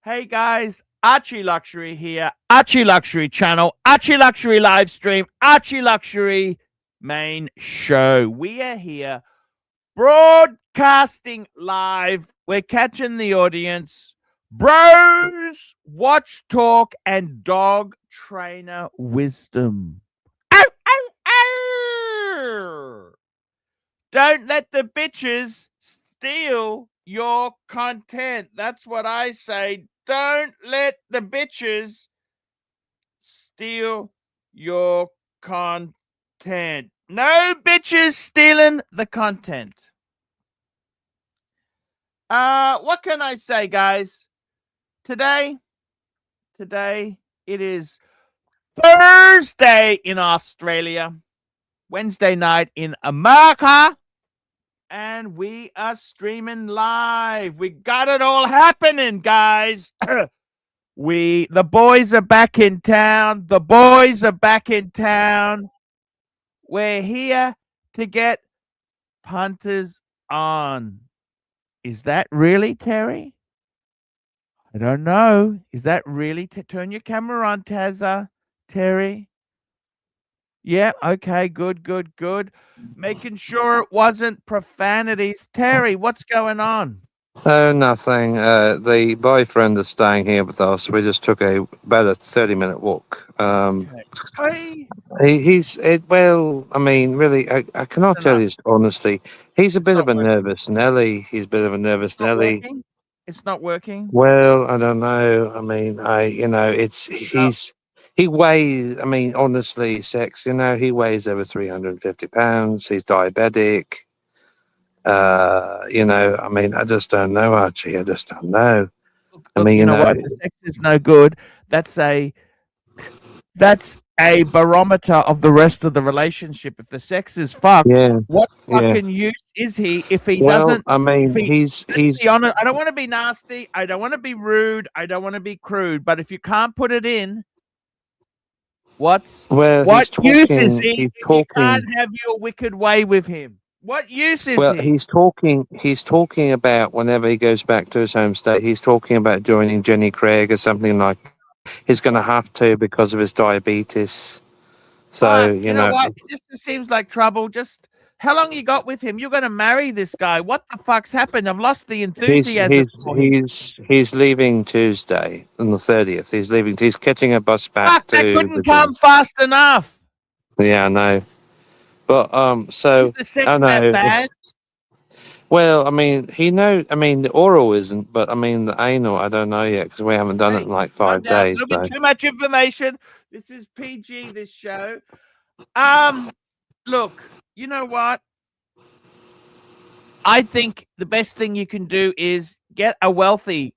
Hey guys, Archie Luxury here. Archie Luxury channel, Archie Luxury live stream, Archie Luxury main show. We are here broadcasting live. We're catching the audience. Bros, watch, talk, and dog trainer wisdom. Ow, ow, ow. Don't let the bitches steal your content. That's what I say. Don't let the bitches steal your content. No bitches stealing the content. What can I say, guys? Today it is Thursday in Australia, Wednesday night in America, and we are streaming live. We got it all happening, guys. The boys are back in town. The boys are back in town. We're here to get punters on. Is that really, Terry? I don't know. Is that really? Turn your camera on, Tazza. Terry. Yeah, okay, good. Making sure it wasn't profanities. Terry, what's going on? Oh, nothing. The boyfriend is staying here with us. We just took about a 30-minute walk. Hey. Well, I mean, really, I cannot tell you honestly. He's a bit of a nervous Nelly. He's a bit of a nervous Nelly. It's not working. Well, I don't know. I mean, he weighs. I mean, honestly, sex. He weighs over 350 pounds. He's diabetic. I mean, I just don't know, Archie. I just don't know. Look, you know what? The sex is no good. That's a barometer of the rest of the relationship. If the sex is fucked, what fucking use is he if he doesn't? I mean, he's. Honest, I don't want to be nasty. I don't want to be rude. I don't want to be crude. But if you can't put it in, what use is he if you can't have your wicked way with him? What use is he? He's talking about whenever he goes back to his home state, he's talking about joining Jenny Craig or something like that. He's going to have to because of his diabetes. So, you know what? It just seems like trouble. Just how long you got with him? You're going to marry this guy. What the fuck's happened? I've lost the enthusiasm. He's leaving Tuesday on the 30th. He's leaving. He's catching a bus back to. That couldn't come fast enough. Yeah, I know. But so is the sex that bad? Well, I mean, the oral isn't, but I mean, the anal, I don't know yet because we haven't done it in like 5 days. Don't be too much information. This is PG, this show. Look, you know what? I think the best thing you can do is get a wealthy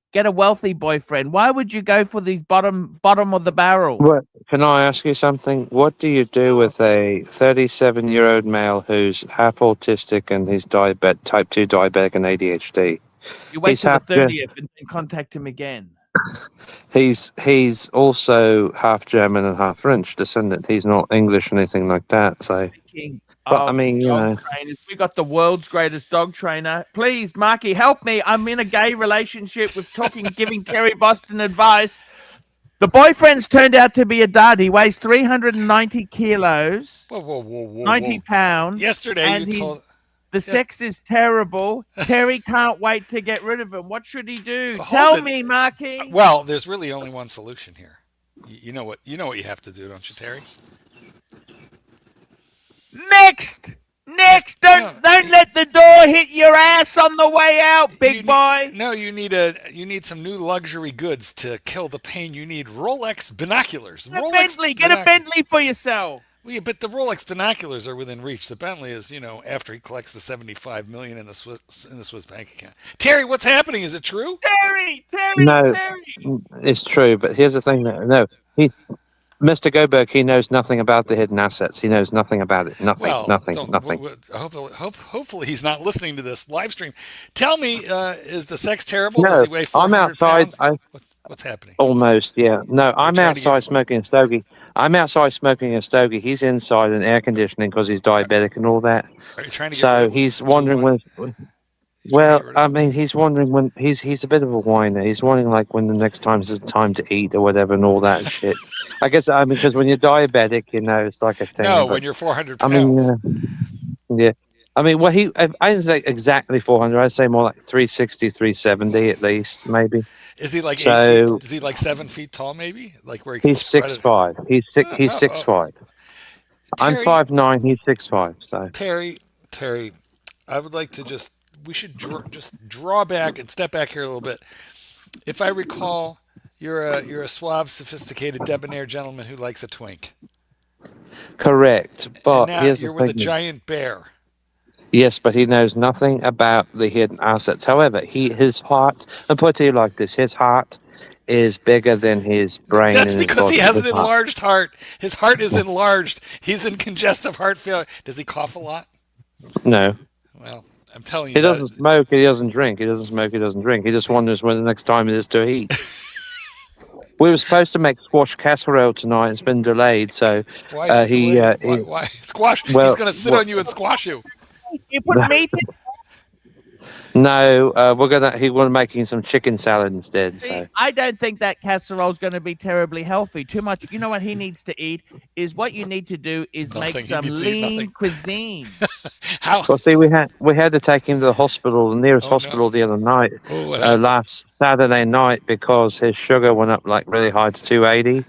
boyfriend. Why would you go for these bottom of the barrel? What, can I ask you something? What do you do with a 37-year-old male who's half autistic and he's type 2 diabetic and ADHD? You wait till the 30th and contact him again. He's also half German and half French descendant. He's not English or anything like that. So, but I mean, trainers. We got the world's greatest dog trainer. Please, Marky, help me. I'm in a gay relationship with giving Terry Boston advice. The boyfriend's turned out to be a dud. He weighs 390 kilos. Whoa. 90 pounds. Yesterday you told... The sex is terrible. Terry can't wait to get rid of him. What should he do? Tell me, Marky. Well, there's really only one solution here. You know what you have to do, don't you, Terry? Next. Don't let the door hit your ass on the way out, big boy. No, you need some new luxury goods to kill the pain. You need Rolex binoculars. Get a Bentley for yourself. Well, yeah, but the Rolex binoculars are within reach. The Bentley is, after he collects the $75 million in the Swiss bank account. Terry, what's happening? Is it true? Terry. No, it's true. But here's the thing. No, Mr. Goldberg, he knows nothing about the hidden assets. He knows nothing about it. Nothing. Hopefully he's not listening to this live stream. Tell me, is the sex terrible? No, does he weigh 400 outside. Pounds? What's happening? Almost, yeah. No, I'm outside smoking a stogie. He's inside in air conditioning because he's diabetic and all that. Are you trying to so he's wondering when. You trying to Well, get rid I of him? mean, he's wondering when he's a bit of a whiner. He's wondering like when the next time's the time to eat or whatever and all that shit. I guess I mean because when you're diabetic, it's like a thing. No, But when you're 400 I mean, pounds. yeah. I mean, well, I didn't say exactly 400. I'd say more like 360, 370 at least, maybe. Is he like 8 feet? So Is he like 7 feet tall? Maybe like where he could he's spread six it. five. He's six Oh, five. I'm Terry, 5'9". He's 6'5". So Terry, Terry. I would like to just. We should just draw back and step back here a little bit. If I recall, you're a suave, sophisticated, debonair gentleman who likes a twink, correct. and But now here's the you're with a thing. giant bear. Yes, but he knows nothing about the hidden assets. However, his heart, and put it to you like this, his heart is bigger than his brain That's and his because he body. has His an heart. enlarged heart. His heart is enlarged. He's in congestive heart failure. Does he cough a lot? No. Well, I'm telling you He that. doesn't smoke, he doesn't drink. He doesn't smoke, he doesn't drink. He just wonders when the next time it is to eat. We were supposed to make squash casserole tonight. It's been delayed, so Why is it delayed? he Why squash? He's well, going to sit on you and squash you. You put meat in. no, he wanted making some chicken salad instead. See, So I don't think that casserole's going to be terribly healthy. Too much. You know what he needs to eat is what you need to do is Nothing. make He some needs to eat lean nothing. cuisine. How? well, see, we had to take him to the hospital, the nearest Oh, no. hospital the other night, Oh, what happened? last Saturday night, because his sugar went up like really high to 280.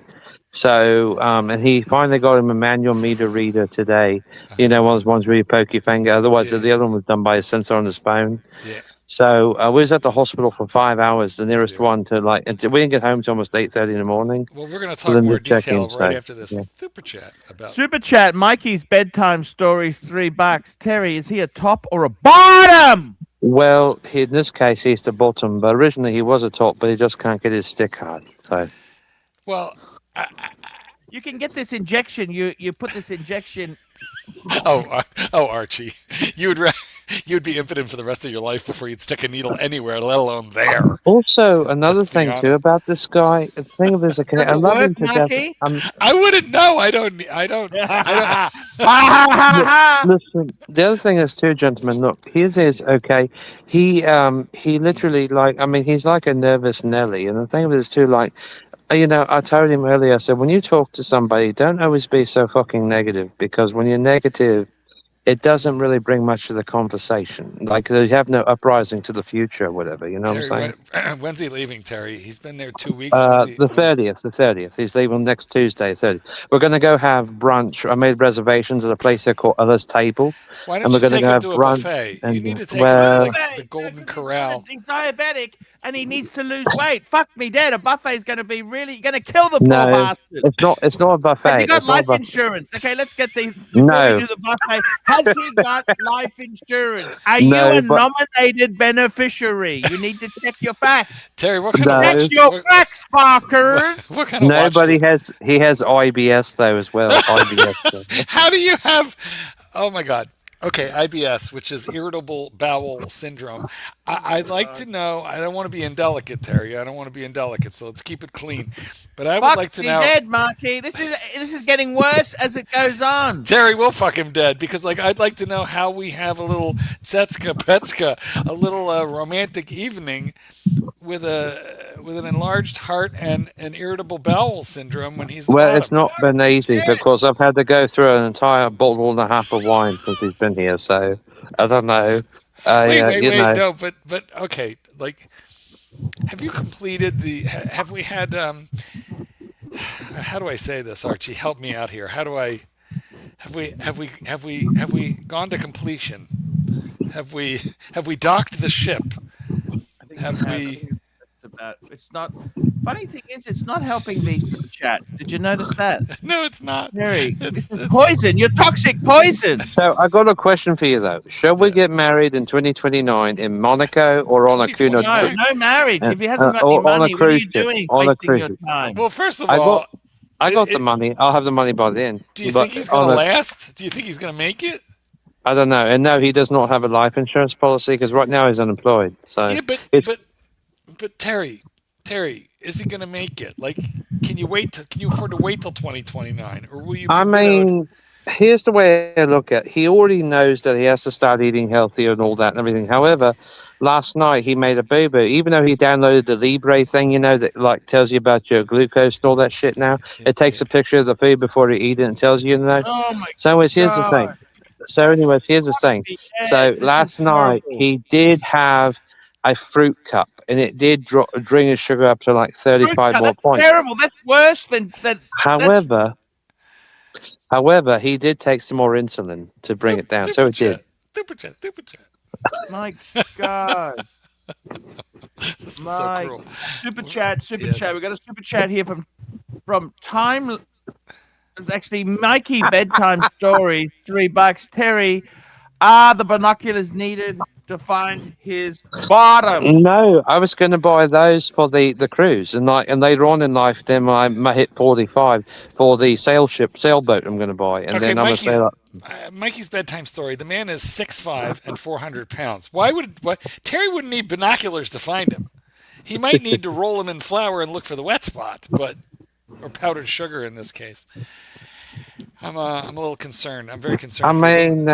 So, and he finally got him a manual meter reader today. One of those ones where you poke your finger. Otherwise, Yeah. the other one was done by a sensor on his phone. Yeah. So we was at the hospital for 5 hours, the nearest Yeah. one to like. We didn't get home till almost 8:30 in the morning. Well, we're going to So talk then more just check detail in, right so, after this yeah. super chat about. Super chat. Mikey's bedtime stories $3. Terry, is he a top or a bottom? Well, in this case, he's the bottom, but originally he was a top, but he just can't get his stick hard. So Well, You can get this injection. You put this injection. Archie, you'd be impotent for the rest of your life before you'd stick a needle anywhere, let alone there. also another Let's be thing too honest. about this guy. The thing of this, okay, I Does it love him work, to death. Mikey? I wouldn't know. I don't. Listen, the other thing is too, gentlemen. Look, his is okay. He literally he's like a nervous Nelly, and the thing of it is too, I told him earlier. I said when you talk to somebody, don't always be so fucking negative, because when you're negative, it doesn't really bring much to the conversation. Like they have no uprising to the future or whatever. You know what I'm saying? Terry, when's he leaving, Terry? He's been there 2 weeks. When's he, The 30th, the 30th. He's leaving next Tuesday, 30th. We're going to go have brunch. I made reservations at a place here called Other's Table. Why And don't we're you gonna take go him have to a brunch buffet? and, You need to take well- him to like the Golden Corral. He's diabetic and he needs to lose weight. Fuck me dead. A buffet is going to be really going to kill the poor No, bastard. It's not a Has he buffet. got It's not a life buffet. insurance? Okay, let's get the before No. we do the buffet. Has he got life insurance? Are No, you a but- nominated beneficiary? You need to check your facts. Terry, what kind No. of Check watch? your facts, Parkers. What kind of No, watch? but he has IBS though as well. IBS. though. How do you have? Oh my God. Okay, IBS, which is irritable bowel syndrome. I'd like to know. I don't want to be indelicate, Terry. I don't want to be indelicate. So let's keep it clean. But I would Fuck like to me know. dead, Marky. This is getting worse as it goes on. Terry will fuck him dead because, I'd like to know how we have a little Tsetska Petska, a little romantic evening with an enlarged heart and an irritable bowel syndrome when he's the Well, bottom. it's not been easy because I've had to go through an entire bottle and a half of wine since he's been here. So I don't know. Wait, you know. no, but okay, have you completed have we had, how do I say this, Archie? Help me out here. Have we gone to completion? Have we docked the ship? Have we? It's not. Funny thing is, it's not helping the chat. Did you notice that? No, it's not. Harry, It's poison. You're toxic poison. So I got a question for you though. Shall we get married in 2029 in Monaco or on a 2029? No marriage. If he hasn't got or any on a money, what are cruise you ship, doing? on a Wasting cruise your ship. time. Well, first of I all, got the money. I'll have the money by then. do you But think he's going on to a- last? Do you think he's going to make it? I don't know. And no, he does not have a life insurance policy because right now he's unemployed. So Yeah, but Terry, is he going to make it? Can you afford to wait till 2029, or will you? Be I widowed? mean, here's the way I look at it. He already knows that he has to start eating healthier and all that and everything. However, last night he made a boo-boo. Even though he downloaded the Libre thing, that like tells you about your glucose and all that shit now. It takes a picture of the food before you eat it and tells you, Oh my So anyways, here's the thing. God. The So this is last night horrible. he did have a fruit cup and it did bring his sugar up to like Fruit 35 cut, more that's points. terrible. That's worse than that. That's However, he did take some more insulin to bring it down. So it did. Super chat. my God. This is so My cruel. super chat. Yes. We got a super chat here from Time. It's actually Mikey Bedtime Stories, $3. Terry, are the binoculars needed to find his bottom? No, I was going to buy those for the cruise, and later on in life, then I hit 45 for the sailboat. I'm going to buy, and then I'm going to say that. Mikey's bedtime story. The man is 6'5" and 400 pounds. Why Terry wouldn't need binoculars to find him? He might need to roll him in flour and look for the wet spot, or powdered sugar in this case. I'm a little concerned. I'm very concerned. I mean,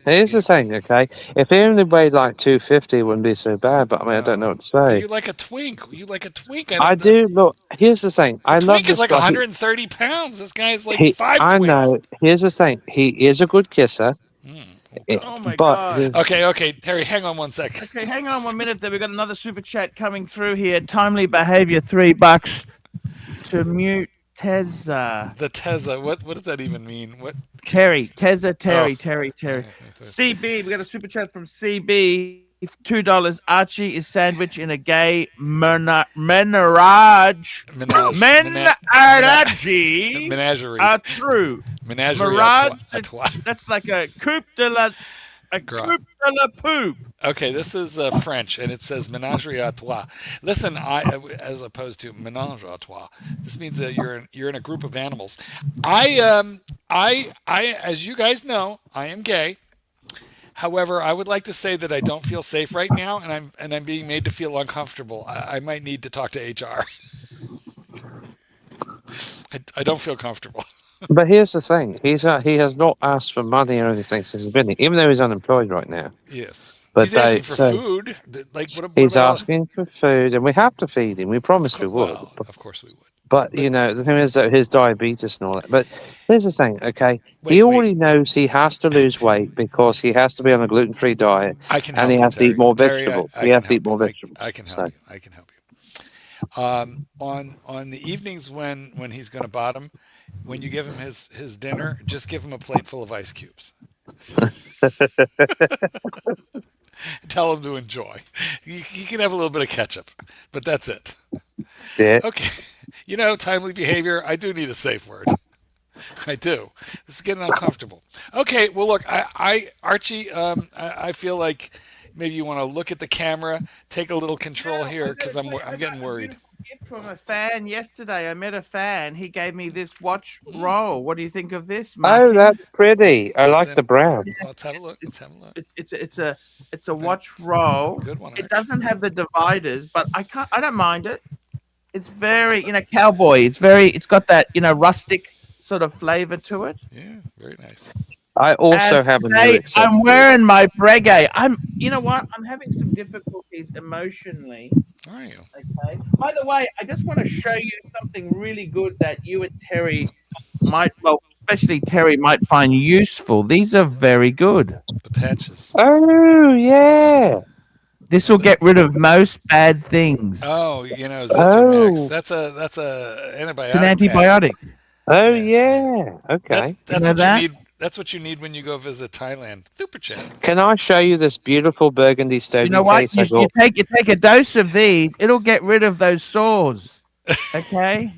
here's the thing, okay? If he only weighed like 250, it wouldn't be so bad. But I mean, I don't know what to say. You like a twink? I do. Look, here's the thing. I love twink this is like guy. 130 pounds. This guy is like 5 twinks. I know. Here's the thing. He is a good kisser. Oh my God. Okay, Terry, hang on 1 second. Okay, hang on 1 minute. There we got another super chat coming through here. Timely behavior, $3 to mute Tezza. The Tezza. What does that even mean? What? Terry. CB, we got a super chat from CB. $2. Archie is sandwiched in a gay menagerie. True. Menagerie à trois. That's like a coupe de la poop. Okay, this is French, and it says menagerie à trois. Listen, as opposed to ménage à trois. This means that you're in a group of animals. I as you guys know, I am gay. However, I would like to say that I don't feel safe right now, and I'm being made to feel uncomfortable. I might need to talk to HR. I don't feel comfortable. But here's the thing: he has not asked for money or anything since he's been here, even though he's unemployed right now. Yes, but he's asking for food. Like he's asking for food, and we have to feed him. We promised we would. Well, of course we would. But the thing is that his diabetes and all that. But here's the thing, okay? He already knows he has to lose weight because he has to be on a gluten-free diet, and he has to eat more vegetables. He has to eat more vegetables. I can help you. I can help you. On the evenings when he's going to bottom, when you give him his dinner, just give him a plate full of ice cubes. Tell him to enjoy. You can have a little bit of ketchup, but that's it. Yeah. Okay. Timely behavior. I do need a safe word. I do. This is getting uncomfortable. Okay. Well, look, Archie, I feel like maybe you want to look at the camera, take a little control here because I'm getting worried. From a fan yesterday. I met a fan. He gave me this watch roll. What do you think of this, Marky? Oh, that's pretty. I like the brown. Let's have a look. It's a watch roll. Good one. It doesn't have the dividers, but I don't mind it. It's very, cowboy. It's got that, rustic sort of flavor to it. Yeah, very nice. I also have a new I'm wearing my Breguet. You know what? I'm having some difficulties emotionally. Are you? Okay. By the way, I just want to show you something really good that you and Terry especially Terry might find useful. These are very good. The patches. Oh, yeah. This will get rid of most bad things. Oh, Zithromax. That's a antibiotic. It's an antibiotic. Oh, yeah. Okay. That's what you need. That's what you need when you go visit Thailand. Super chat. Can I show you this beautiful burgundy stone? You know what? You take a dose of these. It'll get rid of those sores. Okay.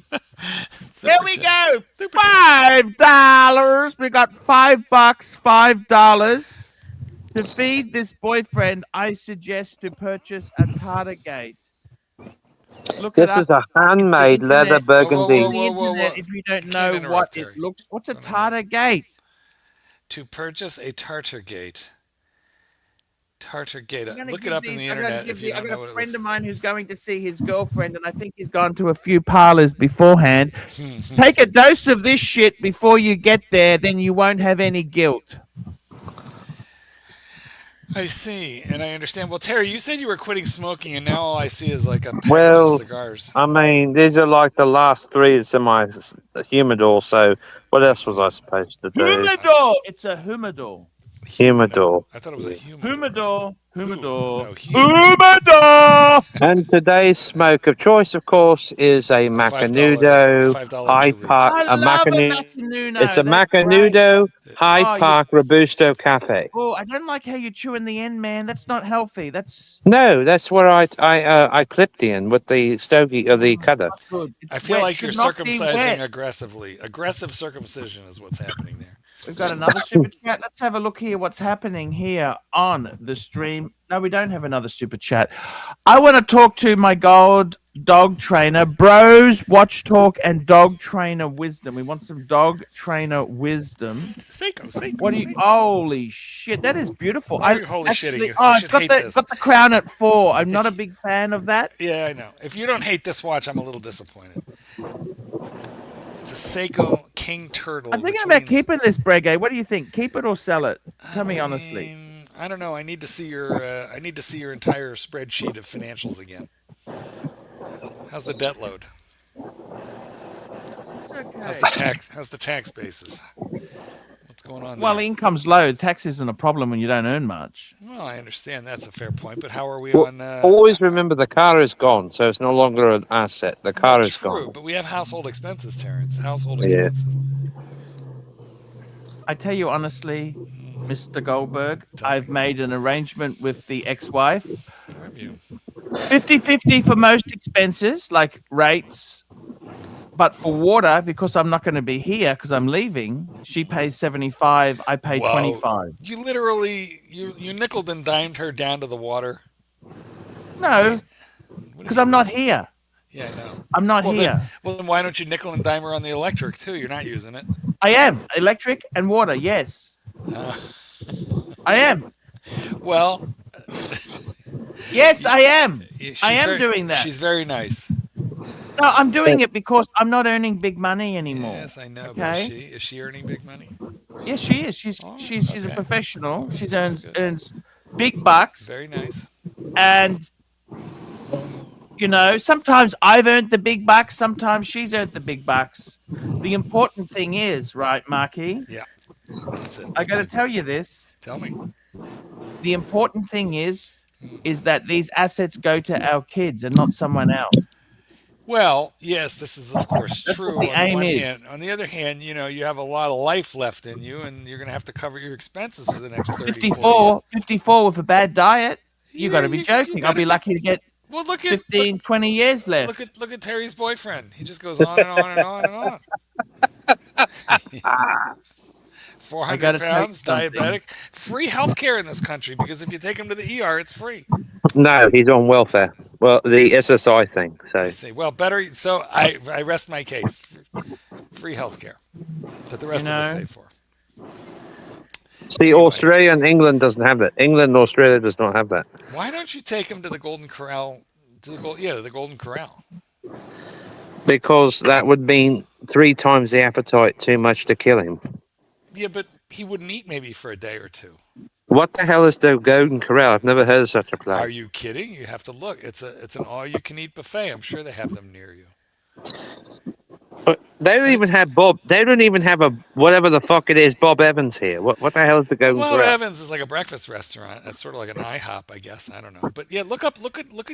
There we go. $5. We got $5. $5 to feed this boyfriend. I suggest to purchase a Tattersall. This is a handmade leather burgundy. If you don't know what it looks, what's a Tattersall? To purchase a Tattersall. Tartargata. Look it up in the internet if you I don't got know a what it friend looks of mine who's going to see his girlfriend, and I think he's gone to a few parlors beforehand. Take a dose of this shit before you get there, then you won't have any guilt. I see, and I understand. Well, Terry, you said you were quitting smoking, and now all I see is like a package of Well, cigars. I mean, these are like the last three. It's in my humidor. So what I else was see. I supposed to do? Humidor. It's a humidor. Humidor. Humidor. I thought it was a humidor. Humidor. Humidor. No, Humidor. And today's smoke of choice, of course, is a $5 Macanudo High Cheruch. Park. I A love a Macanudo. It's Macanuno. a That's great. Macanudo High Oh, Park Robusto Cafe. I don't like how you chew in the end, man. That's not healthy. That's No, that's where I clipped in with the stogie or the cutter. not good. I It's feel wet. like you're Should not be circumcising wet. aggressively. Aggressive circumcision is what's happening there. We've got another super chat. Let's have a look here. What's happening here on the stream? No, we don't have another super chat. I want to talk to my gold dog trainer, bros, watch talk, and dog trainer wisdom. We want some dog trainer wisdom. Seiko. What do you? Holy shit, that is beautiful. Why are you holy shitting? You Oh, should hate this. got the crown at 4. I'm not a big fan of that. Yeah, I know. If you don't hate this watch, I'm a little disappointed. It's a Seiko King Turtle. I'm thinking about keeping this, Brege. What do you think? Keep it or sell it? Tell me honestly. I don't know. I need to see your entire spreadsheet of financials again. How's the debt load? It's okay. How's the tax basis? What's going on Well, there? income's low. Tax isn't a problem when you don't earn much. Well, I understand that's a fair point, but how are we Well, on? always remember the car is gone, so it's no longer an asset. The car is True, gone. but we have household expenses, Terrence. Household Yeah. expenses. I tell you honestly, Mr. Goldberg, Tell I've me. made an arrangement with the ex-wife. Have you? 50-50 for most expenses, like rates. But for water, because I'm not going to be here because I'm leaving, she pays 75, I pay Whoa. 25. You literally you nickeled and dimed her down to the water. No, because I'm not here. Yeah, I know. I'm not Well, here. then why don't you nickel and dime her on the electric too? You're not using it. I am. Electric and water, yes. I am. Well, Yes, I am. she's I am doing that. She's very nice. No, I'm doing it because I'm not earning big money anymore. Yes, I know. Okay. But is she earning big money? Yes, she is. She's a okay. professional. She That's good. earns big bucks, Very nice. and sometimes I've earned the big bucks. Sometimes she's earned the big bucks. The important thing is, right, Marky? Yeah. That's it. I got to tell you this. Tell me. The important thing is that these assets go to our kids and not someone else. Well, yes, this is of course That's true. what the On the aim one is. hand, on the other hand, you have a lot of life left in you, and you're going to have to cover your expenses for the next 30, 40 54 with a bad diet. You got to be you joking. I'll be lucky to get Well, look at 15, 20 years left. look at Terry's boyfriend. He just goes on and on and on and on. 400 gotta tell you pounds, something. diabetic, free healthcare in this country because if you take him to the ER, it's free. No, he's on welfare. Well, the SSI thing. I So see. Well, better. So I rest my case. Free healthcare that the rest of us pay for. see, Anyway. Australia and England doesn't have it. England and Australia does not have that Why don't you take him to the Golden Corral? To the Golden Corral. because that would mean 3 times the appetite too much to kill him. Yeah, but he wouldn't eat maybe for a day or two. What the hell is the Golden Corral? I've never heard of such a place. Are you kidding? You have to look. It's an all-you-can-eat buffet. I'm sure they have them near you. But they don't even have Bob. They don't even have a whatever the fuck it is. Bob Evans here. What the hell is the Golden Well, Corral? Evans is like a breakfast restaurant. That's sort of like an IHOP, I guess. I don't know. But yeah, look at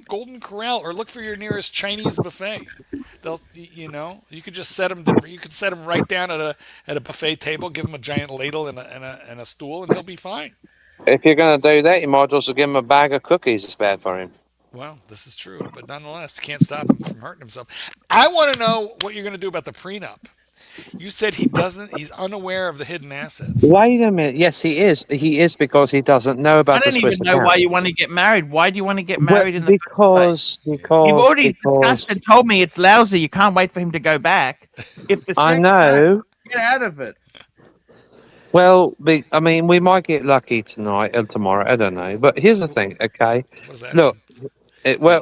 Golden Corral or look for your nearest Chinese buffet. They'll, you could just set him right down at a buffet table, give him a giant ladle and a stool, and he'll be fine. If you're going to do that, you might also give him a bag of cookies. It's bad for him. Well, this is true, but nonetheless, can't stop him from hurting himself. I want to know what you're going to do about the prenup. You said he's unaware of the hidden assets. Wait a minute. Yes, he is. He is because he doesn't know I about the don't Swiss even know account. why you want to get married. Why do you want to get married in the first because You've already discussed and told me it's lousy. You can't wait for him to go back. If the I sex know. sucks, get out of it. Well, I mean, we might get lucky tonight or tomorrow. I don't know. But here's the thing, okay? What does that Look, mean?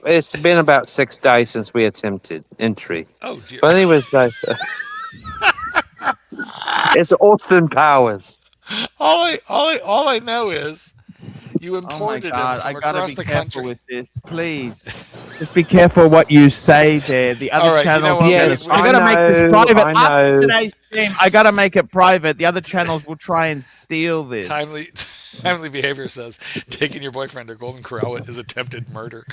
it's been about 6 days since we attempted entry. Oh dear. But anyways, though, it's Austin Powers. All I know is you Oh my imported him God! from I gotta across be the careful country. with this, please. Just be careful what you say there. The other All right, you know channels what? are gonna. Yes, We- I I gotta make this know. private I after know. today's stream. I gotta make it private. The other channels will try and steal this. Timely behavior says taking your boyfriend to Golden Corral is attempted murder.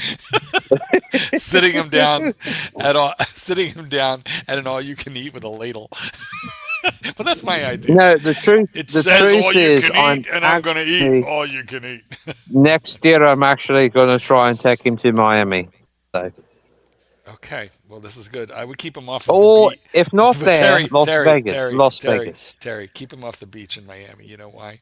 Sitting him down at an all-you-can-eat with a ladle. But that's my idea. No, the truth. It The says truth all you is, can I'm eat, and I'm going to eat actually all you can eat. next year. I'm actually going to try and take him to Miami. So, Okay, well, this is good. I would keep him off of the or beach. if not But there, Las Vegas. Terry, keep him off the beach in Miami. You know why?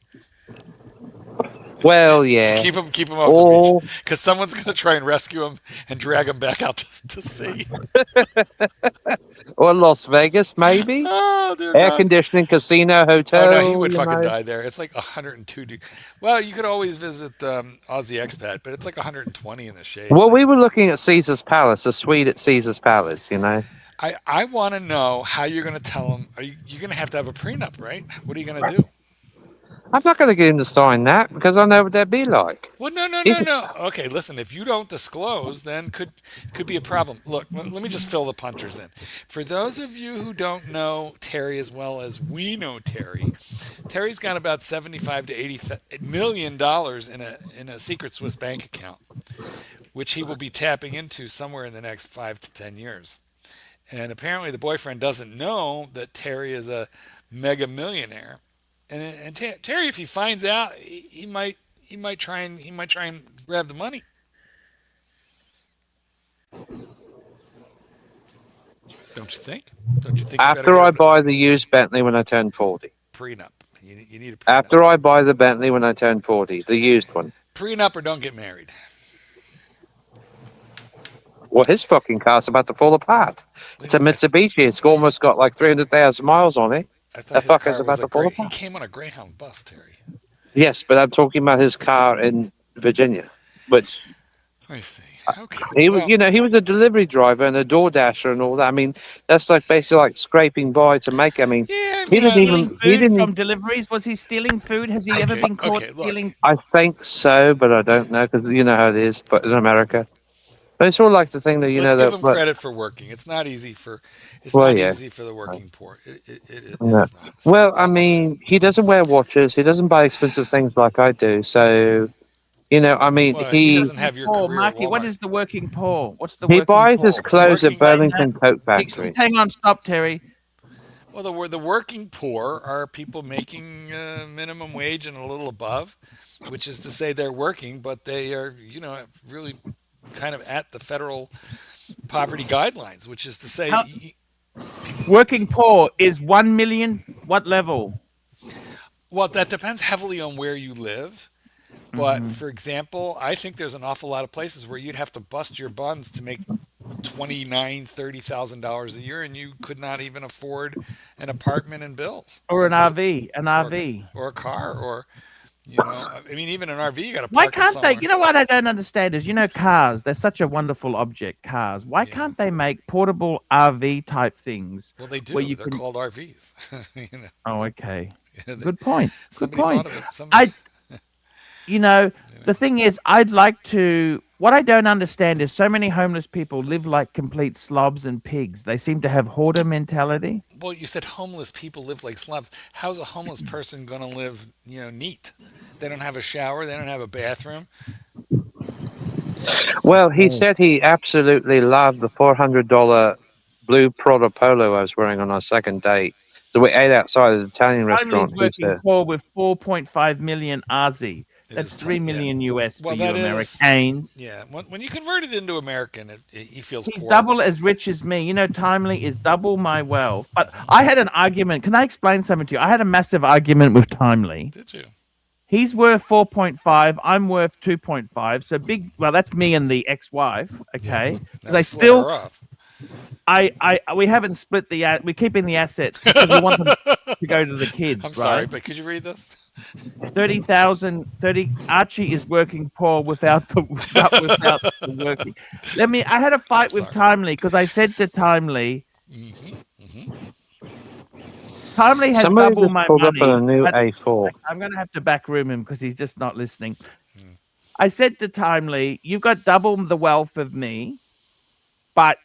Well, To yeah. keep him off Or the beach, because someone's going to try and rescue him and drag him back out to sea. or Las Vegas, maybe. Oh dear Air God! conditioning, casino, Oh hotel. no, he would you fucking know. die there. It's like 102 degrees. Well, you could always visit Aussie Expat, but it's like 120 in the shade. Well, we were looking at Caesar's Palace, a suite at Caesar's Palace. You know. I want to know how you're going to tell him. You're going to have a prenup, right? What are you going to do? I'm not going to get him to sign that because I know what that'd be like. Well, no. He's- Okay, listen. If you don't disclose, then could be a problem. Look, let me just fill the punchers in. For those of you who don't know Terry as well as we know Terry, Terry's got about $75 to $80 million in a secret Swiss bank account, which he will be tapping into somewhere in the next 5 to 10 years. And apparently, the boyfriend doesn't know that Terry is a mega millionaire. And Terry, if he finds out, he might try and grab the money. Don't you think? Don't you think? After I buy the used Bentley when I turn 40. Prenup. You need a prenup. After I buy the Bentley when I turn 40, the used one. Prenup or don't get married. Well, his fucking car's about to fall apart. It's a Mitsubishi. It's almost got like 300,000 miles on it. I thought The his fucker's car was about a to fall great. He apart. came on a Greyhound bus, Terry. Yes, but I'm talking about his car in Virginia. But I see. Okay. he was, Well, he was a delivery driver and a door dasher and all that. I mean, that's like basically like scraping by to make. I mean, yeah. he didn't even. Stealing He food didn't. from deliveries? Was he stealing food? Has he ever been caught okay, look. stealing? I think so, but I don't know because you know how it is. But in America, but it's all like the thing that Let's give that. him credit for working. It's not easy for. It's Well, not yeah. easy for the working poor. It No. is not. So, Well, I mean, he doesn't wear watches. He doesn't buy expensive things like I do. So, I mean, well, he he doesn't have your Poor career. Marky, what Walmart. is the working poor? What's the he working buys poor? his clothes at Working- Burlington Coat Factory. Hang on, stop, Terry. Well, the working poor are people making minimum wage and a little above, which is to say they're working, but they are, really kind of at the federal poverty guidelines, which is to say, How- Working poor is 1 million. What level? well, that depends heavily on where you live. But for example, I think there's an awful lot of places where you'd have to bust your buns to make $29,000-$30,000 a year, and you could not even afford an apartment and bills, Or an RV? An RV. or a car, or I mean, even an RV, you got to Why park it can't they? somewhere. You know what I don't understand is, cars. They're such a wonderful object. Cars. Why can't they make portable RV type things? Well, they do. where you They're can- called RVs. Oh, okay. They- Good point. Good Somebody point. thought of it. Somebody, The thing is, I'd like to. What I don't understand is so many homeless people live like complete slobs and pigs. They seem to have hoarder mentality. well, you said homeless people live like slums. How's a homeless person going to live, neat? They don't have a shower. They don't have a bathroom. Well, he said he absolutely loved the $400 blue Prada polo I was wearing on our second date. So we ate outside of the Italian restaurant. Family's working poor with 4.5 million RZ. It That's is 3 yeah. million US Well, for you that is- Americans. Yeah, when you convert it into American, he feels He's poor. double as rich as me. Timely is double my wealth. But I had an argument. Can I explain something to you? I had a massive argument with Timely. Did you? He's worth 4.5. I'm worth 2.5. So big. Well, that's me and the ex-wife. Okay. Now They split her off. we haven't split we're keeping the assets because we want them to go to the kids. I'm sorry, right? but could you read this? 30,000. Archie is working poor without the working. I had a fight with Timely because I said to Timely, Timely has Somebody double just my pulled up money. on a new A4. I'm going to have to backroom him because he's just not listening. I said to Timely, you've got double the wealth of me, but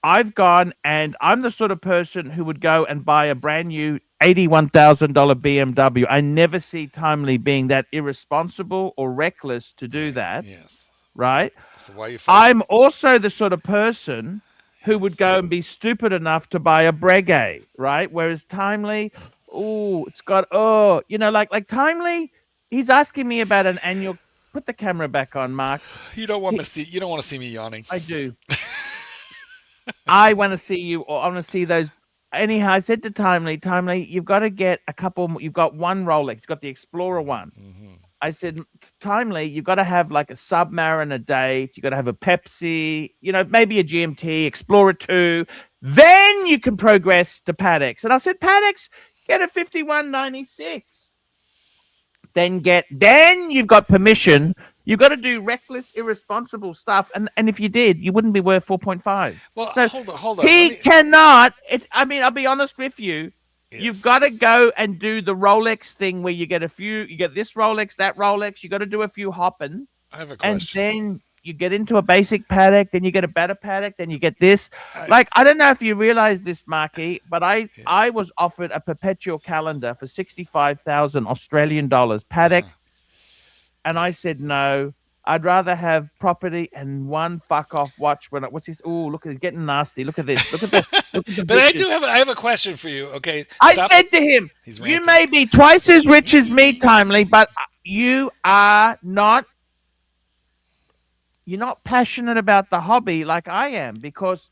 I've gone and I'm the sort of person who would go and buy a brand new $81,000 BMW. I never see Timely being that irresponsible or reckless to do that. Yes. Right? So why are you fighting? I'm also the sort of person who would go and be stupid enough to buy a Breguet, right? Whereas Timely, it's got like Timely, he's asking me about an annual. Put the camera back on, Mark. You don't want to see me yawning. I do. I want to see you, or I want to see those. Anyhow, I said to Timely, you've got to get a couple. You've got one Rolex. You've got the Explorer one. I said, Timely, you've got to have like a Submariner date. You've got to have a Pepsi, maybe a GMT, Explorer 2. Then you can progress to Paddocks. And I said, Paddocks, get a 5196. Then you've got permission. You've got to do reckless, irresponsible stuff. And if you did, you wouldn't be worth 4.5. Well, so hold on. He cannot. I'll be honest with you. Yes. You've got to go and do the Rolex thing where you get this Rolex, that Rolex. You got to do a few hopping. I have a question. And then you get into a basic paddock, then you get a better paddock, then you get this. I don't know if you realize this, Marky, but I was offered a perpetual calendar for 65,000 Australian dollars paddock, and I said no. I'd rather have property and one fuck off watch. What's this? Oh, look, it's getting nasty. Look at this. Look at the But I have a question for you. Okay. I said to him, you may be twice as rich as me, Timely, but you're not passionate about the hobby like I am, because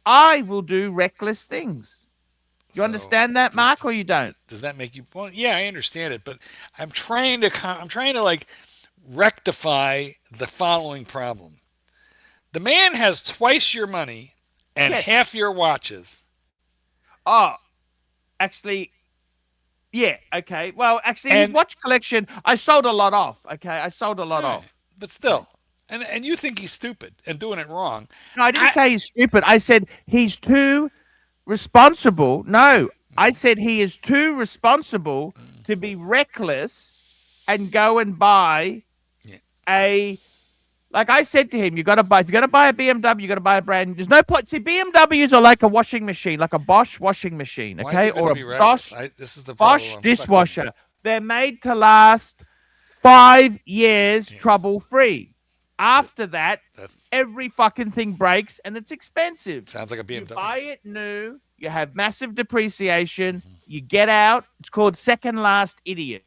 I will do reckless things. You understand that, Mark, or you don't? Does that make you? Well, yeah, I understand it, but I'm trying to like rectify the following problem. The man has twice your money and half your watches. Oh, actually, yeah, okay. Well, actually, his watch collection, I sold a lot off. Okay, I sold a lot off. But still, and you think he's stupid and doing it wrong. No, I didn't say he's stupid. I said he's too responsible. No, I said he is too responsible to be reckless and go and buy like I said to him, if you're going to buy a BMW, you got to buy a brand. There's no point. See, BMWs are like a washing machine, like a Bosch washing machine, okay, or a Bosch dishwasher. They're made to last 5 years trouble-free. After that, every fucking thing breaks and it's expensive. Sounds like a BMW. You buy it new, you have massive depreciation, you get out. It's called second last idiot.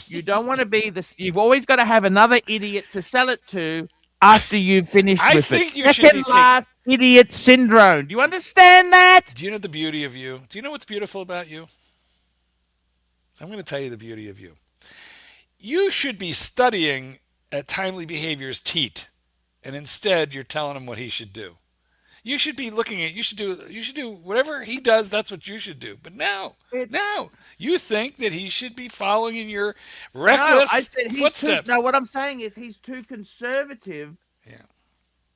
You don't want to be this. You've always got to have another idiot to sell it to after you've finished with it. Second last idiot syndrome. Do you understand that? Do you know the beauty of you? Do you know what's beautiful about you? I'm going to tell you the beauty of you. You should be studying at Timely Behavior's teat, and instead you're telling him what he should do. You should be looking at. You should do whatever he does. That's what you should do. But no, you think that he should be following in your reckless footsteps. What I'm saying is he's too conservative. Yeah.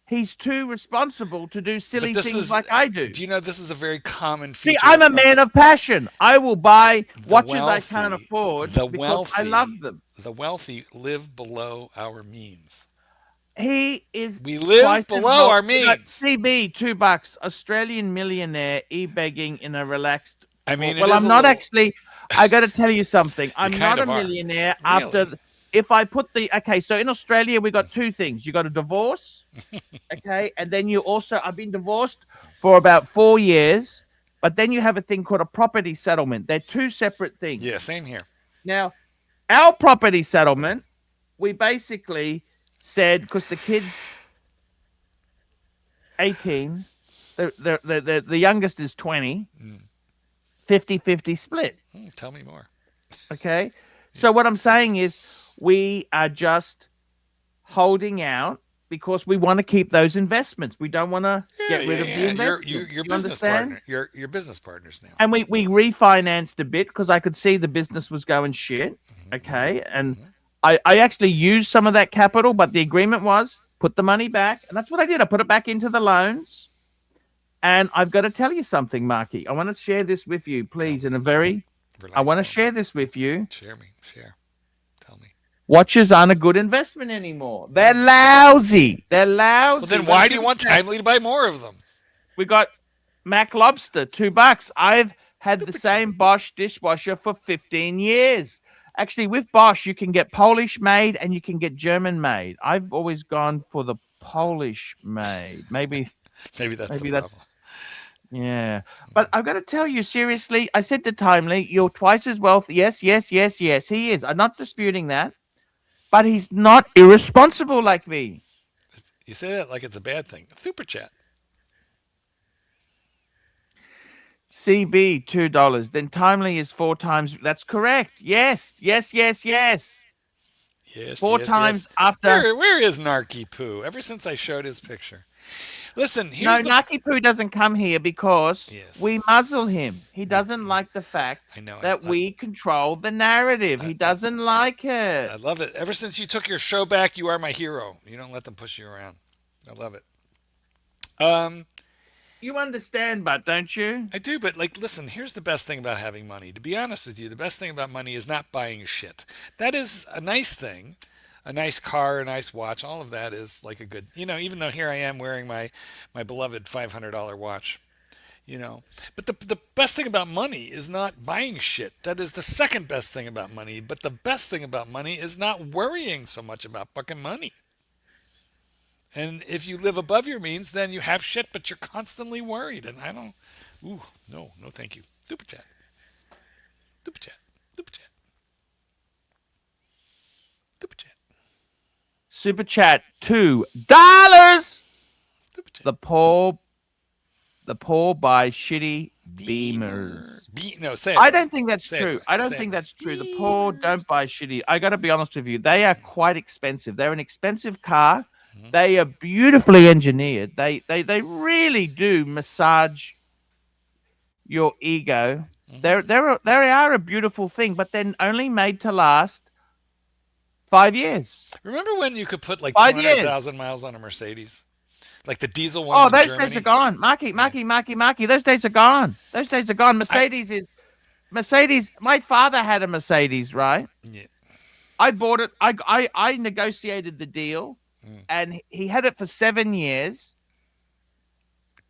He's too responsible to do silly things like I do. Do you know this is a very common feature? See, I'm a man of passion. I will buy watches I can't afford because I love them. The wealthy live below our means. We live below our means. CB, $2, Australian millionaire, e-begging in a relaxed. Well, I'm not actually. I got to tell you something. I'm not a millionaire after. If I put so in Australia we got two things. You got a divorce, okay, and then I've been divorced for about 4 years, but then you have a thing called a property settlement. They're two separate things. Yeah, same here. Now, our property settlement, we basically said, because the kid's 18, the youngest is 20, 50-50 split. Tell me more. Okay? Yeah. So what I'm saying is we are just holding out because we want to keep those investments. We don't want to Yeah, get rid yeah, of the yeah. investments. You're You business understand? partner. You're business partners now. And we refinanced a bit because I could see the business was going shit. Okay. And I actually used some of that capital, but the agreement was put the money back. And that's what I did. I put it back into the loans. And I've got to tell you something, Marky. I want to share this with you, please, in a very I want to share this with you. Share me. Share. Tell me. Watches aren't a good investment anymore. They're lousy. They're lousy. Well, then why do you want Timely to buy more of them? We got Mac Lobster, $2. I've had the same Bosch dishwasher for 15 years. Actually, with Bosch, you can get Polish made and you can get German made. I've always gone for the Polish made. Maybe that's the problem. Yeah. But I've got to tell you, seriously, I said to Timely, you're twice as wealthy. Yes, yes, yes, yes, he is. I'm not disputing that. But he's not irresponsible like me. You say that like it's a bad thing. Super chat. CB, $2. Then Timely is 4 times. That's correct. Yes, yes, yes, yes. Yes, 4 times after. Where is Narky Poo? Ever since I showed his picture. Listen, here's Naki Poo doesn't come here because we muzzle him. He doesn't like the fact that we control the narrative. He doesn't like it. I love it. Ever since you took your show back, you are my hero. You don't let them push you around. I love it. You understand, but don't you? I do, but listen, here's the best thing about having money. To be honest with you, the best thing about money is not buying shit. That is a nice thing. A nice car, a nice watch, all of that is like a good, even though here I am wearing my beloved $500 watch, But the best thing about money is not buying shit. That is the second best thing about money. But the best thing about money is not worrying so much about fucking money. And if you live above your means, then you have shit, but you're constantly worried. And I don't, no, thank you. Super chat. Super chat. Super chat. Super chat. Super chat, $2. The poor buy shitty Beamers. I don't think that's true. I don't think that's true. The poor don't buy shitty. I got to be honest with you. They are quite expensive. They're an expensive car. They are beautifully engineered. They really do massage your ego. They are a beautiful thing, but they're only made to last 5 years. Remember when you could put 200,000 miles on a Mercedes? Like the diesel ones in Germany? Those days are gone. Marky. Those days are gone. Those days are gone. Mercedes. My father had a Mercedes, right? Yeah. I bought it. I negotiated the deal, and he had it for 7 years.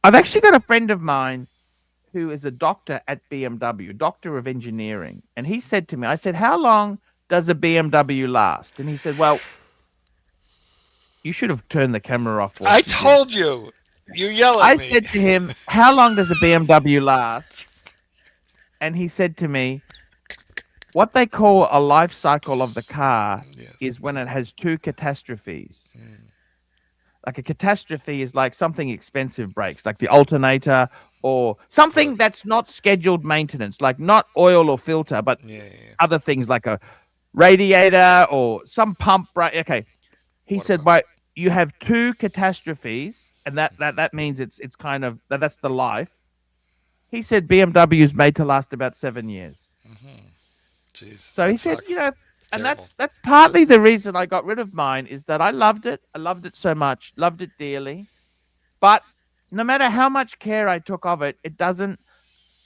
I've actually got a friend of mine who is a doctor at BMW, doctor of engineering. And he said to me, I said, how long does a BMW last? And he said, well, you should have turned the camera off. I told you. You yell at me. I said to him, how long does a BMW last? And he said to me, what they call a life cycle of the car is when it has 2 catastrophes. Like a catastrophe is like something expensive breaks, like the alternator or something that's not scheduled maintenance, like not oil or filter, but other things like a radiator or some pump. Right? Okay. He said, "But you have 2 catastrophes, and that means it's kind of that's the life." He said BMW is made to last about 7 years. Jeez, so he said, and that's partly the reason I got rid of mine is that I loved it. I loved it so much, loved it dearly. But no matter how much care I took of it, it doesn't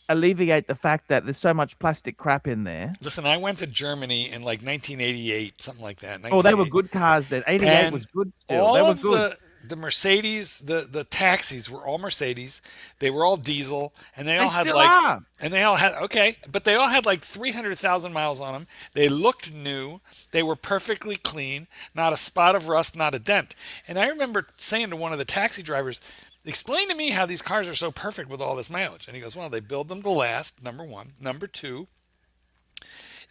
alleviate the fact that there's so much plastic crap in there. Listen, I went to Germany in 1988, something like that. Oh, they were good cars then. 88 was good still. They were good. The Mercedes, the taxis were all Mercedes. They were all diesel, and they all had but they all had 300,000 miles on them. They looked new. They were perfectly clean, not a spot of rust, not a dent. And I remember saying to one of the taxi drivers, explain to me how these cars are so perfect with all this mileage. And he goes, well, they build them to last, number one. Number two,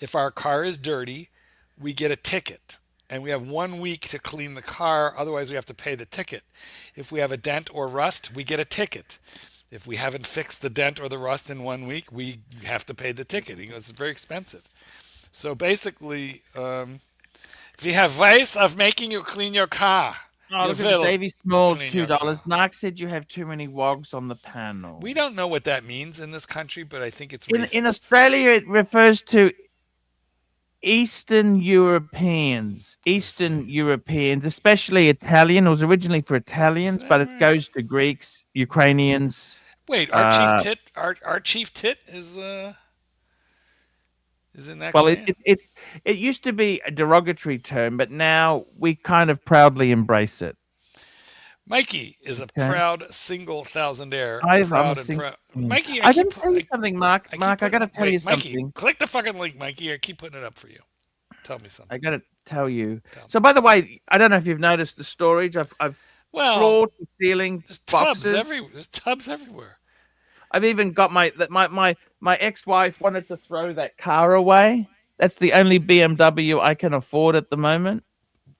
if our car is dirty, we get a ticket. And we have 1 week to clean the car. Otherwise, we have to pay the ticket. If we have a dent or rust, we get a ticket. If we haven't fixed the dent or the rust in 1 week, we have to pay the ticket. He goes, it's very expensive. So basically, if you have ways of making you clean your car, Oh, look at will Davy Smalls, clean your $2. car. Narc said you have too many wogs on the panel. We don't know what that means in this country, but I think it's In racist. Australia, it refers to Eastern Europeans. Eastern Europeans, especially Italian. It was originally for Italians, that but it right? goes to Greeks, Ukrainians. Wait, our chief tit is in that Well, clan? it used to be a derogatory term, but now we kind of proudly embrace it. Mikey is a proud single thousandaire. Mikey, I gotta tell you something, Mark. I gotta tell you Mikey, something. click the fucking link, Mikey. I keep putting it up for you. Tell me something. I gotta tell you. Tell me. So, by the way, I don't know if you've noticed the storage. I've floor to ceiling There's boxes. There's tubs everywhere. I've even got my ex-wife wanted to throw that car away. That's the only BMW I can afford at the moment.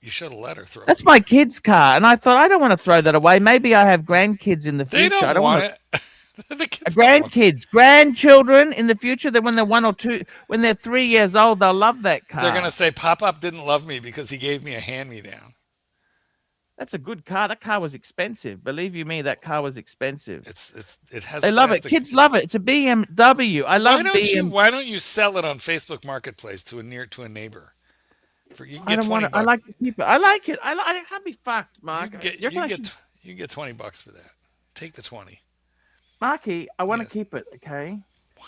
You should have let her throw. That's my kid's car, and I thought I don't want to throw that away. Maybe I have grandkids in the future. They don't want it. The kids grandchildren in the future. That when they're 1 or 2, when they're 3 years old, they'll love that car. They're gonna say, "Pop-Up didn't love me because he gave me a hand-me-down." That's a good car. That car was expensive. Believe you me, that car was expensive. It has. They love it. Kids love it. It's a BMW. I love BMW. Why don't you sell it on Facebook Marketplace to a neighbor? You can get I don't want $20. I like to keep it. I like it. I can't be fucked, Mark. You can get $20 for that. Take the 20. Marky, I want to keep it. Okay. Why?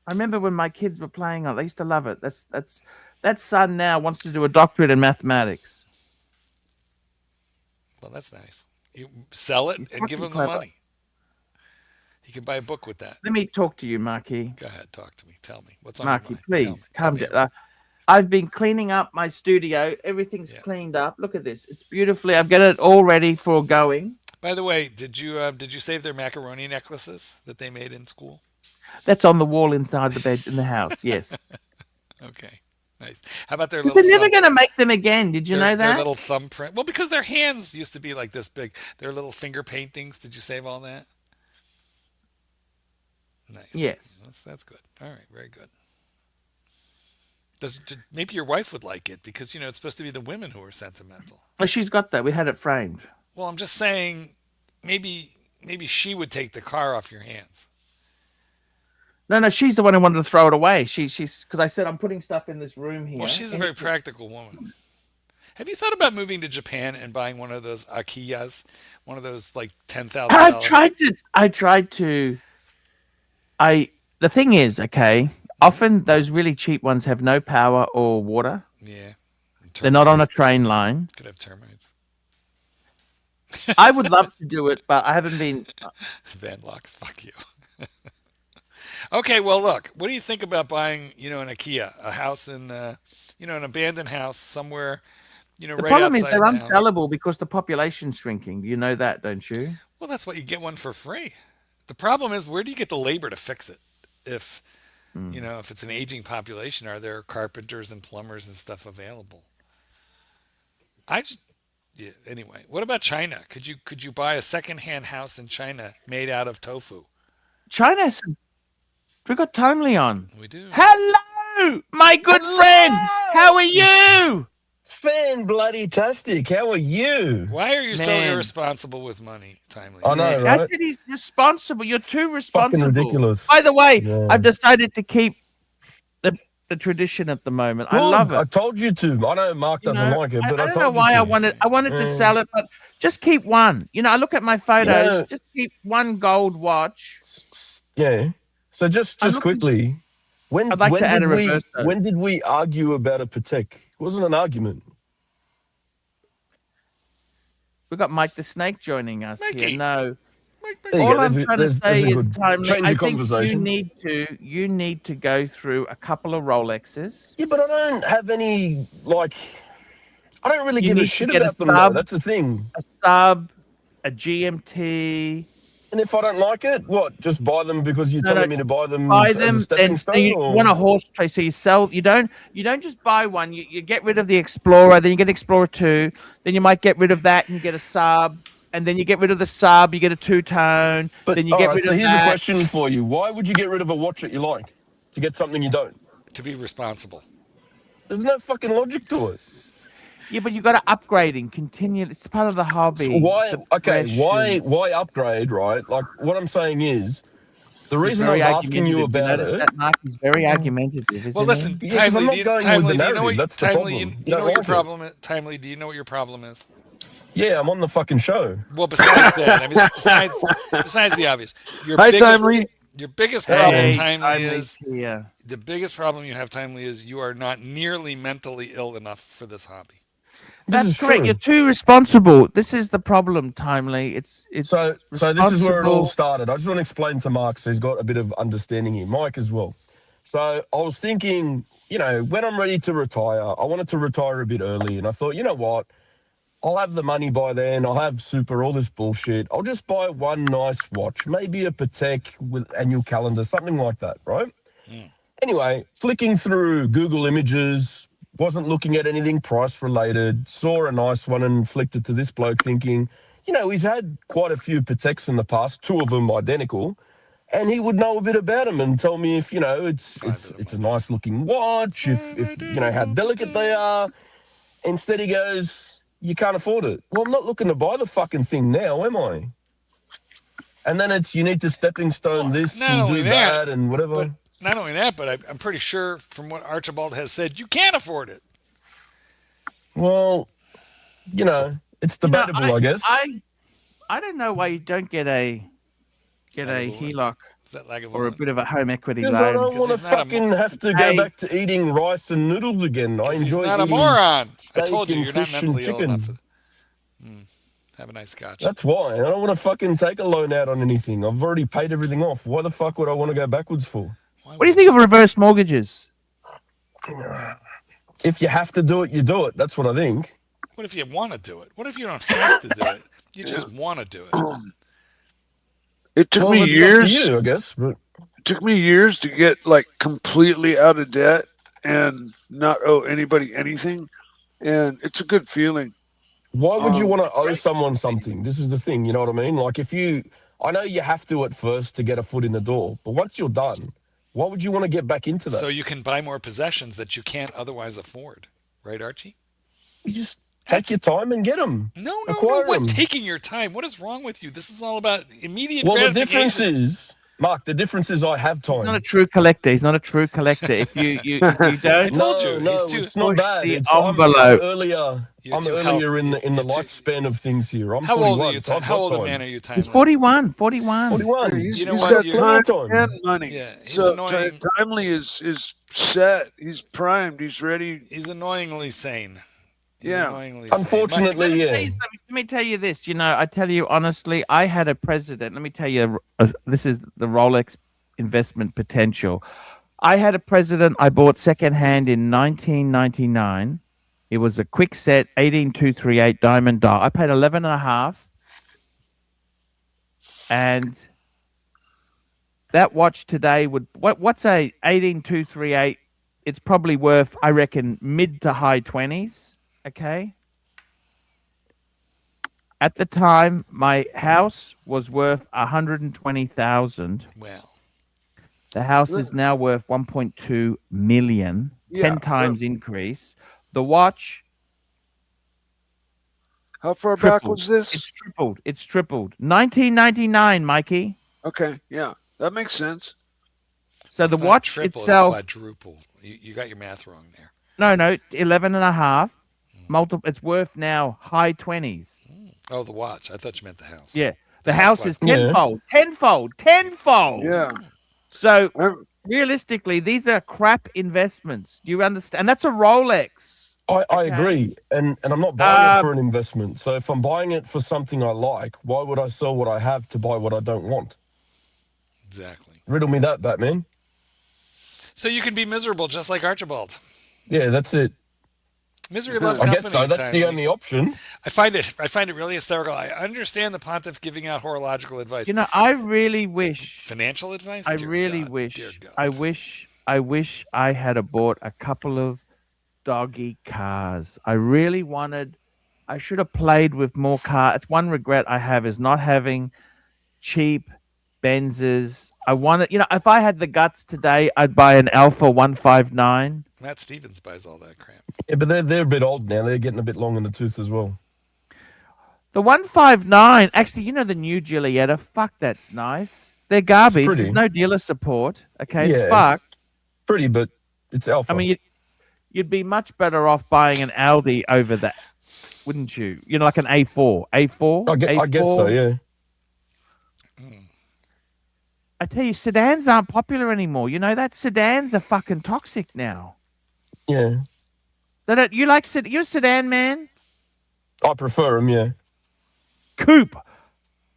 I remember when my kids were playing on it. They used to love it. That son now wants to do a doctorate in mathematics. Well, that's nice. You sell it and give him the money. He can buy a book with that. Let me talk to you, Marky. Go ahead, talk to me. Tell me what's on your mind. Marky, please come down. I've been cleaning up my studio. Everything's cleaned up. Look at this. It's beautifully. I've got it all ready for going. By the way, did you save their macaroni necklaces that they made in school? That's on the wall inside the bed in the house. Yes. Okay. Nice. How about their little? They're never going to make them again. Did you know that? Their little thumbprint. Well, because their hands used to be like this big. Their little finger paintings. Did you save all that? Nice. Yes. That's good. All right. Very good. Maybe your wife would like it because it's supposed to be the women who are sentimental. Well, she's got that. We had it framed. Well, I'm just saying, maybe she would take the car off your hands. No, she's the one who wanted to throw it away. She's because I said I'm putting stuff in this room here. Well, she's a very practical woman. Have you thought about moving to Japan and buying one of those Akiyas, one of those like $10,000? I tried to. The thing is, okay. Often those really cheap ones have no power or water. Yeah. They're not on a train line. Could have termites. I would love to do it, but I haven't been. Van Locks, fuck you. Okay, well, look. What do you think about buying, an IKEA, a house in, an abandoned house somewhere, the right problem is outside they're town? unsellable because the population's shrinking. You know that, don't you? Well, that's why you get one for free. The problem is, where do you get the labor to fix it? If if it's an aging population, are there carpenters and plumbers and stuff available? Anyway, what about China? Could you buy a secondhand house in China made out of tofu? China's. We got Tomley on. We do. Hello, my good friend. How are you? Fan-bloody-tastic. How are you? Why are you so irresponsible with money, Timely? I know, right? I said he's responsible. You're too responsible. Fucking ridiculous. By the way, I've decided to keep the tradition at the moment. Good. I love it. I told you to. I know Mark doesn't like it, but I don't know why I wanted to sell it, but just keep one. I look at my photos. Just keep one gold watch. Yeah. So just quickly, when did we argue about a Patek? It wasn't an argument. We've got Mike the Snake joining us here. No. All I'm trying to say is, Timely, I think conversation. you need to go through a couple of Rolexes. Yeah, but I don't have any, I don't really give a shit about them, though. That's the thing. A sub, a GMT. And if I don't like it, what? Just buy them because you're telling me to buy them as a stepping stone? You want a horse trade, so you sell. You don't just buy one. You get rid of the Explorer, then you get Explorer 2, then you might get rid of that and you get a sub, and then you get rid of the sub, you get a two-tone, then you get rid of that. So here's a question for you. Why would you get rid of a watch that you like to get something you don't? To be responsible. There's no fucking logic to it. Yeah, but you got to upgrading continually. It's part of the hobby. So why progression. upgrade, right? Like what I'm saying is the He's reason I very was asking you argumentative. You about notice it. that, Mark? He's very argumentative, Well, isn't listen, he? Yeah, because I'm Timely, not going with the Timely, do you know narrative. what? That's the Timely, problem. you know what your like it. problem is. Timely, do you know what your problem is? Yeah, I'm on the fucking show. Well, besides that, I mean, besides the obvious, Hi, Timely. your biggest Hey, problem, man. Timely, is here. the biggest problem you have, Timely, is you are not nearly mentally ill enough for this hobby. That's is correct. true. You're too responsible. This is the problem, Timely. It's So this is where it all started. I just want to explain to Mark so he's got a bit of understanding here. Mike as well. So I was thinking, you know, when I'm ready to retire, I wanted to retire a bit early. And I thought, you know what? I'll have the money by then. I'll have super, all this bullshit. I'll just buy one nice watch, maybe a Patek with annual calendar, something like that, right? Anyway, flicking through Google Images, wasn't looking at anything price related, saw a nice one and flicked it to this bloke thinking, you know, he's had quite a few Pateks in the past, 2 of them identical, and he would know a bit about them and tell me if, you know, it's a nice looking watch, if you know, how delicate they are. Instead he goes, you can't afford it. Well, I'm not looking to buy the fucking thing now, am I? And then it's, you need to stepping stone this and do that and whatever. But not only that, but I'm pretty sure from what Archibald has said, you can't afford it. Well, you know, it's debatable, I guess. I don't know why you don't get a HELOC Is that like or a bit of a home equity because loan. I don't want to fucking have to go back to eating rice and noodles again. I enjoy he's not eating a moron. I steak told you, and you're not fish and mentally ill enough. chicken. Have a nice scotch. That's why. I don't want to fucking take a loan out on anything. I've already paid everything off. Why the fuck would I want to go backwards for? What do you think of reverse mortgages? If you have to do it, you do it. That's what I think. What if you want to do it? What if you don't have to do it? You just want to do it. It took me It's years. up to you, I guess. But It took me years to get like completely out of debt and not owe anybody anything, and it's a good feeling. why would you want to owe someone something? This is the thing, you know what I mean? Like I know you have to at first to get a foot in the door, but once you're done, why would you want to get back into that? So you can buy more possessions that you can't otherwise afford. Right, Archie? You just take your time and get them. No. Acquire What them. taking your time? What is wrong with you? This is all about immediate Well, the gratification. difference is, Mark, I have time. He's not a true collector. He's not a true collector. If you don't, I told you, No, he's too. it's not bad. the It's, I'm envelope. earlier. You're I'm too earlier in healthy. the You're too- lifespan of things here. I'm How 41. old are you? so I've How got old a time. man are you? he's Timely? 41. 41. He's You know he's what? got You're- time Plenty of time. and money. Yeah, he's So annoying. Timely is set. He's primed. He's ready. He's annoyingly sane. He's Yeah. annoyingly sane. Unfortunately, Let yeah. me tell you this. You know, I tell you honestly, I had a president. Let me tell you, this is the Rolex investment potential. I had a president I bought secondhand in 1999. It was a quick set 18238 diamond dial. I paid 11.5, and that watch today would what's a 18238? It's probably worth, I reckon, mid to high 20s. Okay. At the time, my house was worth 120,000. Well, The house is now worth 1.2 million. Yeah, 10 times increase. The watch, How far back tripled. was this? It's tripled. It's tripled. 1999, Mikey. Okay, yeah, that makes sense. it's So the not watch triple, itself, it's quadruple. You got your math wrong there. no, it's 11.5. It's worth now high 20s. Oh, the watch. I thought you meant the house. Yeah. The house is Yeah. tenfold. Yeah. So Um, realistically, these are crap investments. Do you understand? And that's a Rolex. I Okay. agree. And I'm not buying it for an investment. So if I'm buying it for something I like, why would I sell what I have to buy what I don't want? Exactly. Riddle me that, Batman. So you can be miserable just like Archibald. Yeah, that's it. Misery loves I company. guess so. That's Timely. the only option. I find it really hysterical. I understand the pontiff giving out horological advice. You know, I really wish. Financial advice? I Dear really God, wish. Dear God. I wish I had bought a couple of doggy cars. I really wanted. I should have played with more cars. It's one regret I have is not having cheap Benzes. I wanted. You know, if I had the guts today, I'd buy an Alpha 159. Matt Stevens buys all that crap. Yeah, but they're a bit old now. They're getting a bit long in the tooth as well. The 159, actually, you know the new Giulietta? Fuck, that's nice. They're garbage. pretty. There's no dealer support. Okay, it's Yeah, fucked. it's pretty, but it's alpha. I mean, you'd be much better off buying an Audi over that, wouldn't you? You know, like an A4. A4? I guess so, yeah. I tell you, sedans aren't popular anymore. You know that? Sedans are fucking toxic now. Yeah. You like you're a sedan man? I prefer them, yeah. Coupe.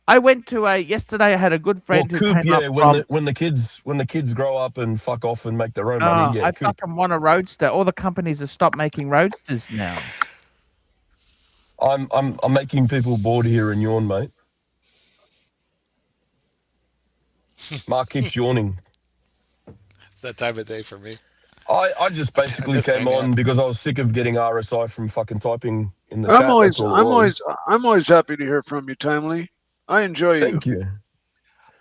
I went to yesterday I had a good friend who coupe, came yeah, up when the kids grow up and fuck off and make their own money, yeah, I coupe. fucking want a roadster. All the companies have stopped making roadsters now. I'm making people bored here and yawn, mate. Mark keeps yawning. It's that time of day for me. I just basically came on because I was sick of getting RSI from fucking typing in the chat. I'm always happy to hear from you, Timely. I enjoy you. Thank you.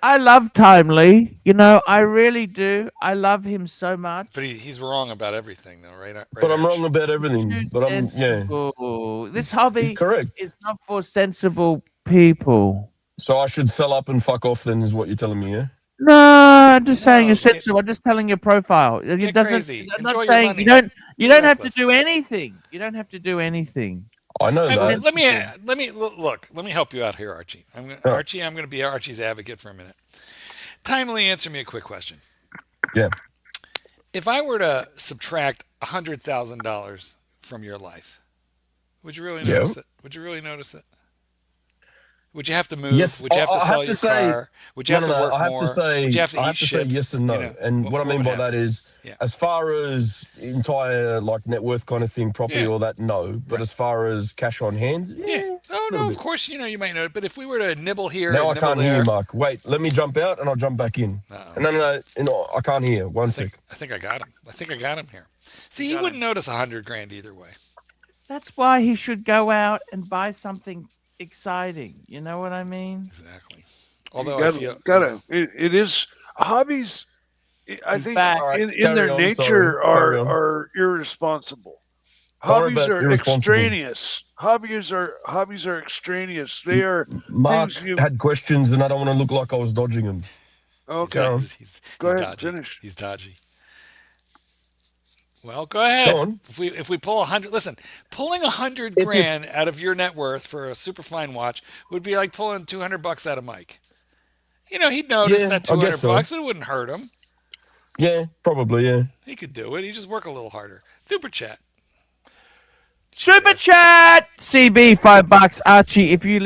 I love Timely. You know, I really do. I love him so much. But he's wrong about everything, though, right? But I'm wrong about everything. But I'm This hobby correct. is not for sensible people. So I should sell up and fuck off then, is what you're telling me, yeah? No, I'm just saying you're sensible. I'm just telling your profile. Get crazy. I'm not Enjoy saying your money. you don't have to do anything. You don't have to do anything. I know that. Let me look. Let me help you out here, Archie. Archie, I'm going to be Archie's advocate for a minute. Timely, answer me a quick question. Yeah. If I were to subtract $100,000 from your life, would you really notice it? Would you really notice it? Would you have to move? Yes, Would you have to sell your car? Would you have to work I have more? to say, would you have to I eat have to shit? say yes and no. You know, and what I mean by that is, as far as entire like net worth kind of thing, property or that, no. But as far as cash on hand, Oh no, of course you might know it. But if we were to nibble here, now and I can't there, hear you, Mark. Wait, let me jump out and I'll jump back in. No, I can't hear. One sec. I think I got him. I think I got him here. See, he wouldn't notice $100,000 either way. That's why he should go out and buy something exciting. You know what I mean? Exactly. Although it is hobbies. I think in their on, nature are irresponsible. Hobbies are extraneous. Hobbies are extraneous. They are. Mark had questions, and I don't want to look like I was dodging him. Okay, go ahead. Dodgy. Finish. He's dodgy. Well, go ahead. Go on. If we pull 100, listen, pulling $100,000 out of your net worth for a super fine watch would be like pulling $200 out of Mike. You know, he'd notice that $200, but it wouldn't hurt him. Yeah, probably. Yeah, he could do it. He just work a little harder. Super chat. CB $5. Archie, if you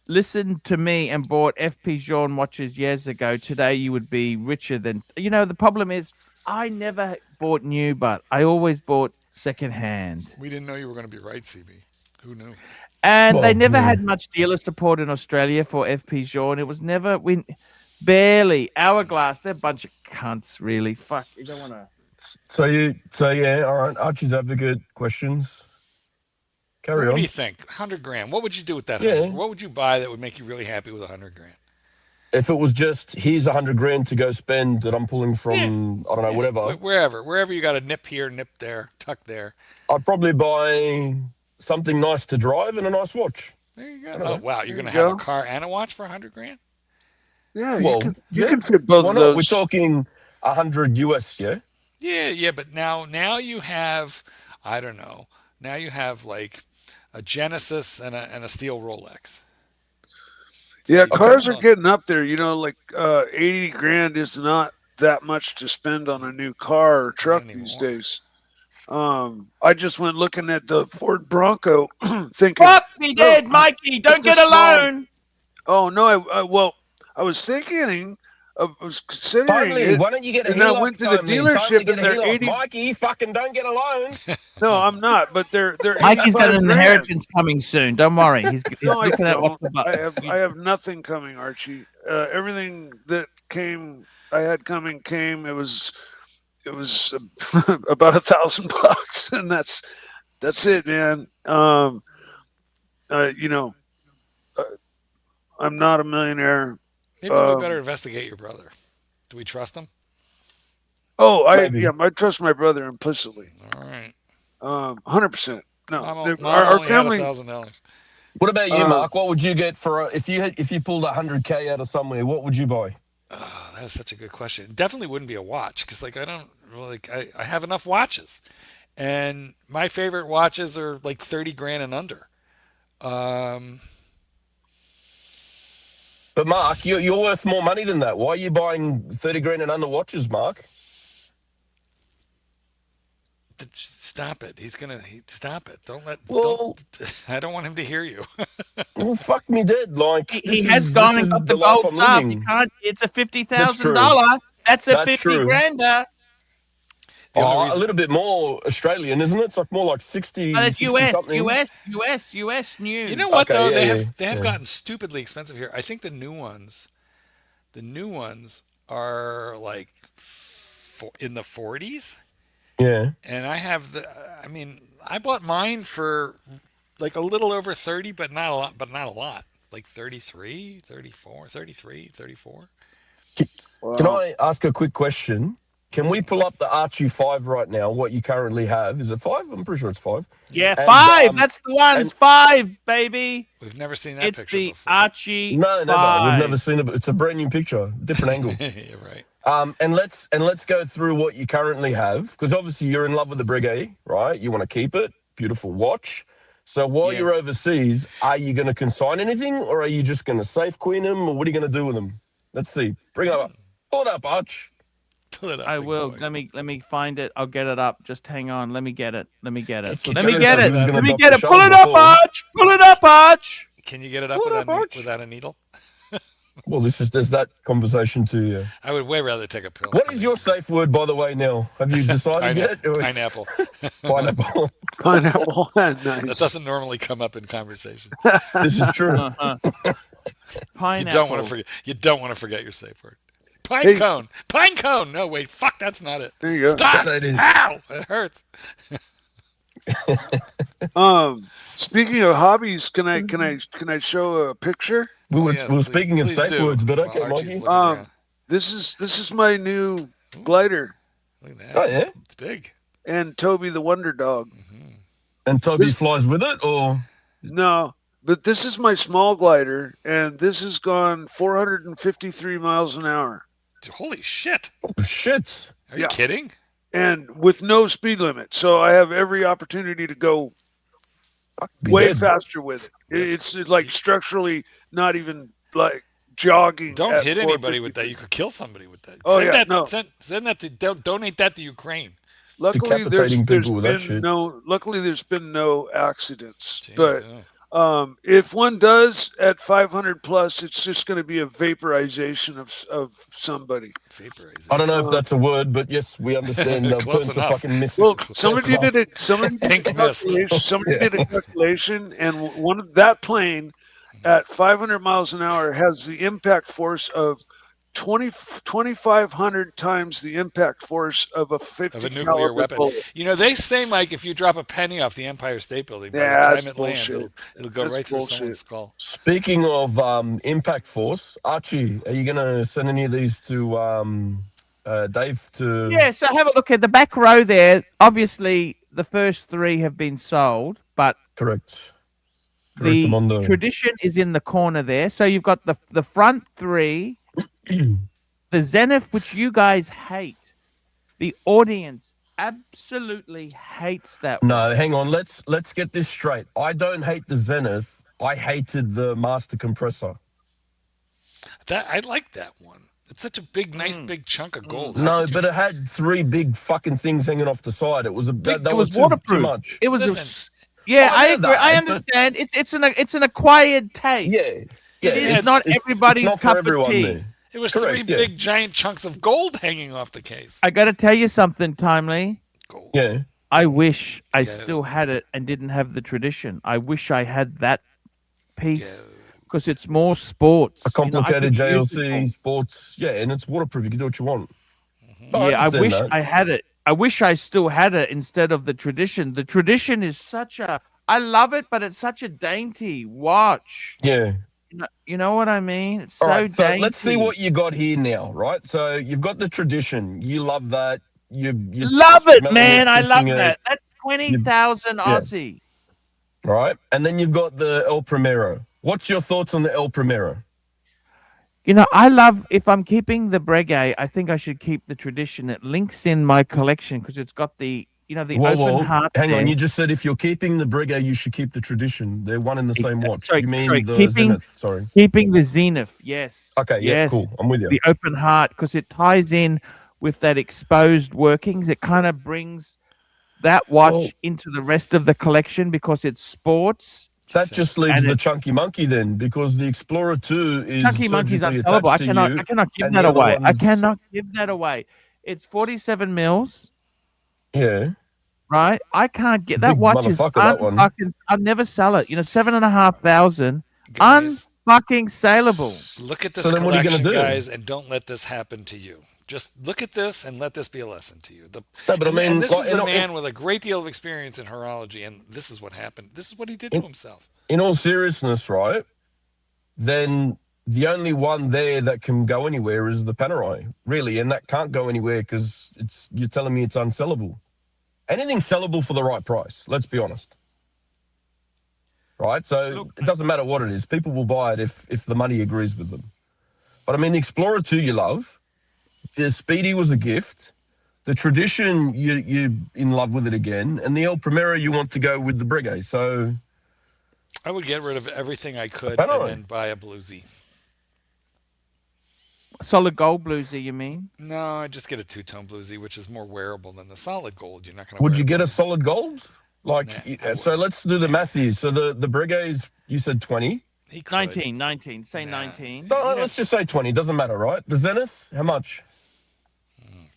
listened to me and bought FP Jean watches years ago, today you would be richer than. You know, the problem is I never bought new, but I always bought secondhand. We didn't know you were going to be right, CB. Who knew? And they never had much dealer support in Australia for FP Jean. It was never barely Hourglass. They're a bunch of cunts, really. Fuck, you don't want to. So yeah, all right. Archie's advocate questions. Carry on. What do you think? $100,000. What would you do with that? Yeah. What would you buy that would make you really happy with $100,000? If it was just here's $100,000 to go spend that I'm pulling from I don't know whatever. Wherever you got a nip here, nip there, tuck there. I'd probably buy something nice to drive and a nice watch. There you go. Oh wow, you're gonna have a car and a watch for $100,000? Yeah, well, you can fit both of those. We're talking $100 US, yeah. Yeah, but now you have, I don't know. Now you have like a Genesis and a steel Rolex. Yeah, cars are getting up there. You know, like $80,000 is not that much to spend on a new car or truck these days. I just went looking at the Ford Bronco, thinking, "Fuck me dead, Mikey! Don't get a loan." Oh no! I was thinking. I was considering Finally, it, why don't you get a and I went to the dealership and they're 80. Mikey, fucking don't get a loan. No, I'm not. But they're Mikey's got an inheritance coming soon. Don't worry. He's looking at off the I have nothing coming, Archie. Everything that I had coming came. It was about $1,000, and that's it, man. You know, I'm not a millionaire. Maybe we better investigate your brother. Do we trust him? Oh, Maybe. I trust my brother implicitly. All right. 100%. No, Mom our only family. had $1,000. What about you, Mark? What would you get for if you pulled 100K out of somewhere? What would you buy? Oh, that is such a good question. It definitely wouldn't be a watch because, like, I don't like I have enough watches, and my favorite watches are like 30 grand and under. Um, But Mark, you're worth more money than that. Why are you buying 30 grand and under watches, Mark? Stop it. Stop it. Don't let. Well, I don't want him to hear you. well, fuck me dead. Like He has gone and got the life gold I'm sub. You living. can't. It's a That's true. $50,000. That's a That's 50 true. grander. A little bit more Australian, isn't it? It's like more like 60, But it's 60 something. US new. You know what Okay, though? yeah, They have yeah. gotten stupidly expensive here. I think the new ones are like in the 40s. Yeah. And I mean, I bought mine for like a little over 30, but not a lot. Like 33, 34, 33, 34. Can I ask a quick question? Can we pull up the Archie 5 right now, what you currently have? Is it 5? I'm pretty sure it's 5. Yeah, And, 5. That's the one. It's 5, baby. We've never seen that It's picture the before. Archie. No, never. 5. We've never seen it. It's a brand new picture, different angle. You're right. And let's go through what you currently have, because obviously you're in love with the Breguet, right? You want to keep it. Beautiful watch. So while Yes. you're overseas, are you going to consign anything, or are you just going to safe queen them, or what are you going to do with them? Let's see. Bring it up. Pull it up, Arch. Pull it up. I big will. boy. Let me find it. I'll get it up. Just hang on. Let me get it. Can Let you me get get it? it. He was Let gonna me dock get the it. Pull show it up, before. Arch. Pull it up, Arch. Can you get it up Pull it up, Arch. without a needle? Well, there's that conversation too. Yeah. I would way rather take a pill. What is your safe word, by the way, Nell? Have you decided yet? Pineapple. Pineapple. Pineapple. Nice. That doesn't normally come up in conversation. This is true. Pineapple. You don't want to forget your safe word. Pine Hey. cone. Pine cone. No, wait. Fuck, that's not it. There you go. Stop. That is. Ow. It hurts. Speaking of hobbies, can I show a picture? We were, Yes, we were please- speaking of please safe do. words, but While okay, Archie's Mikey. looking around. This is my new glider, Look at that. Oh, yeah? It's big. and Toby the Wonder Dog. And Toby This- flies with it, or No, but this is my small glider, and this has gone 453 miles an hour, Holy shit. oh, shit? Are you Yeah. kidding? and with no speed limit. So I have every opportunity to go Be way dead. faster with it. It's like structurally not even like jogging. Don't at hit anybody with 453. that. You could kill somebody with that. Oh, send yeah, that, no. send that to donate that to Ukraine. Luckily, Decapitating there's people with that been shit. luckily there's been no accidents. Jeez, But oh. if one does at 500 plus, it's just going to be a vaporization of somebody. Vaporize. I don't know if that's a word, but yes, we understand. Close Burnt to enough. fucking mist. Well, Close somebody enough. did it. Somebody did Pink a mist. calculation. Somebody Yeah. did a calculation, and one of that plane at 500 miles an hour has the impact force of 2,500 times the impact force of a 50 Of a nuclear caliber weapon. bullet. You know, they say, Mike, if you drop a penny off the Empire State Building, by Yeah, the that's time it lands, bullshit. it'll go That's right through bullshit. someone's skull. Speaking of impact force, Archie, are you going to send any of these to Dave to... Yeah, so have a look at the back row there. Obviously, the first 3 have been sold, but Correct. the Mondo. tradition is in the corner there. So you've got the front 3, the Zenith, which you guys hate. The audience absolutely hates that one. No, hang on. Let's get this straight. I don't hate the Zenith. I hated the Master Compressor. I like that one. It's such a big, nice, big chunk of gold. How No, could you- but it had 3 big fucking things hanging off the side. It was that It was was too waterproof. much. It was Listen, yeah, I I know agree. that, I but- understand. It's an acquired taste. Yeah. Yeah, It's not everybody's not for cup of everyone tea. there. it was correct, 3 yeah. big, giant chunks of gold hanging off the case. I got to tell you something, Timely. Gold. Yeah. I wish I Go. still had it and didn't have the tradition. I wish I had that piece because it's more sports. A complicated You know, I could use it JLC more. sports. Yeah, and it's waterproof. You can do what you want. Yeah, I understand wish that. I had it. I wish I still had it instead of the tradition. The tradition is such a. I love it, but it's such a dainty watch. Yeah. You know what I mean? It's All so right, so dainty. let's see what you got here now, right? So you've got the tradition. You love that. You love it, smelling man. I love kissing it, that. That's 20,000 yeah. Aussie. right? And then you've got the El Primero. What's your thoughts on the El Primero? You know, I love, if I'm keeping the Breguet, I think I should keep the tradition. It links in my collection because it's got the, you know, the open heart. Hang on. there. You just said if you're keeping the Breguet, you should keep the tradition. They're one and the same watch. Sorry, You mean sorry, the keeping- Zenith? Sorry. Keeping the Zenith, yes. Okay, yeah, yes. cool. I'm with you. The open heart, because it ties in with that exposed workings. It kind of brings that watch Well- into the rest of the collection because it's sports. That just leaves And the Chunky Monkey then, because the Explorer 2 is Chunky Monkey's surgically unsellable. I attached to cannot, you. I cannot give and that the other away. I one's- cannot give that away. It's 47 mils, Yeah. right? I can't get It's a that big watch. Is motherfucker, that one. unfucking. I'll never sell it. You know, 7,500 Guys, unfucking saleable. look at this So then what are you gonna collection, do? guys, and don't let this happen to you. Just look at this and let this be a lesson to you. No, but I and mean, this like, is a in- man with a great deal of experience in horology, and this is what happened. This is what he did to himself. In all seriousness, right, then the only one there that can go anywhere is the Panerai, really, and that can't go anywhere because you're telling me it's unsellable. Anything's sellable for the right price, let's be honest. Right? So it doesn't matter what it is. People will buy it if the money agrees with them. But I mean, the Explorer 2 you love, the Speedy was a gift, the Tradition you're in love with it again, and the El Primero you want to go with the Breguet. So I would get rid of everything I could I and know. then buy a bluesy. Solid gold bluesy, you mean? No, I just get a two-tone bluesy, which is more wearable than the solid gold. You're not going to. would you get a solid gold? Like, Nah, I so wouldn't. let's do the math here. So the Breguets, you said 20. He could. 19. Say 19. No, let's just say 20. Doesn't matter, right? The Zenith, how much?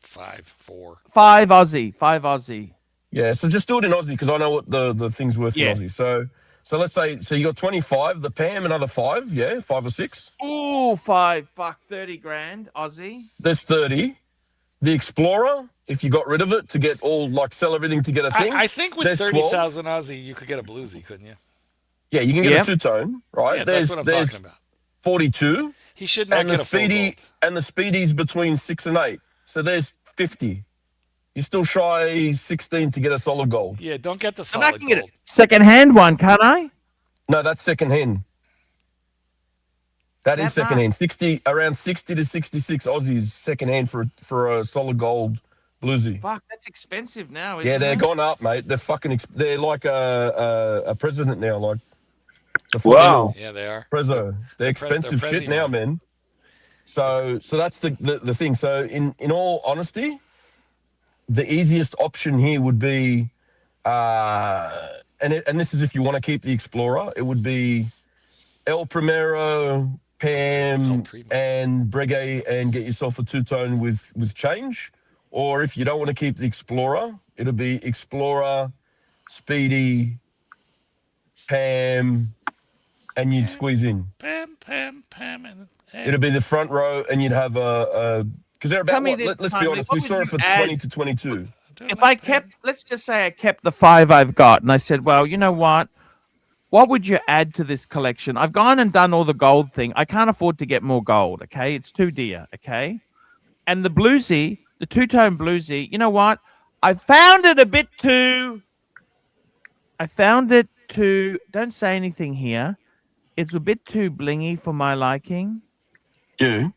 5, 4. 5 Aussie. Yeah, so just do it in Aussie because I know what the thing's worth Yeah. in Aussie. So let's say, so you got 25, the Pam, another 5, yeah? 5 or 6. Ooh, 5. Fuck, 30 grand Aussie. There's 30. The Explorer, if you got rid of it to get all, like, sell everything to get a thing. I think with there's 30,000 Aussie, you could get a bluesy, couldn't you? Yeah, you can get Yep. a two-tone, right? Yeah, there's that's what I'm there's talking about. 42. He should not And get the a full Speedy gold. and the Speedy's between 6 and 8. So there's 50. You're still shy 16 to get a solid gold. Yeah, don't get the And I solid can get gold. a second-hand one, can't I? No, that's second hand. That is That second much? hand. 60 around 60 to 66 Aussies second hand for a solid gold bluesy. Fuck, that's expensive now, isn't Yeah, they're it? gone up, mate. They're fucking. They're like a president now, like the Wow. Yeah, they are. Prezzo. They're expensive shit now, man. So that's the thing. So in all honesty, the easiest option here would be, and this is if you want to keep the Explorer, it would be El Primero, Pam, and Breguet, and get yourself a two-tone with change. Or if you don't want to keep the Explorer, it'll be Explorer, Speedy, Pam, and you'd squeeze in. Pam, and It'll be the front row, and you'd have a because they're Tell about me what? this, Let's be Conley, honest. what We would saw you it for add- 20 to 22. If I kept, let's just say I kept the 5 I've got, and I said, well, you know what? What would you add to this collection? I've gone and done all the gold thing. I can't afford to get more gold, okay? It's too dear, okay? And the bluesy, the two-tone bluesy, you know what? I found it a bit too... Don't say anything here. It's a bit too blingy for my liking. Yeah.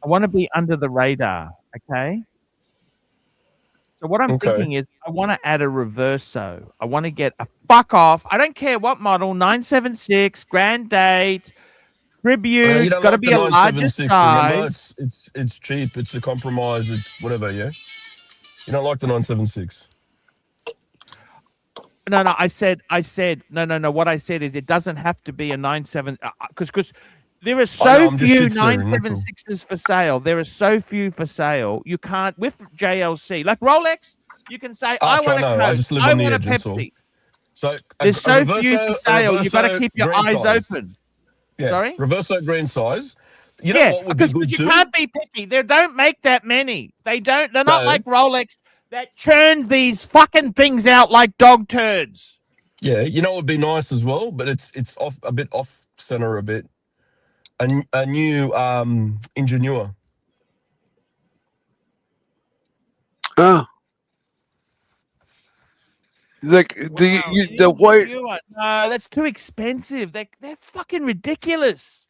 I want to be under the radar, okay? So what I'm Okay. thinking is I want to add a reverso. I want to get a fuck off. I don't care what model, 976, grand date, tribute, You don't got to like be the a larger 976, remember? size. It's cheap. It's a compromise. It's whatever. Yeah. You don't like the 976. No, I said, no. What I said is it doesn't have to be a 97 because there are so I'm just few shit-stirring, that's all. 976s for sale. There are so few for sale. You can't with JLC like Rolex. You can say I Archie, want a I know, Coke. I just live I on the want a edge, that's all. Pepsi. So There's so few for sale. You got to Reverso keep your grand eyes size. open. Yeah. Sorry? Reverso grand size. You know what would be because good you too? can't be picky. They don't make that many. They don't. They're not No. like Rolex that churn these fucking things out like dog turds. Yeah, you know what would be nice as well, but it's off a bit off center a bit. A new Ingenua. Oh. Like the white. No, that's too expensive. They're fucking ridiculous.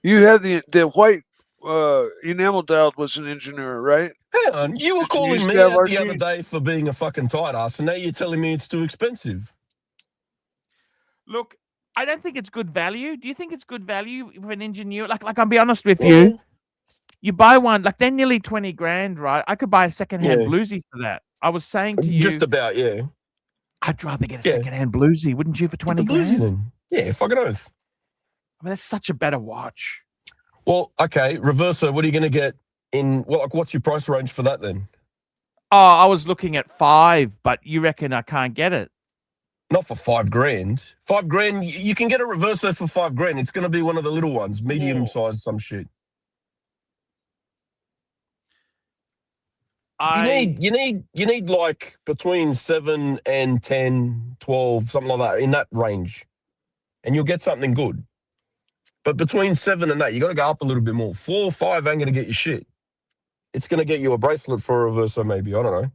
You had the white enamel dialed was an engineer, right? Hang on, you were calling me out the other day for being a fucking tight ass, and now you're telling me it's too expensive. Look, I don't think it's good value. Do you think it's good value for an engineer? Like I'll be honest with you. You buy one, like they're nearly 20 grand, right? I could buy a secondhand bluesy for that. I was saying to you, just about, yeah. I'd rather get a secondhand bluesy, wouldn't you, for 20 grand? Then. Yeah, fucking oath. I mean, that's such a better watch. Well, okay, reverso, what are you going to get in? What's your price range for that then? Oh, I was looking at 5, but you reckon I can't get it? Not for 5 grand. 5 grand, you can get a reverso for 5 grand. It's going to be one of the little ones, medium size, some shit. You need like between 7 and 10, 12, something like that, in that range. And you'll get something good. But between 7 and 8, you got to go up a little bit more. 4 or 5 ain't going to get you shit. It's going to get you a bracelet for a reverso, maybe. I don't know.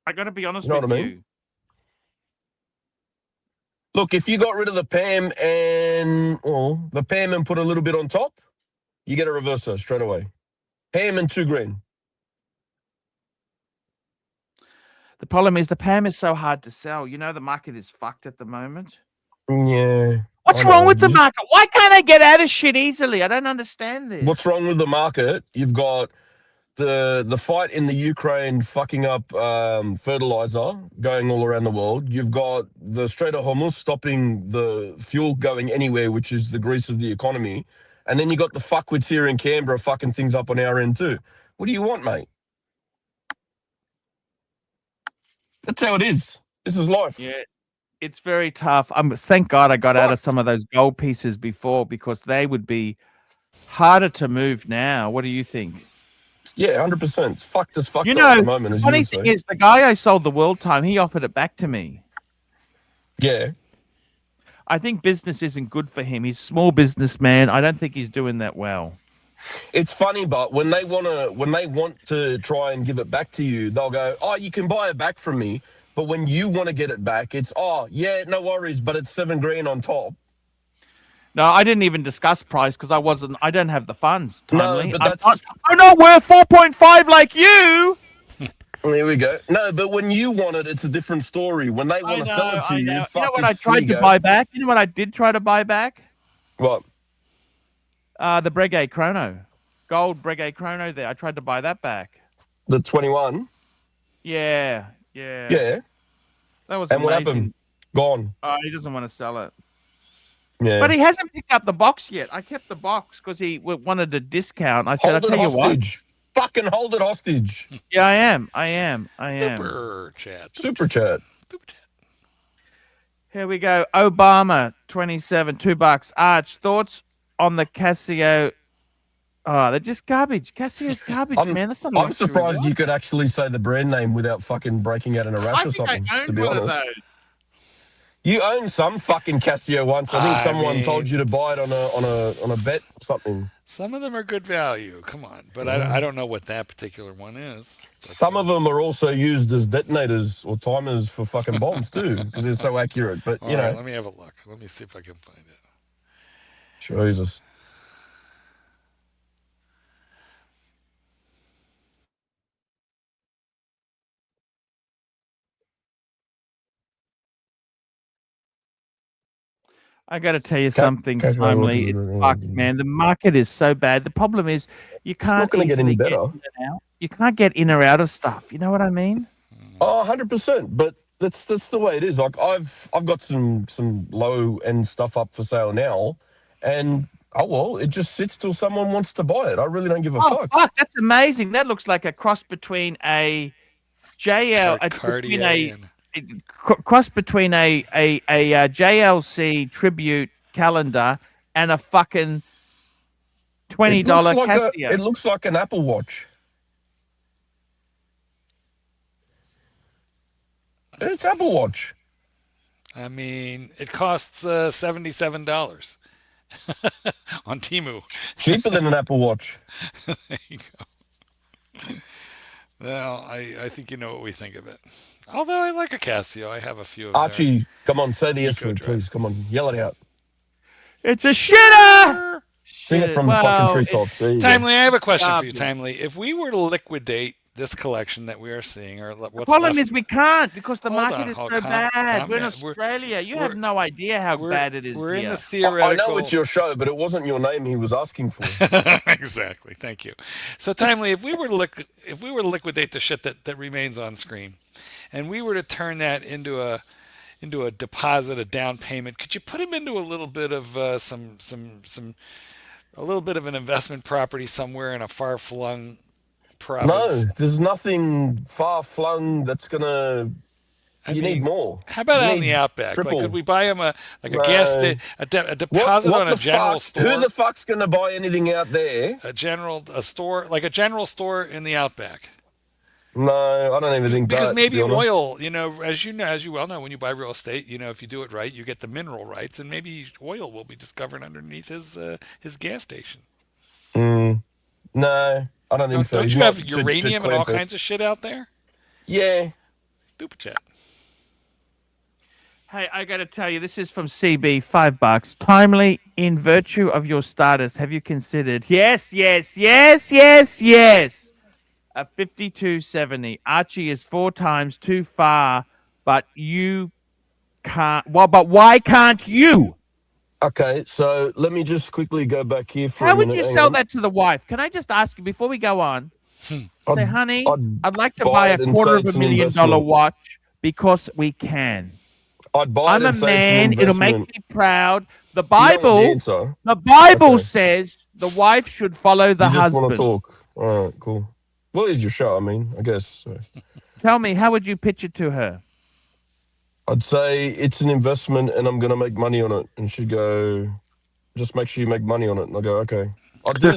I got to be honest you know with what I mean? you. Look, if you got rid of the PAM and put a little bit on top, you get a reverso straight away. PAM and 2 grand. The problem is the PAM is so hard to sell. You know, the market is fucked at the moment. Yeah. What's wrong with the market? Why can't I get out of shit easily? I don't understand this. What's wrong with the market? You've got the fight in the Ukraine fucking up fertilizer going all around the world. You've got the Strait of Hormuz stopping the fuel going anywhere, which is the grease of the economy. And then you got the fuckwits here in Canberra fucking things up on our end too. What do you want, mate? That's how it is. This is life. Yeah, it's very tough. Thank God I got out of some of those gold pieces before because they would be harder to move now. What do you think? Yeah, 100%. It's fucked as fucked you up know, at the moment, as funny you thing say. is, the guy I sold the world time, he offered it back to me. Yeah. I think business isn't good for him. He's a small businessman. I don't think he's doing that well. It's funny, but when they want to try and give it back to you, they'll go, "Oh, you can buy it back from me." But when you want to get it back, it's, "Oh, yeah, no worries, but it's 7 grand on top." No, I didn't even discuss price because I don't have the funds. Timely. No, but I'm not worth 4.5 like you. There we go. No, but when you want it, it's a different story. When they want to sell it to you, fuck, you know what I tried to buy back? You know what I did try to buy back? What? The Breguet Chrono. Gold Breguet Chrono there. I tried to buy that back. The 21? Yeah. Yeah. That was and amazing. What happened? Gone. Oh, he doesn't want to sell it. Yeah. But he hasn't picked up the box yet. I kept the box because he wanted a discount. I said, I'll tell you what. Fucking hold it hostage. Yeah, I am. Super chat. Here we go. Obama, 27, $2. Arch, thoughts on the Casio? Oh, they're just garbage. Casio's garbage, man. That's not. I'm surprised you could actually say the brand name without fucking breaking out in a rash or something. To be honest, you own some fucking Casio once. I think someone told you to buy it on a bet or something. Some of them are good value. Come on, but I don't know what that particular one is. But, some of them are also used as detonators or timers for fucking bombs too, because they're so accurate. But you know, let me have a look. Let me see if I can find it. Jesus. I got to tell you something, Timely. It's fucked, man. The market is so bad. The problem is you can't get any better. You can't get in or out of stuff. You know what I mean? Oh, 100%. But that's the way it is. Like I've got some low end stuff up for sale now, and it just sits till someone wants to buy it. I really don't give a fuck. Fuck, that's amazing. That looks like a cross between a JL, cross between a JLC tribute calendar and a fucking $20 Casio. It looks like an Apple Watch. It's Apple Watch. I mean, it costs $77 on Temu. Cheaper than an Apple Watch. There you go. Well, I think you know what we think of it. Although I like a Casio, I have a few of Archie, come on, say the S Eco word, Drive. please. Come on, yell it out. It's a shitter. Sing it from the fucking treetops. There you go. Timely, I have a question for you, Garbage. Timely. If we were to liquidate this collection that we are seeing, or what's The problem left, is we can't because the Hold market on, is hold- so calm- bad. calm We're in down. Australia. You we're- have no idea how we're- bad it is we're in here. the I theoretical. know it's your show, but it wasn't your name he was asking for. Exactly. Thank you. So, Timely, if we were to liquidate the shit that remains on screen, and we were to turn that into a deposit, a down payment, could you put him into a little bit of a little bit of an investment property somewhere in a far-flung province? No, there's nothing far flung that's gonna. I You mean, need more. How about You out in need the outback? triple. Like, could we buy him a No. gas a deposit on a the general fuck? store? Who the fuck's gonna buy anything out there? a general store in the outback? No, I don't even think Because that. maybe to be honest. oil, as you well know, when you buy real estate, if you do it right, you get the mineral rights, and maybe oil will be discovered underneath his gas station. No, I don't think so. Don't He's you not have to uranium and all clamp it. kinds of shit out there? Yeah. Super chat. Hey, I got to tell you, this is from CB, $5. Timely, in virtue of your status, have you considered? Yes. A 5270. Archie is 4 times too far, but you can't. Well, but why can't you? Okay, so let me just quickly go back here for How a would minute. you Hang sell on. that to the wife? Can I just ask you before we go on? Say, honey, I'd like to buy buy a it and quarter say of it's $1 an million investment. watch because we can. I'd buy I'm it a and say it's an man. It'll make investment. me proud. The You don't want the Bible answer. Okay. says the wife should follow the You just want husband. to talk. All right, cool. Well, it's your show. I mean, I guess. So. Tell me, how would you pitch it to her? I'd say it's an investment and I'm gonna make money on it. And she'd go, just make sure you make money on it. And I go, okay. I'd do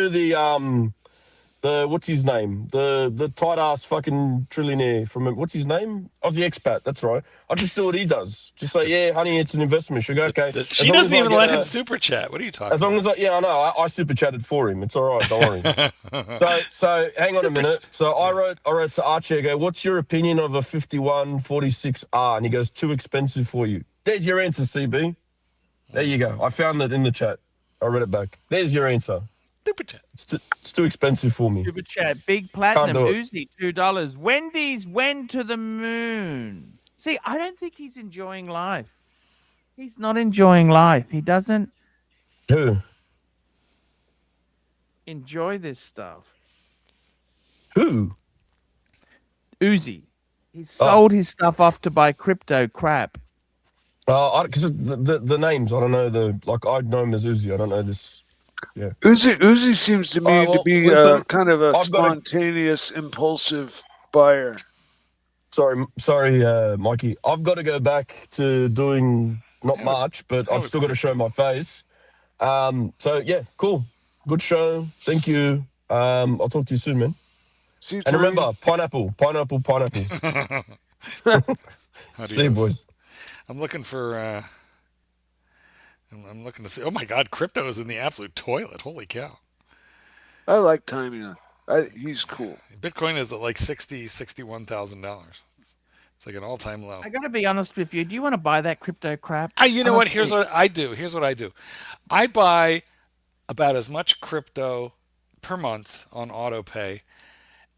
the what's his name? The tight ass fucking trillionaire from what's his name? Aussie expat. That's right. I just do what he does. Just say, yeah, honey, it's an investment. She'll go, okay. She As long doesn't as I even get let a- him super chat. What are you talking As long about? as I know, I super chatted for him. It's all right. Don't worry. So hang on a minute. So I wrote to Archie. I go, what's your opinion of a 5146R? And he goes, too expensive for you. There's your answer, CB. There you go. I found it in the chat. I read it back. There's your answer. Super chat. It's too expensive for me. Super chat. Big Platinum. do it. Uzi, $2. Wendy's went to the moon. See, I don't think he's enjoying life. He's not enjoying life. He doesn't Who? enjoy this stuff. Who? Uzi. He sold his stuff off to buy crypto crap. Because the names, I don't know I know him as Uzi. I don't know this. Yeah. Uzi seems to me to be listen, kind of a I've got a- spontaneous, impulsive buyer. Sorry, Mikey. I've got to go back to doing not That was- much, but that I've was still got to show my face. So yeah, cool. Good show. Thank you. I'll talk to you soon, man. See you, And Tony. remember, pineapple. See you, boys. I'm looking for. I'm looking to see. Oh my God, crypto is in the absolute toilet. Holy cow! I like timing. He's cool. Bitcoin is at like $61,000. It's like an all-time low. I got to be honest with you. Do you want to buy that crypto crap? You know what? Honestly. Here's what I do. I buy about as much crypto per month on auto pay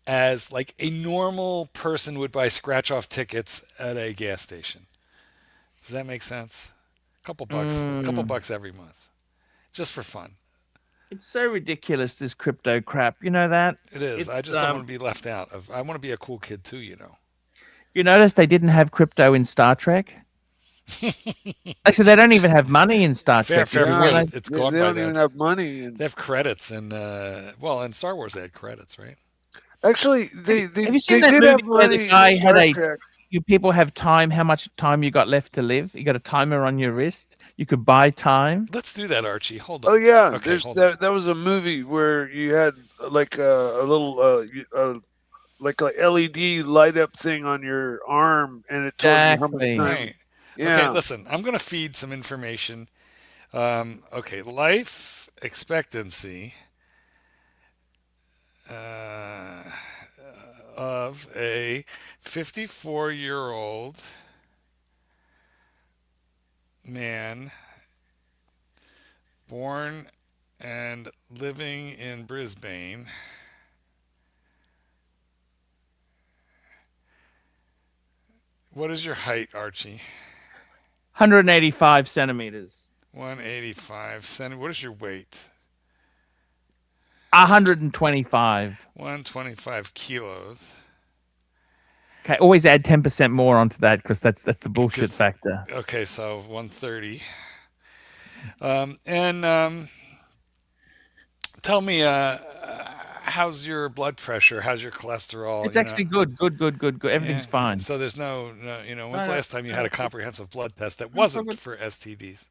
as like a normal person would buy scratch-off tickets at a gas station. Does that make sense? A couple bucks every month, just for fun. It's so ridiculous, this crypto crap. You know that? It is. I It's, just don't want to be left out. I want to be a cool kid too, you know. You notice they didn't have crypto in Star Trek? Actually, they don't even have money in Star Fair Trek. You point. realize- It's They gone by don't then. even have money. And They have credits, and in Star Wars they had credits, right? actually, they Have you seen they that did movie have where the money. guy in had Star a- Trek. You people have time, how much time you got left to live. You got a timer on your wrist. You could buy time. Let's do that, Archie. Hold on. Oh yeah, Okay, there's hold on. that was a movie where you had like a little like a LED light up thing on your arm, and it told you how much Exactly. time. Right. Okay, Yeah. listen, I'm going to feed some information. Okay, life expectancy uh, of a 54-year-old man born and living in Brisbane. What is your height, Archie? 185 centimeters. 185 centimeters. What is your weight? 125. 125 kilos. Okay, always add 10% more onto that because that's the bullshit factor. Okay, so 130. And tell me, how's your blood pressure? How's your cholesterol? It's actually good. Everything's fine. So there's no, when's the last time you had a comprehensive blood test that No, it's all wasn't good. for STDs?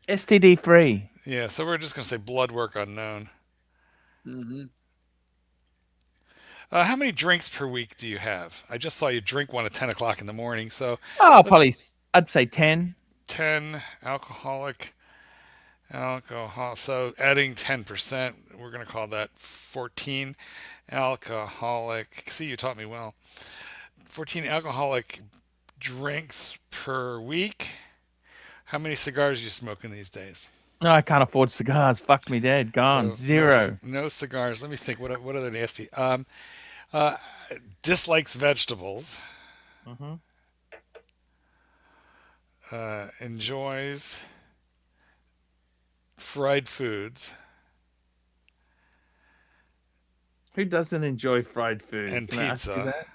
STD free. Yeah, so we're just going to say blood work unknown. Mm-hmm. How many drinks per week do you have? I just saw you drink one at 10 o'clock in the morning. So Oh, probably, I'd say 10. 10 alcohol. So adding 10%, we're going to call that 14 alcoholic. See, you taught me well. 14 alcoholic drinks per week. How many cigars are you smoking these days? No, I can't afford cigars. Fuck me dead. Gone. So Zero. No cigars. Let me think. What are the nasty? Dislikes vegetables. Mm-hmm. Enjoys fried foods Who doesn't enjoy fried food? and Can I ask you pizza. that?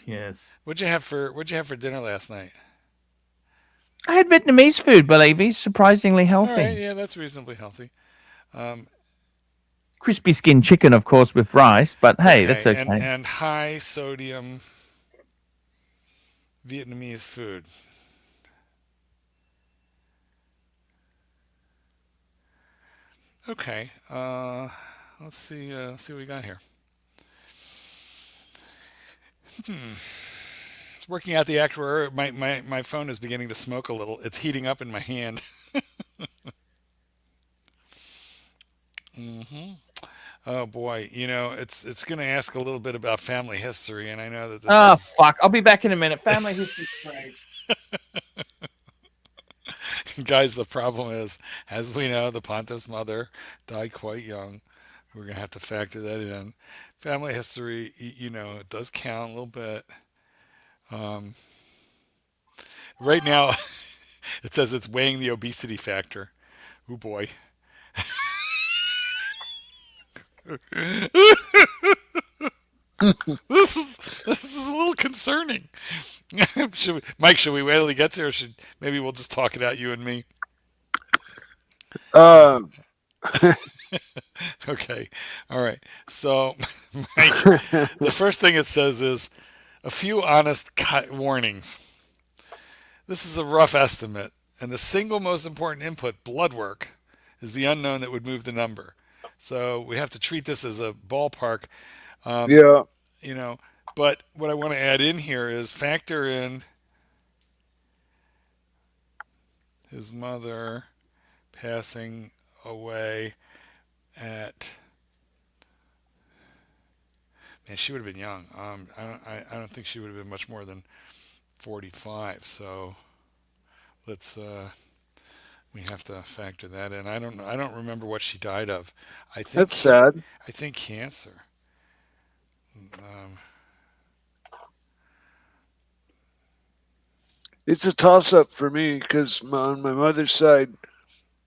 Yes. What'd you have for dinner last night? I had Vietnamese food, believe me. Surprisingly All healthy. right, yeah, that's reasonably healthy. Crispy skin chicken, of course, with rice, but hey, that's okay. And high sodium Vietnamese food. Okay, let's see what we got here. It's working out the actuary. My phone is beginning to smoke a little. It's heating up in my hand. Oh boy, it's going to ask a little bit about family history, and I know that this Oh, is fuck. I'll be back in a minute. Family history great. guys. The problem is, as we know, the Ponto's mother died quite young. We're going to have to factor that in. Family history, it does count a little bit. Right now, it says it's weighing the obesity factor. Oh boy. This is a little concerning. Mike, should we wait till he gets here, or maybe we'll just talk it out, you and me? Okay, all right. So, Mike, the first thing it says is a few honest warnings. This is a rough estimate, and the single most important input, blood work, is the unknown that would move the number. So we have to treat this as a ballpark. Yeah. But what I want to add in here is factor in his mother passing away at. Man, she would have been young. I don't think she would have been much more than 45. So let's. We have to factor that in. I don't know. I don't remember what she died of. I think That's sad. I think cancer. It's a toss-up for me because on my mother's side,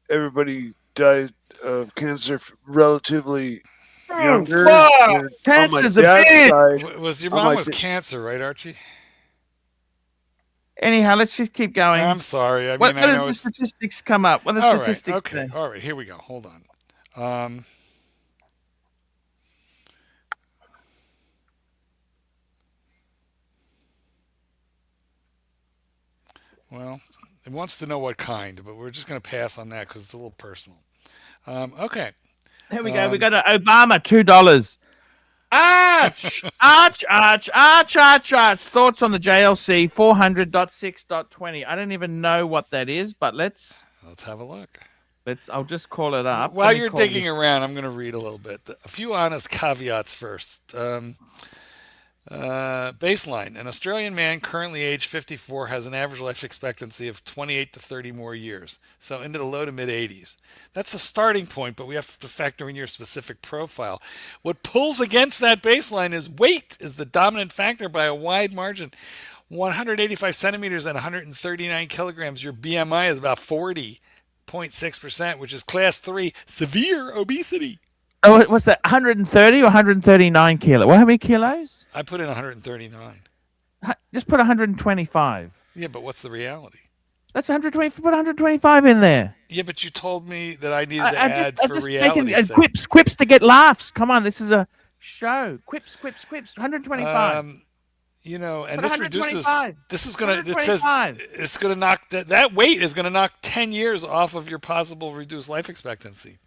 everybody died of cancer relatively younger. And Cancer's on a my dad's bitch. side, Was your on mom my was da- cancer, right, Archie? Anyhow, let's just keep going. I'm sorry. I What mean, I does know the it's statistics come up? What are the all right. statistics Okay, say? all right. Here we go. Hold on. Well, it wants to know what kind, but we're just going to pass on that because it's a little personal. Okay. Here we go. We got an Obama, $2. Arch. Thoughts on the JLC 400.6.20. I don't even know what that is, but let's have a look. I'll just call it up. While you're digging around, I'm going to read a little bit. A few honest caveats first. Baseline. An Australian man currently aged 54 has an average life expectancy of 28 to 30 more years, so into the low to mid 80s. That's the starting point, but we have to factor in your specific profile. What pulls against that baseline is weight is the dominant factor by a wide margin. 185 centimeters and 139 kilograms. Your BMI is about 40.6%, which is class 3 severe obesity. Oh, what's that? 130 or 139 kilo? Well, how many kilos? I put in 139. Just put 125. Yeah, but what's the reality? That's 120. Put 125 in there. Yeah, but you told me that I needed to add for reality. Quips to get laughs. Come on, this is a show. Quips. 125. You know, and Put this reduces. 125. This is gonna. It says it's gonna knock that weight is gonna knock 10 years off of your possible reduced life expectancy.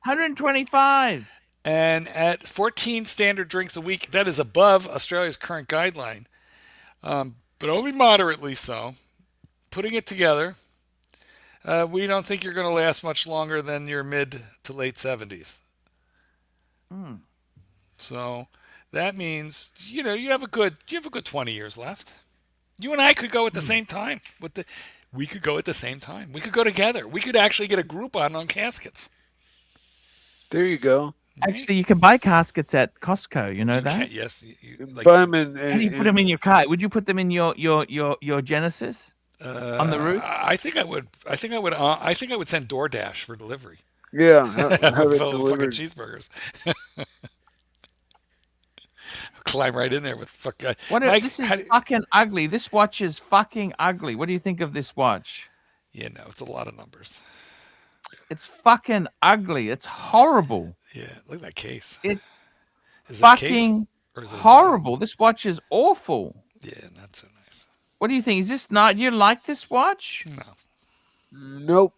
125. And at 14 standard drinks a week, that is above Australia's current guideline, but only moderately so. Putting it together, we don't think you're going to last much longer than your mid to late 70s. So that means you have a good 20 years left. You and I could go at the same time. We could go at the same time. We could go together. We could actually get a group on caskets. There you go. Actually, you can buy caskets at Costco. You know that? Yes. Buy them and you put them in your car. Would you put them in your Genesis on the roof? I think I would. I think I would send DoorDash for delivery. Yeah, have it delivered. Fucking cheeseburgers. Climb right in there with fuck. This is fucking ugly. This watch is fucking ugly. What do you think of this watch? Yeah, no, it's a lot of numbers. It's fucking ugly. It's horrible. Yeah, look at that case. It's fucking horrible. This watch is awful. Yeah, not so nice. What do you think? Is this not? You like this watch? No. Nope.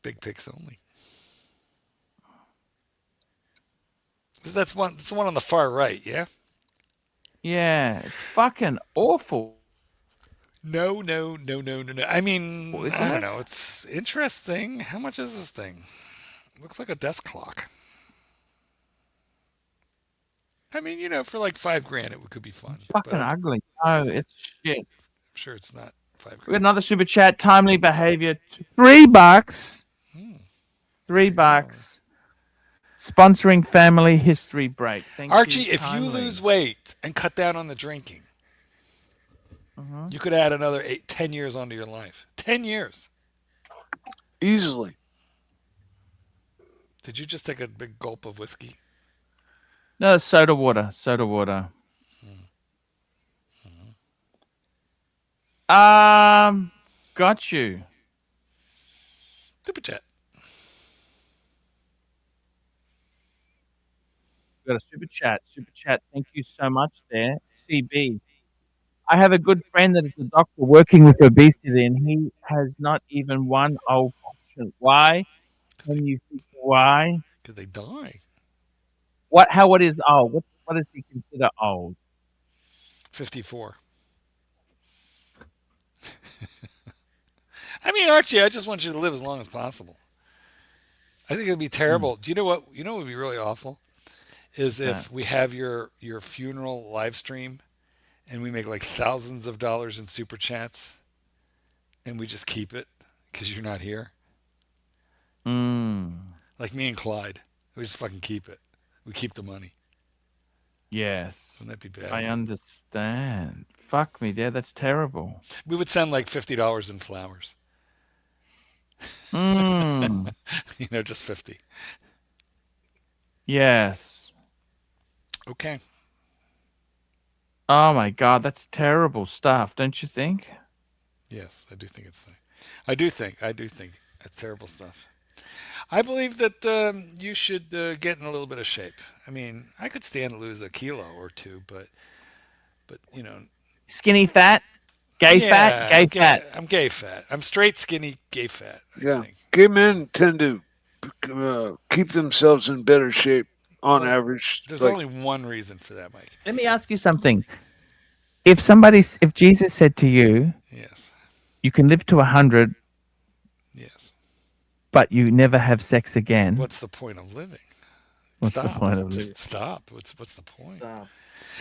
Big pics only. That's one. It's the one on the far right. Yeah. Yeah, it's fucking awful. No. I mean, I don't know. It's interesting. How much is this thing? Looks like a desk clock. I mean, for like $5,000, it could be fun. It's fucking ugly. No, it's shit. I'm sure it's not $5,000. We got another super chat. Timely behavior. $3. $3. Sponsoring Family History Break. Thank Archie, you, if you lose weight and cut down on the drinking, you could add another 10 years onto your life. 10 years. Easily. Did you just take a big gulp of whiskey? No, soda water. Got you. Super chat. Got a super chat. Thank you so much there. CB. I have a good friend that is a doctor working with obesity, and he has not even one old patient. Why? Can you think why? Because they die. What is old? What does he consider old? 54. I mean, Archie, I just want you to live as long as possible. I think it'd be terrible. Do you know what? You know what would be really awful? Is if we have your funeral live stream and we make like thousands of dollars in super chats and we just keep it because you're not here. Like me and Clyde. We just fucking keep it. We keep the money. Yes. Wouldn't that be bad? I understand. Fuck me, Dad. That's terrible. We would send like $50 in flowers. Just 50. Yes. Okay. Oh my God, that's terrible stuff, don't you think? Yes, I do think I do think it's terrible stuff. I believe that you should get in a little bit of shape. I mean, I could stand to lose a kilo or two, but skinny fat, gay fat. I'm gay fat. I'm straight, skinny, gay fat. I think. Gay men tend to keep themselves in better shape on But average. There's Like, only one reason for that, Mike. Let me ask you something. If Jesus said to you, Yes. you can live to 100, Yes. but you never have sex again. What's the point of living? What's Stop. the point of Just living? stop. What's the point? Stop.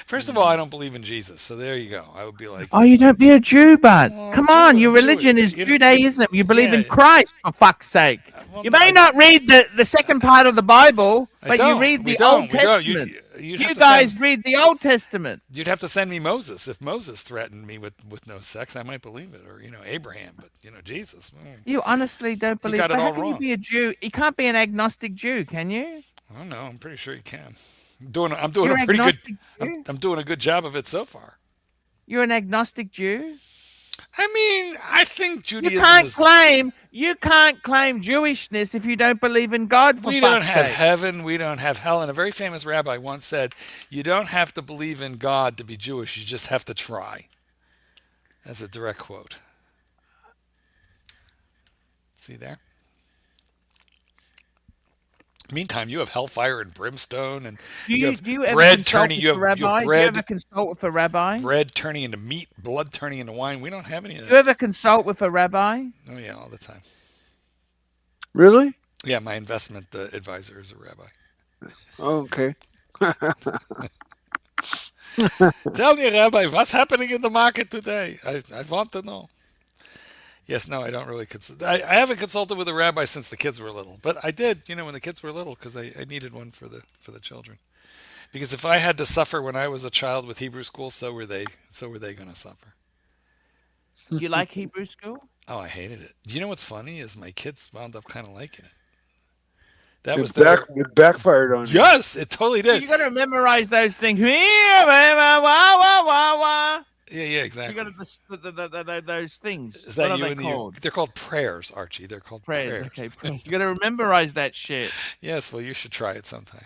First of all, I don't believe in Jesus, so there you go. I would be like, Oh, you don't be a Jew, but well, come I'm on, Jew- your I'm religion Jewish. is You- Judaism. You believe in yeah. Christ, for fuck's sake. Well, You may I- not read the second part of the Bible, but you read the Old Testament. You'd You have to guys send, read the Old Testament. you'd have to send me Moses. If Moses threatened me with no sex, I might believe it. Or Abraham, but Jesus. You honestly don't believe. got it But how all can you wrong. be a Jew? You can't be an agnostic Jew, can you? I don't know. I'm pretty sure you can. I'm doing You're a pretty good. agnostic Jew? I'm doing a good job of it so far. You're an agnostic Jew. I mean, I think Judaism You can't claim Jewishness if you don't believe in God. For we don't fuck's have sake. heaven, we don't have hell. And a very famous rabbi once said, "You don't have to believe in God to be Jewish. You just have to try." That's a direct quote. See there? Meantime, you have hellfire and brimstone, and Do you you have ever bread consult turning. with You a have rabbi? Do you bread, ever consult with a rabbi? bread turning into meat, blood turning into wine. We don't have any of Do you that. ever consult with a rabbi? Oh yeah, all the time. really? Yeah, my investment advisor is a rabbi. Oh, okay. Tell me, Rabbi, what's happening in the market today? I want to know. Yes, no, I don't really consult. I haven't consulted with a rabbi since the kids were little, but I did, when the kids were little, because I needed one for the children. Because if I had to suffer when I was a child with Hebrew school, so were they going to suffer. Do you like Hebrew school? Oh, I hated it. You know what's funny is my kids wound up kind of liking it. That It, was their. it backfired on you. Yes, it totally did. You got to memorize those things. Wah, wah, wah, wah. Yeah, exactly. You got those things. Is that what you are and they called? They're called prayers, Archie. They're called prayers. Okay, prayers. You got to memorize that shit. Yes, well, you should try it sometime.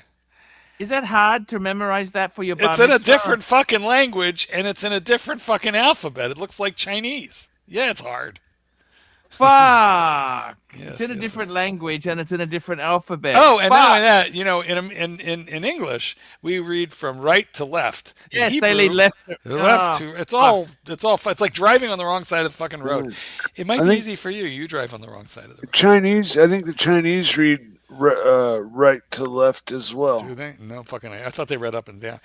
Is that hard to memorize that for your bar It's in a mitzvah? different fucking language, and it's in a different fucking alphabet. It looks like Chinese. Yeah, it's hard. Fuck. Yes, It's in a different language and it's in a different alphabet. Oh, and not Fuck. only that, in English we read from right to left. In Yes, Hebrew, they lead left to left to. It's like driving on the wrong side of the fucking road. It might be easy for you. You drive on the wrong side of the road. Chinese, I think the Chinese read right to left as well. Do they? No fucking. I thought they read up and down.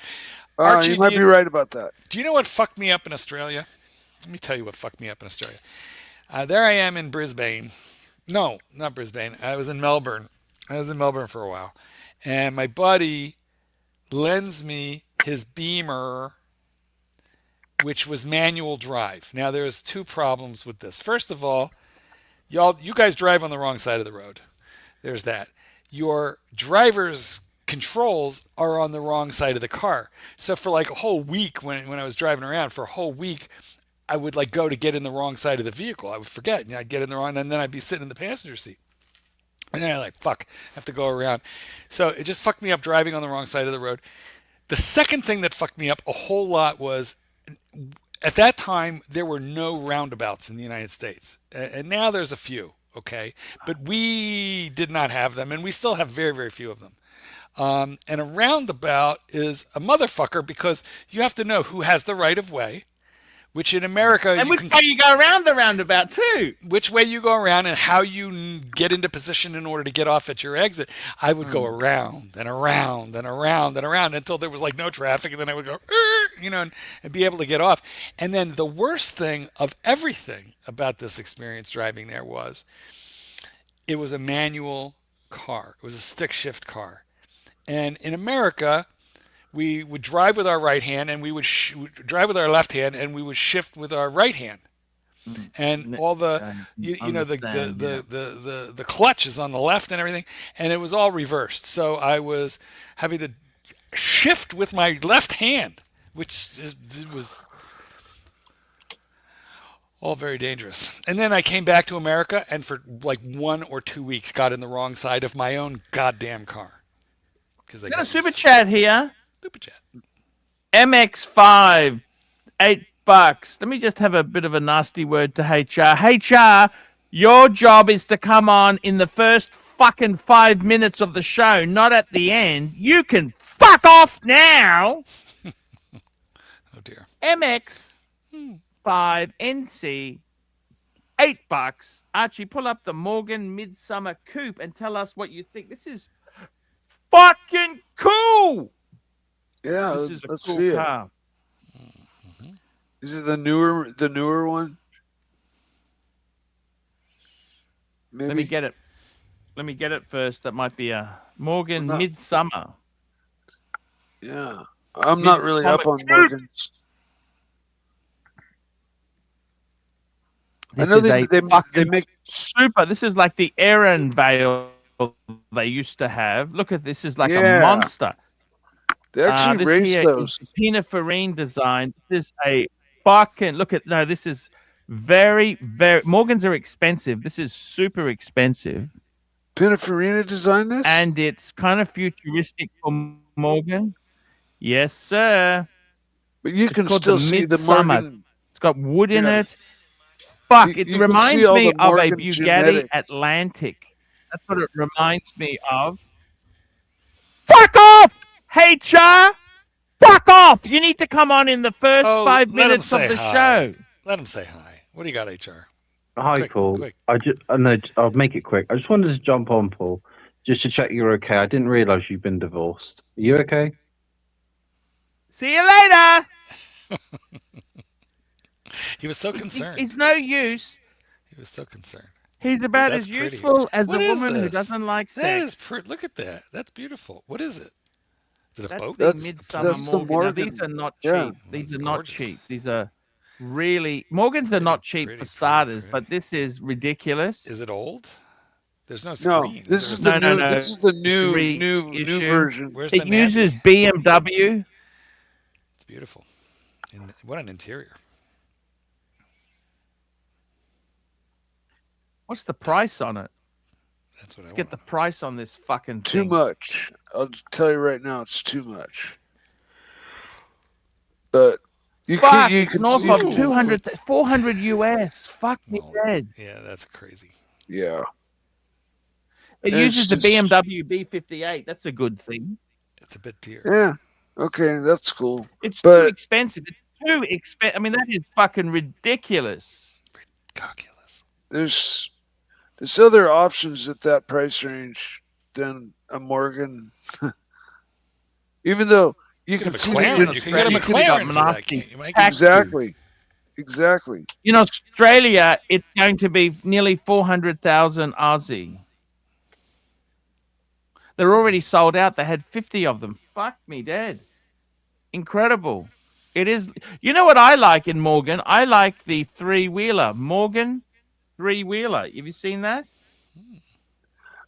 You might be right about that. Do you know what fucked me up in Australia? Let me tell you what fucked me up in Australia. There I am in Brisbane. No, not Brisbane. I was in Melbourne. I was in Melbourne for a while. And my buddy lends me his Beamer, which was manual drive. Now, there's two problems with this. First of all, you guys drive on the wrong side of the road. There's that. Your driver's controls are on the wrong side of the car. So for like a whole week, when I was driving around, for a whole week, I would like go to get in the wrong side of the vehicle. I would forget, and I'd get in the wrong, and then I'd be sitting in the passenger seat. And then I fuck, I have to go around. So it just fucked me up driving on the wrong side of the road. The second thing that fucked me up a whole lot was, at that time, there were no roundabouts in the United States. And now there's a few, okay? But we did not have them, and we still have very, very few of them. And a roundabout is a motherfucker because you have to know who has the right of way, which in America, and which way you go around the roundabout too. Which way you go around and how you get into position in order to get off at your exit. I would go around and around and around and around until there was like no traffic, and then I would go, and be able to get off. And then the worst thing of everything about this experience driving there was, it was a manual car. It was a stick shift car. And in America, we would drive with our right hand, and we would drive with our left hand, and we would shift with our right hand. And all the the clutch is on the left and everything, and it was all reversed. So I was having to shift with my left hand, which was all very dangerous. And then I came back to America, and for like 1 or 2 weeks, got in the wrong side of my own goddamn car. Got a super chat here. Super chat. MX5, $8. Let me just have a bit of a nasty word to HR. HR, your job is to come on in the first fucking 5 minutes of the show, not at the end. You can fuck off now. Oh dear. MX 5 NC $8. Archie, pull up the Morgan Midsummer Coupe and tell us what you think. This is fucking cool. Yeah, This is a let's cool see car. it. Is it the newer one? Maybe. Let me get it. Let me get it first. That might be a Morgan Midsummer. Yeah, I'm not really up on Morgans. This I know is they make super. This is like the Erin Vale they used to have. Look at this. Is like a monster. They actually this race here those. is Pininfarine design. This is a fucking look at. No, this is very, very. Morgans are expensive. This is super expensive. Pininfarina designed this, and it's kind of futuristic for Morgan. Yes, sir. but you can still see the Morgan. It's got wood in it. Fuck, it reminds me of a Bugatti genetic. Atlantic. That's what it reminds me of. Fuck off, HR! Fuck off! You need to come on in the first 5 minutes of the show. Let him say hi. What do you got, HR? Hi, Paul. I'll make it quick. I just wanted to jump on, Paul, just to check you're okay. I didn't realize you've been divorced. Are you okay? See you later. He was so concerned. It's no use. He was so concerned. He's about as useful as the woman who doesn't like sex. That is pretty. Look at that. That's beautiful. What is it? Is it a boat? That's the Midsummer Morgan. Now, these are not cheap. These are not cheap. These are really Morgans are not cheap for starters, but this is ridiculous. Is it old? There's no screen. No, this is the new. This is the new version. Where's it uses BMW. It's beautiful. What an interior. What's the price on it? That's what Let's get the price on this fucking thing. Too much. I'll tell you right now, it's too much. But you it's north of 200, 400 US. Fuck me dead. Yeah, that's crazy. Yeah. It uses the BMW B58. That's a good thing. It's a bit dear. Yeah. Okay, that's cool. It's too expensive. It's too expensive. I mean, that is fucking ridiculous. Ridiculous. There's other options at that price range than a Morgan. Even though you can see you can get a McLaren for that, can't you, Mike? Exactly. In Australia, it's going to be nearly 400,000 Aussie. They're already sold out. They had 50 of them. Fuck me dead. Incredible. It is. You know what I like in Morgan? I like the three-wheeler. Morgan three-wheeler. Have you seen that?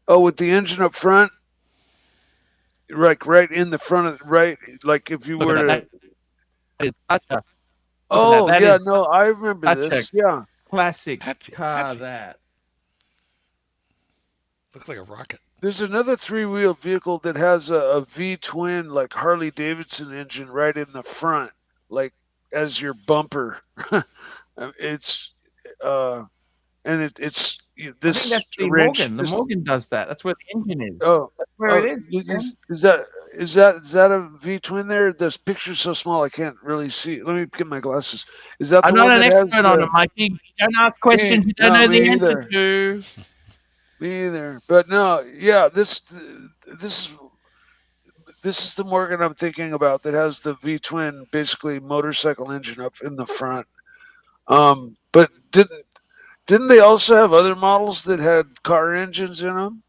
Oh, with the engine up front? Right in the front of like if you were to. It's such a. Oh, yeah, no, I remember this. Yeah. Classic car, that. Looks like a rocket. There's another three-wheel vehicle that has a V-twin, like Harley-Davidson engine right in the front, like as your bumper. It's this. I think that's the Morgan. The Morgan does that. That's where the engine is. Oh, that's where it is. Is that a V-twin there? This picture's so small I can't really see. Let me get my glasses. Is that? I'm the not one an that expert on it, Mikey. You don't ask questions you don't know the answer to. Me either. But no, yeah, this is the Morgan I'm thinking about that has the V-twin, basically motorcycle engine up in the front. But didn't they also have other models that had car engines in them?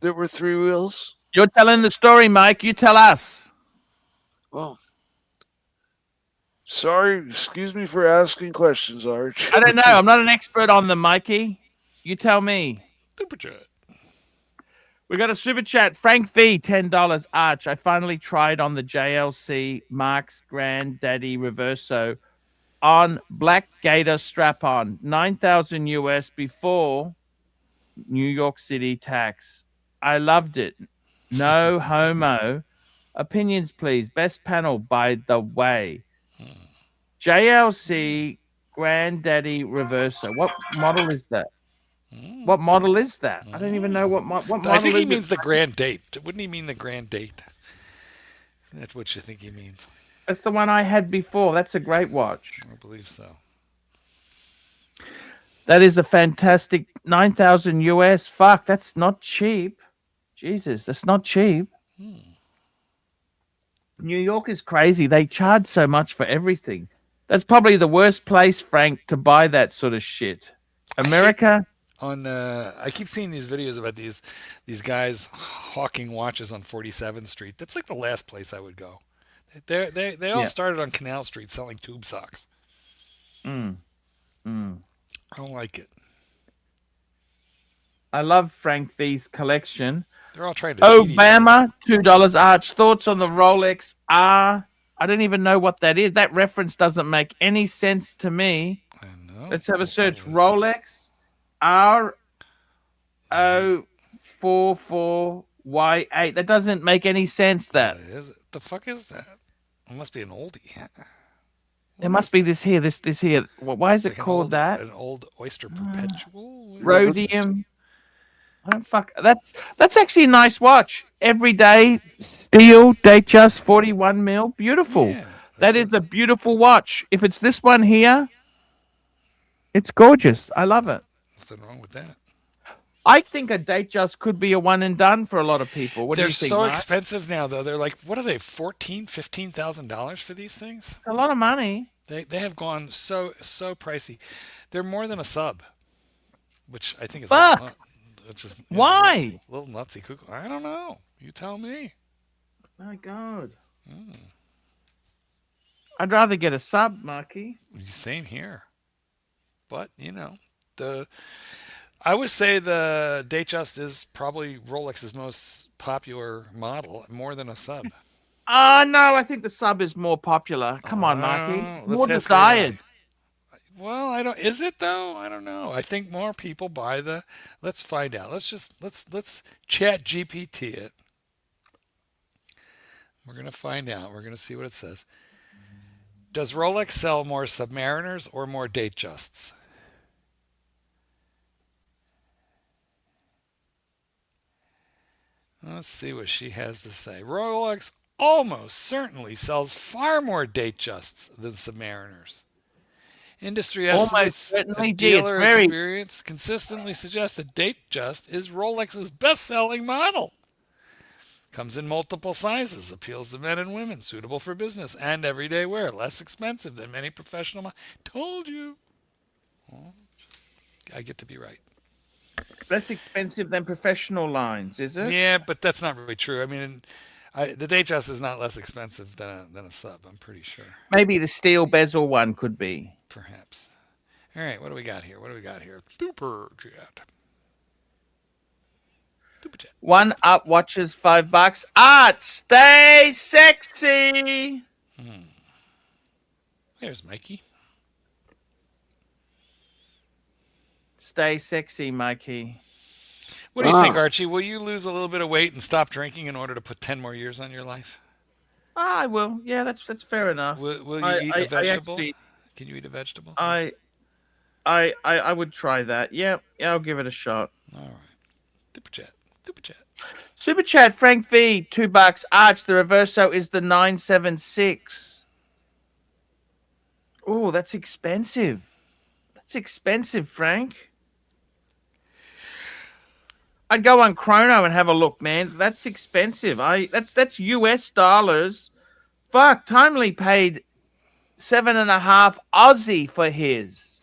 There were three wheels. You're telling the story, Mike. You tell us. Well, sorry. Excuse me for asking questions, Arch. I don't know. I'm not an expert on them, Mikey. You tell me. Super chat. We got a super chat. Frank V, $10. Arch. I finally tried on the JLC Mark's Granddaddy Reverso on Black Gator strap-on, 9,000 US before New York City tax. I loved it. No homo. Opinions, please. Best panel, by the way. JLC Granddaddy Reverso. What model is that? What model is that? I don't even know what model. I think he is means it? the grand date. Wouldn't he mean the grand date? That's what you think he means. That's the one I had before. That's a great watch. I believe so. That is a fantastic 9,000 US. Fuck, that's not cheap. Jesus, that's not cheap. New York is crazy. They charge so much for everything. That's probably the worst place, Frank, to buy that sort of shit. America. I keep seeing these videos about these guys hawking watches on 47th Street. That's like the last place I would go. They all started on Canal Street selling tube socks. I don't like it. I love Frank V's collection. They're all trying to cheat each other. Obama, $2. Arch, thoughts on the Rolex R? I don't even know what that is. That reference doesn't make any sense to me. I know. Let's have a search. Rolex RO44Y8. That doesn't make any sense. That What is it? The fuck is that? It must be an oldie. There must be this here. This here. Why is it called that? An old Oyster Perpetual? Rhodium. I don't fuck. That's actually a nice watch. Everyday steel, Datejust 41 mil. Beautiful. Yeah, that is a beautiful watch. If it's this one here, it's gorgeous. I love it. Nothing wrong with that. I think a Datejust could be a one and done for a lot of people. What do you think? They're so Mark? expensive now, though. They're like, what are they, $14,000-$15,000 for these things? It's a lot of money. They have gone so pricey. They're more than a sub, which I think is Fuck. which is Why? a little nutsy cuckoo. I don't know. You tell me. My God. I'd rather get a sub, Marky. Same here. But I would say the Datejust is probably Rolex's most popular model, more than a sub. No, I think the sub is more popular. Come on, Marky. More desired. Well, I don't. Is it though? I don't know. I think more people buy the. Let's find out. Let's chat GPT it. We're gonna find out. We're gonna see what it says. Does Rolex sell more Submariners or more Datejusts? Let's see what she has to say. Rolex almost certainly sells far more Datejusts than Submariners. Industry estimates and dealer experience consistently suggest that Datejust is Rolex's best-selling model. Comes in multiple sizes, appeals to men and women, suitable for business and everyday wear, less expensive than many professional. Told you. Well, I get to be right. Less expensive than professional lines, is it? Yeah, but that's not really true. I mean, the Datejust is not less expensive than a sub, I'm pretty sure. Maybe the steel bezel one could be. Perhaps. All right, what do we got here? Super chat. One up watches $5. Art, stay sexy. There's Mikey. Stay sexy, Mikey. What do you think, Archie? Will you lose a little bit of weight and stop drinking in order to put 10 more years on your life? I will. Yeah, that's fair enough. Will you eat a vegetable? Can you eat a vegetable? I would try that. Yeah, I'll give it a shot. All right. Super chat, Frank V, $2. Arch, the reverso is the 976. Oh, that's expensive. That's expensive, Frank. I'd go on Chrono and have a look, man. That's expensive. That's US dollars. Fuck, Timely paid 7.5 Aussie for his.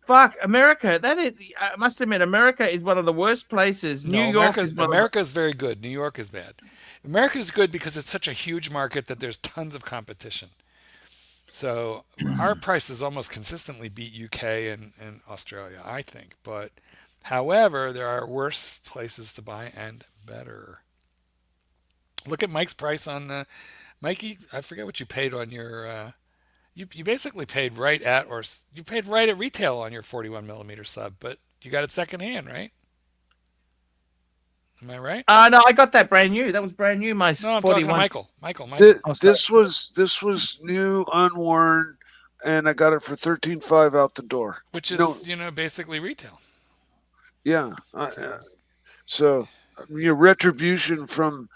Fuck, America. I must admit, America is one of the worst places. New York is America's very good. New York is bad. America is good because it's such a huge market that there's tons of competition. So our prices almost consistently beat UK and Australia, I think. But however, there are worse places to buy and better. Look at Mike's price on Mikey. I forget what you paid on your. You basically paid right at retail on your 41 millimeter sub, but you got it secondhand, right? Am I right? No, I got that brand new. That was brand new. My no, I'm 41. talking to Michael. This was new, unworn. and I got it for $13.5 out the door. Which is basically retail. Yeah. So retribution from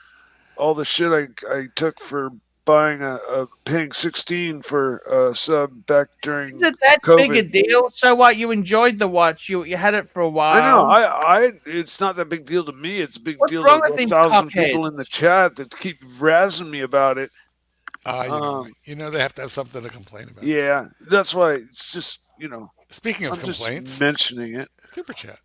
all the shit I took for buying paying 16 for a sub back during Isn't that COVID. big a deal? So what? You enjoyed the watch. You had it for a while. I know. It's not that big deal to me. It's a big deal to 1,000 people in the chat that keep razzing me about it. They have to have something to complain about. Yeah, that's why it's just Speaking of I'm complaints, just mentioning it. Super chat.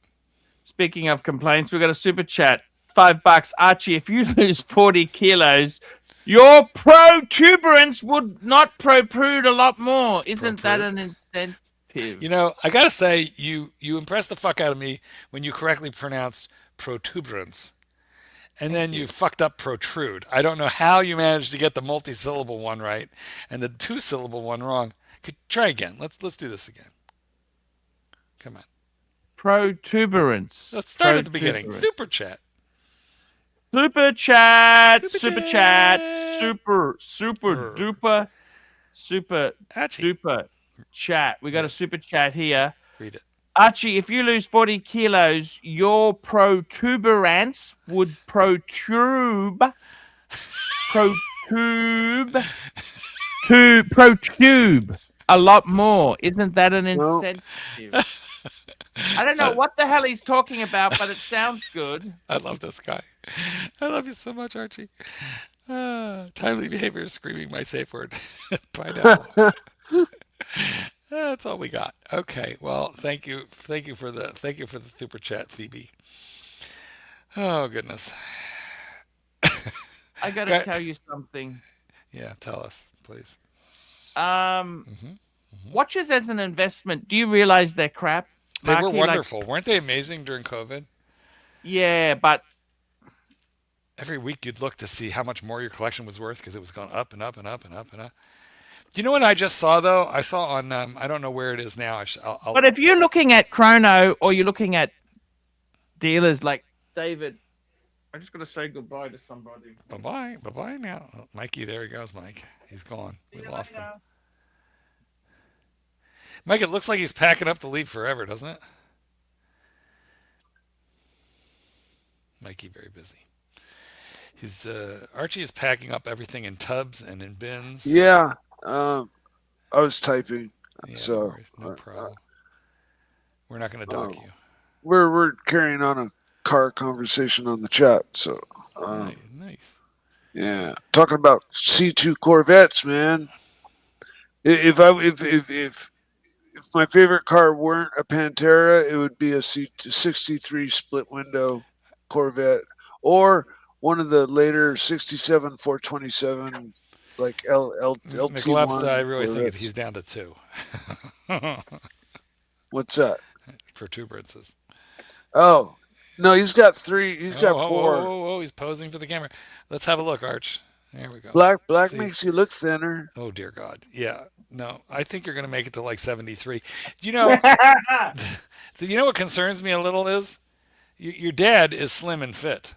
Speaking of complaints, we've got a super chat. $5. Archie, if you lose 40 kilos, your protuberance would not protrude a lot more. Isn't that an incentive? I gotta say, you impressed the fuck out of me when you correctly pronounced protuberance. And then you fucked up protrude. I don't know how you managed to get the multi-syllable one right and the 2-syllable one wrong. Try again. Let's do this again. Come on. Protuberance. Let's start at the beginning. Super chat. Super chat. Super chat. Super duper. Super duper chat. We got a super chat here. Read it. Archie, if you lose 40 kilos, your protuberance would protrude a lot more. Isn't that an incentive? I don't know what the hell he's talking about, but it sounds good. I love this guy. I love you so much, Archie. Timely behavior is screaming my safe word. Pineapple. That's all we got. Okay. Well, thank you for the super chat, Phoebe. Oh goodness. I got to tell you something. Yeah, tell us, please. Watches as an investment. Do you realize they're crap? They were wonderful. Weren't they amazing during COVID? Yeah, but every week you'd look to see how much more your collection was worth because it was going up and up and up and up and up. Do you know what I just saw, though? I saw on, I don't know where it is now. But if you're looking at Chrono or you're looking at dealers like David, I just got to say goodbye to somebody. Bye-bye. Bye-bye now. Oh, Mikey, there he goes, Mike. He's gone. We lost him. Mike, it looks like he's packing up to leave forever, doesn't it? Mikey, very busy. Archie is packing up everything in tubs and in bins. Yeah. I was typing, so no problem. We're not going to dock you. We're carrying on a car conversation on the chat. So nice. Yeah, talking about C2 Corvettes, man. If my favorite car weren't a Pantera, it would be a C63 split window Corvette or one of the later 67 427 like LT1. I really think he's down to 2. What's that? Protuberances. Oh, no, he's got 3. He's got 4. Oh, he's posing for the camera. Let's have a look, Arch. There we go. Black makes you look thinner. Oh, dear God. Yeah. No, I think you're going to make it to like 73. You know what concerns me a little is your dad is slim and fit.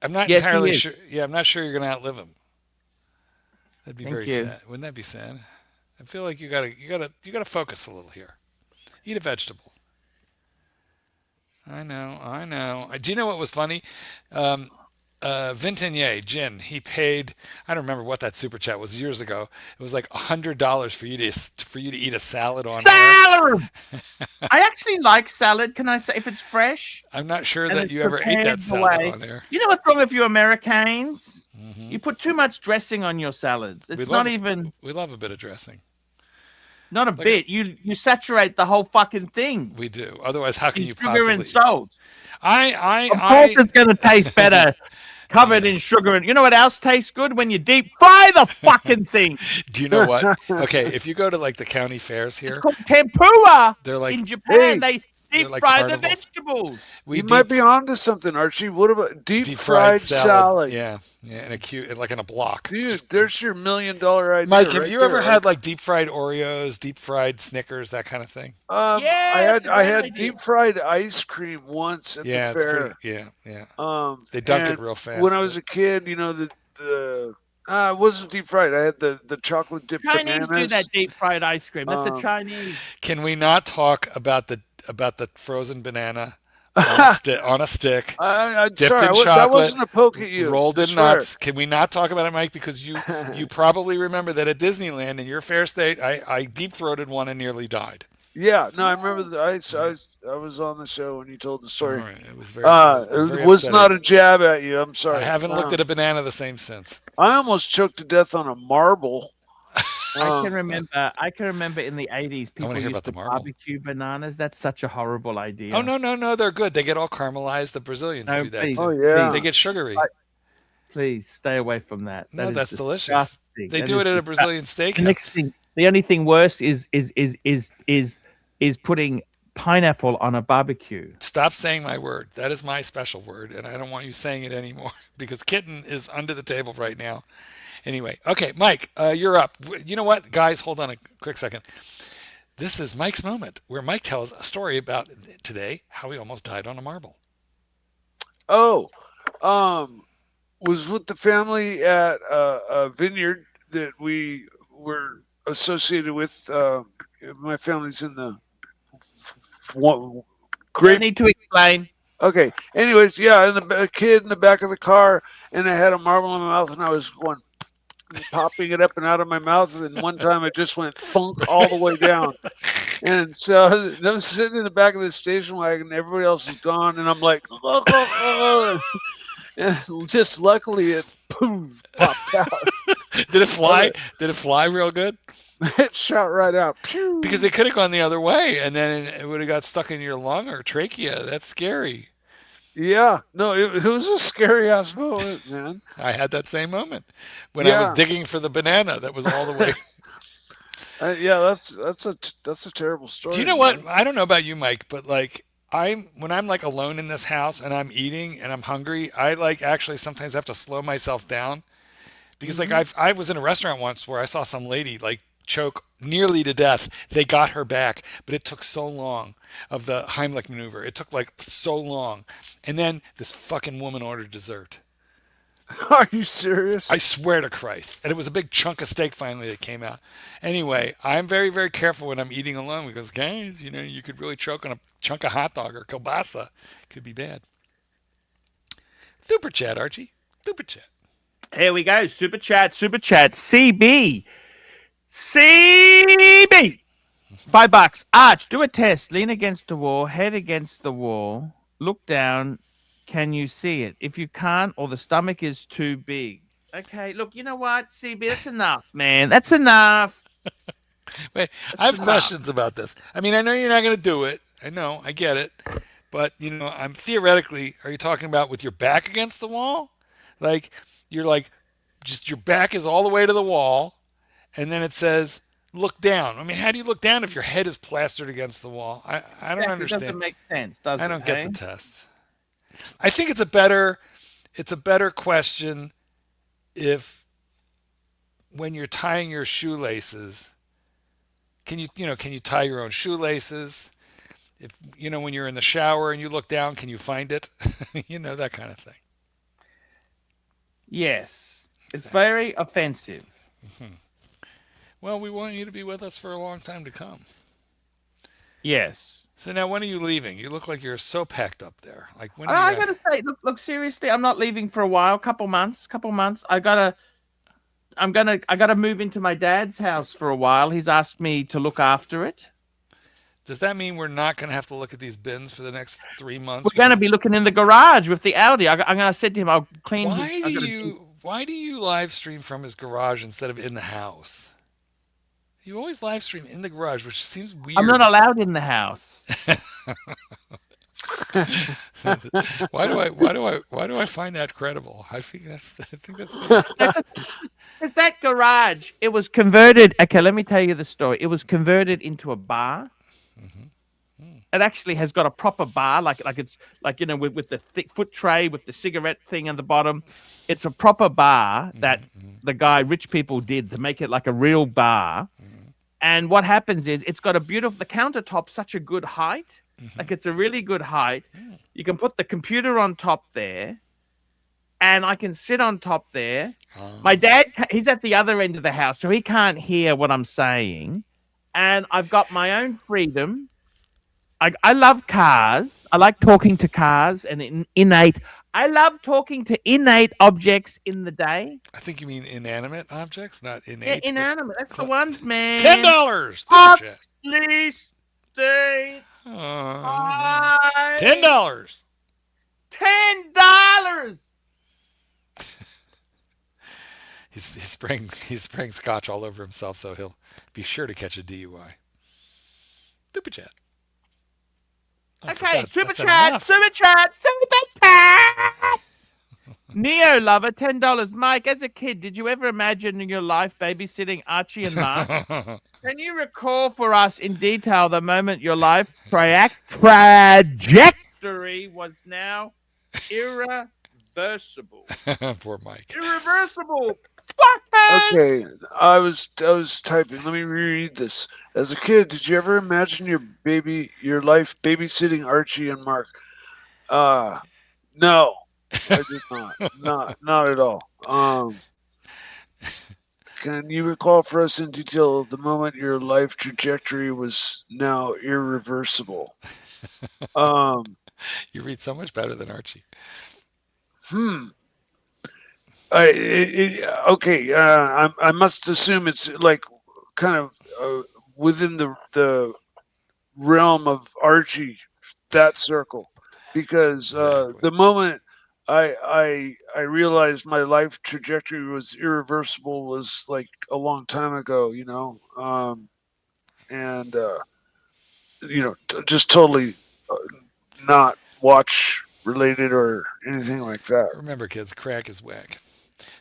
I'm not entirely sure. Yeah, I'm not sure you're going to outlive him. That'd be very sad. Wouldn't that be sad? I feel like you gotta focus a little here. Eat a vegetable. I know. Do you know what was funny? Vintenier, Jin, he paid, I don't remember what that super chat was years ago. It was like $100 for you to eat a salad on salad. I actually like salad. Can I say if it's fresh? I'm not sure that you ever ate that salad on air. You know what's wrong with you Americans? Mm-hmm. You put too much dressing on your salads. It's not even. We love a bit of dressing. Not a bit. You saturate the whole fucking thing. We do. Otherwise, how can you sugar possibly? And salt. Of course, it's going to taste better. Covered in sugar. And you know what else tastes good? When you deep fry the fucking thing. Do you know what? Okay, if you go to like the county fairs here. It's called tempura. They're like, in Japan, they deep fry the vegetables. You might be onto something, Archie. What about deep fried salad? Yeah, in a block. Dude, there's your $1 million idea. Mike, have you ever had like deep fried Oreos, deep fried Snickers, that kind of thing? I had deep fried ice cream once at the fair. They dunk it real fast. When I was a kid, the It wasn't deep fried. I had the chocolate dipped Chinese do that bananas. deep fried ice cream. That's a Chinese. Can we not talk about the frozen banana on a stick, I'm dipped sorry, in that chocolate, wasn't a poke at you. rolled I in swear. nuts? Can we not talk about it, Mike? Because you probably remember that at Disneyland in your fair state, I deep throated one and nearly died. Yeah, no, I remember that. I was on the show when you told the All story. right. It was very It was upsetting. not a jab at you. I'm sorry. I haven't looked at a banana the same since. I almost choked to death on a marble. I can remember in the 80s people wanna hear used about the to marble. barbecue bananas. That's such a horrible idea. Oh no, they're good. They get all caramelized. The Brazilians No, do that. please. Oh yeah. They get sugary. Please stay away from that. No, That is that's delicious. disgusting. They That do is it at a disgusting. Brazilian steakhouse. The next thing, the only thing worse is putting pineapple on a barbecue. Stop saying my word. That is my special word, and I don't want you saying it anymore because Kitten is under the table right now. Anyway, okay, Mike, you're up. You know what, guys? Hold on a quick second. This is Mike's moment, where Mike tells a story about today how he almost died on a marble. Oh, was with the family at a vineyard that we were associated with. My family's in the Don't great. need to explain. Okay. Anyways, yeah, and a kid in the back of the car, and I had a marble in my mouth, and I was going popping it up and out of my mouth, and one time it just went thunk all the way down. And so I was sitting in the back of the station wagon, everybody else is gone, and I'm like, and just luckily it poof popped out. Did it fly? Did it fly real good? It shot right out. Pew! Because it could have gone the other way, and then it would have got stuck in your lung or trachea. That's scary. Yeah, no, it was a scary ass moment, man. I had that same moment when I was Yeah. digging for the banana that was all the way. Yeah, that's a terrible story. Do you know what? I don't know about you, Mike, but like when I'm like alone in this house and I'm eating and I'm hungry, I like actually sometimes have to slow myself down because like I was in a restaurant once where I saw some lady like choke nearly to death. They got her back, but it took so long of the Heimlich maneuver. It took like so long. And then this fucking woman ordered dessert. Are you serious? I swear to Christ. And it was a big chunk of steak finally that came out. Anyway, I'm very, very careful when I'm eating alone because, guys, you could really choke on a chunk of hot dog or kielbasa. Could be bad. Super chat, Archie. Super chat. Here we go. Super chat. CB. $5. Arch, do a test. Lean against the wall, head against the wall, look down. Can you see it? If you can't, or the stomach is too big. Okay, look, you know what, CB, that's enough, man. That's enough. Wait, I have questions about this. I mean, I know you're not going to do it. I know, I get it. But, I'm theoretically, are you talking about with your back against the wall? Like, you're like, just your back is all the way to the wall, and then it says, look down. I mean, how do you look down if your head is plastered against the wall? I don't understand. It doesn't make sense, does it? I don't get the test. I think it's a better question if when you're tying your shoelaces, can you tie your own shoelaces? If when you're in the shower and you look down, can you find it? That kind of thing. Yes. It's very offensive. Mm-hmm. Well, we want you to be with us for a long time to come. Yes. So now, when are you leaving? You look like you're so packed up there. Like when? I gotta say, look. Seriously, I'm not leaving for a while. Couple months. I gotta move into my dad's house for a while. He's asked me to look after it. Does that mean we're not going to have to look at these bins for the next 3 months? We're going to be looking in the garage with the Audi. I'm going to say to him, I'll clean Why do you live stream from his garage instead of in the house? You always live stream in the garage, which seems weird. I'm not allowed in the house. Why do I find that credible? I think that's Because that garage, it was converted. Okay, let me tell you the story. It was converted into a bar. It actually has got a proper bar, like it's like with the thick foot tray with the cigarette thing on the bottom. It's a proper bar that the guy rich people did to make it like a real bar. And what happens is it's got the countertop's such a good height. Like it's a really good height. You can put the computer on top there. and I can sit on top there. My dad, he's at the other end of the house, so he can't hear what I'm saying. And I've got my own freedom. I love cars. I like talking to cars and innate. I love talking to innate objects in the day. I think you mean inanimate objects, not innate. Yeah, inanimate. That's the ones, man. $10. Oxley State. $10. $10. He's spraying scotch all over himself, so he'll be sure to catch a DUI. Super chat. Okay, super chat. Neo lover, $10. Mike, as a kid, did you ever imagine in your life babysitting Archie and Mark? Can you recall for us in detail the moment your life trajectory was now irreversible? Poor Mike. Irreversible. Fuckers! Okay, I was typing. Let me reread this. As a kid, did you ever imagine your life babysitting Archie and Mark? No, I did not. Not at all. Can you recall for us in detail the moment your life trajectory was now irreversible? You read so much better than Archie. Okay. I must assume it's like kind of within the realm of Archie, that circle, because the moment I realized my life trajectory was irreversible was like a long time ago, and just totally not watch related or anything like that. Remember, kids, crack is whack.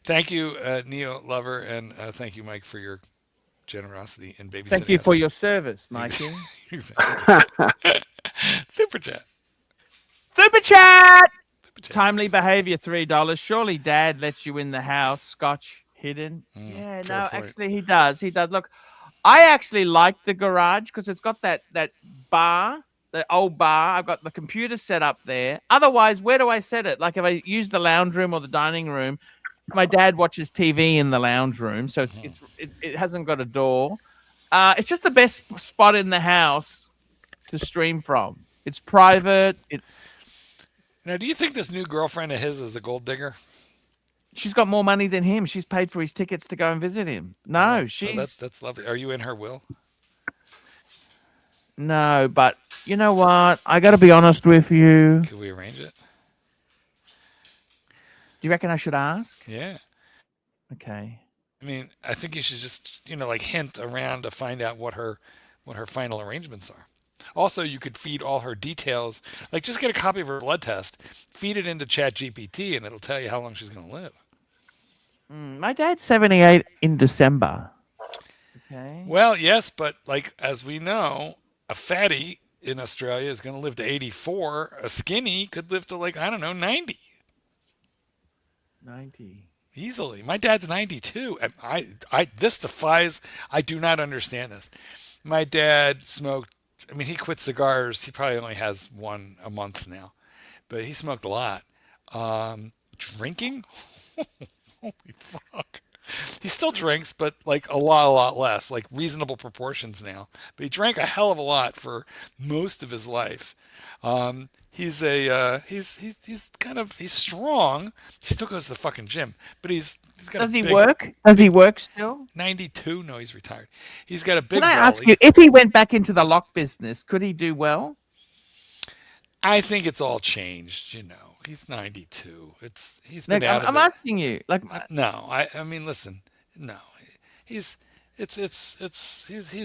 Thank you, Neo Lover, and thank you, Mike, for your generosity and babysitting. Thank you for your service, Mikey. Exactly. Super chat. Timely behavior, $3. Surely Dad lets you in the house, scotch hidden. Yeah, no, actually he does. He does. Look, I actually like the garage because it's got that bar. The old bar. I've got the computer set up there. Otherwise, where do I set it? Like if I use the lounge room or the dining room, my dad watches TV in the lounge room, so it hasn't got a door. It's just the best spot in the house to stream from. It's private. Now, do you think this new girlfriend of his is a gold digger? She's got more money than him. She's paid for his tickets to go and visit him. No, she's... that's lovely. Are you in her will? No, but you know what? I got to be honest with you. Could we arrange it? Do you reckon I should ask? Yeah. Okay. I mean, I think you should just, like hint around to find out what her final arrangements are. Also, you could feed all her details. Like, just get a copy of her blood test, feed it into ChatGPT, and it'll tell you how long she's going to live. My dad's 78 in December. Okay. Well, yes, but like as we know, a fatty in Australia is going to live to 84. A skinny could live to 90. 90. Easily. My dad's 92. This defies. I do not understand this. My dad smoked. I mean, he quit cigars. He probably only has one a month now, but he smoked a lot. Drinking? Holy fuck. He still drinks, but a lot less, like reasonable proportions now. But he drank a hell of a lot for most of his life. He's strong. He still goes to the fucking gym, but he's got. Does he work? Does he work still? 92? No, he's retired. He's got a big. Can I ask you, if he went back into the lock business, could he do well? I think it's all changed. He's 92. He's been out of it. I'm asking you. No, I mean, listen. No, he's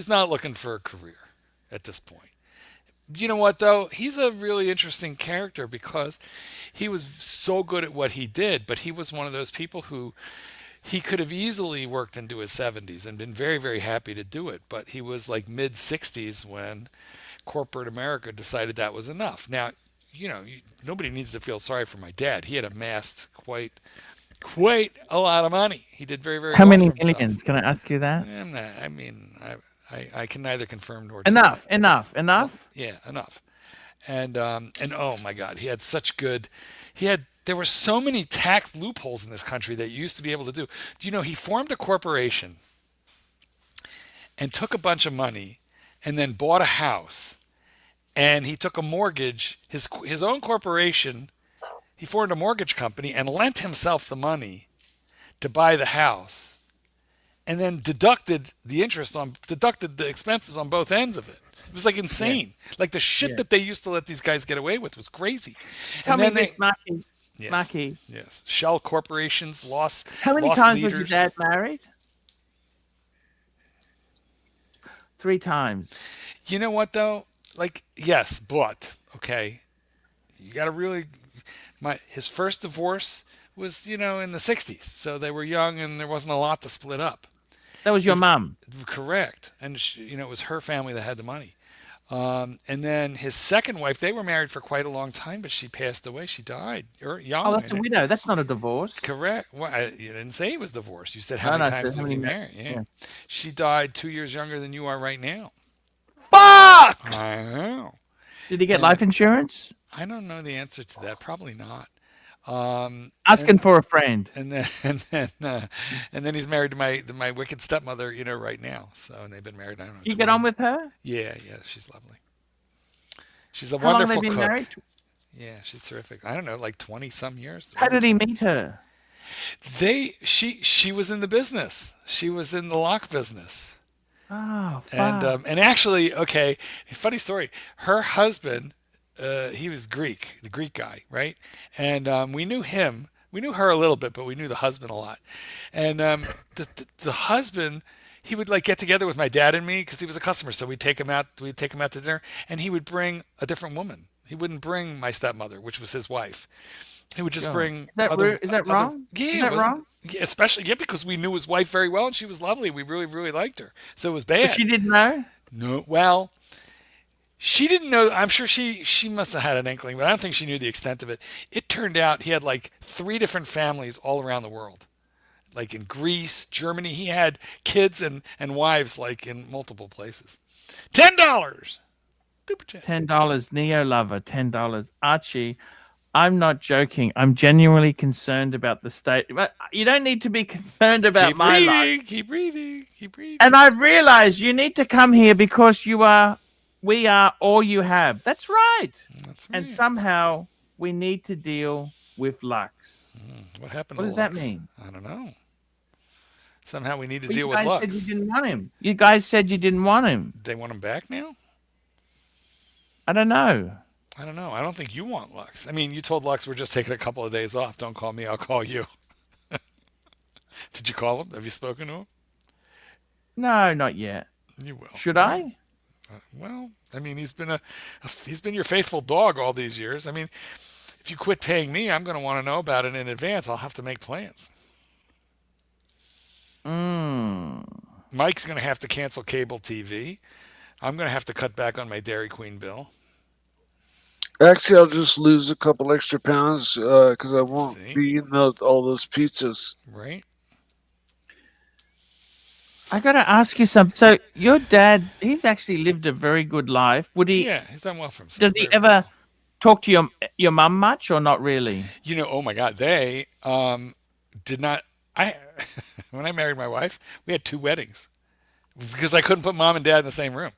not looking for a career at this point. You know what, though? He's a really interesting character because he was so good at what he did, but he was one of those people who he could have easily worked into his 70s and been very, very happy to do it. But he was mid 60s when corporate America decided that was enough. Now, nobody needs to feel sorry for my dad. He had amassed quite a lot of money. He did very, very How well many for himself. millions? Can I ask you that? I can neither confirm nor deny. Enough. Yeah, enough. And oh my God, he had there were so many tax loopholes in this country that you used to be able to do. Do you know he formed a corporation and took a bunch of money and then bought a house, and he took a mortgage, his own corporation, he formed a mortgage company and lent himself the money to buy the house, and then deducted the expenses on both ends of it. It was like insane. Like the shit that they used to let these guys get away with was crazy. Tell And me then this, Marky. yes, Marky, yes, shell corporations lost. how many lost times leaders. was your dad married? 3 times. You know what though? Like yes, but okay, you got to really. His first divorce was in the 60s, so they were young and there wasn't a lot to split up. That was your mum. Correct, and it was her family that had the money. And then his second wife, they were married for quite a long time, but she passed away. She died young. Oh, that's a widow. That's not a divorce. Correct. Well, you didn't say he was divorced. You said No, how many no, times how was he many married? Yeah. yeah. She died 2 years younger than you are right now. Fuck! I know. Did he get life insurance? I don't know the answer to that. Probably not. Asking for a friend. And then he's married to my wicked stepmother, right now. So, and they've been married. I don't know. You get on with her? Yeah, she's lovely. She's a How long wonderful have they been cook. married? Yeah, she's terrific. I don't know, like 20 some years. How did he meet her? She was in the business. She was in the lock business. Oh, fuck. And actually, okay, funny story. Her husband, he was Greek, the Greek guy, right? And we knew him. We knew her a little bit, but we knew the husband a lot. And the husband, he would like get together with my dad and me because he was a customer. So we'd take him out to dinner, and he would bring a different woman. He wouldn't bring my stepmother, which was his wife. He would just bring. Is that wrong? Yeah, is that wrong? Yeah, especially because we knew his wife very well and she was lovely. We really, really liked her. So it was bad. But she didn't know? No, well, she didn't know. I'm sure she must have had an inkling, but I don't think she knew the extent of it. It turned out he had like 3 different families all around the world. Like in Greece, Germany, he had kids and wives like in multiple places. $10. Super chat. $10. Neo Lover, $10. Archie, I'm not joking. I'm genuinely concerned about the state. You don't need to be concerned about my life. Keep reading. And I've realized you need to come here because we are all you have. That's right. That's right. And somehow we need to deal with Lux. What happened? What to does that Lux? mean? I don't know. Somehow we need to Well, deal you with guys Lux. said you didn't want him. You guys said you didn't want him. They want him back now? I don't know. I don't know. I don't think you want Lux. I mean, you told Lux we're just taking a couple of days off. Don't call me. I'll call you. Did you call him? Have you spoken to him? No, not yet. You will. Should I? Well, I mean, he's been your faithful dog all these years. I mean, if you quit paying me, I'm going to want to know about it in advance. I'll have to make plans. Mike's going to have to cancel cable TV. I'm going to have to cut back on my Dairy Queen bill. Actually, I'll just lose a couple extra pounds because I won't be eating all those pizzas. Right. I got to ask you something. So your dad, he's actually lived a very good life. Would he? Yeah, he's done well for himself. Does he ever talk to your mum much or not really? Oh my God, they did not. When I married my wife, we had 2 weddings because I couldn't put mom and dad in the same room.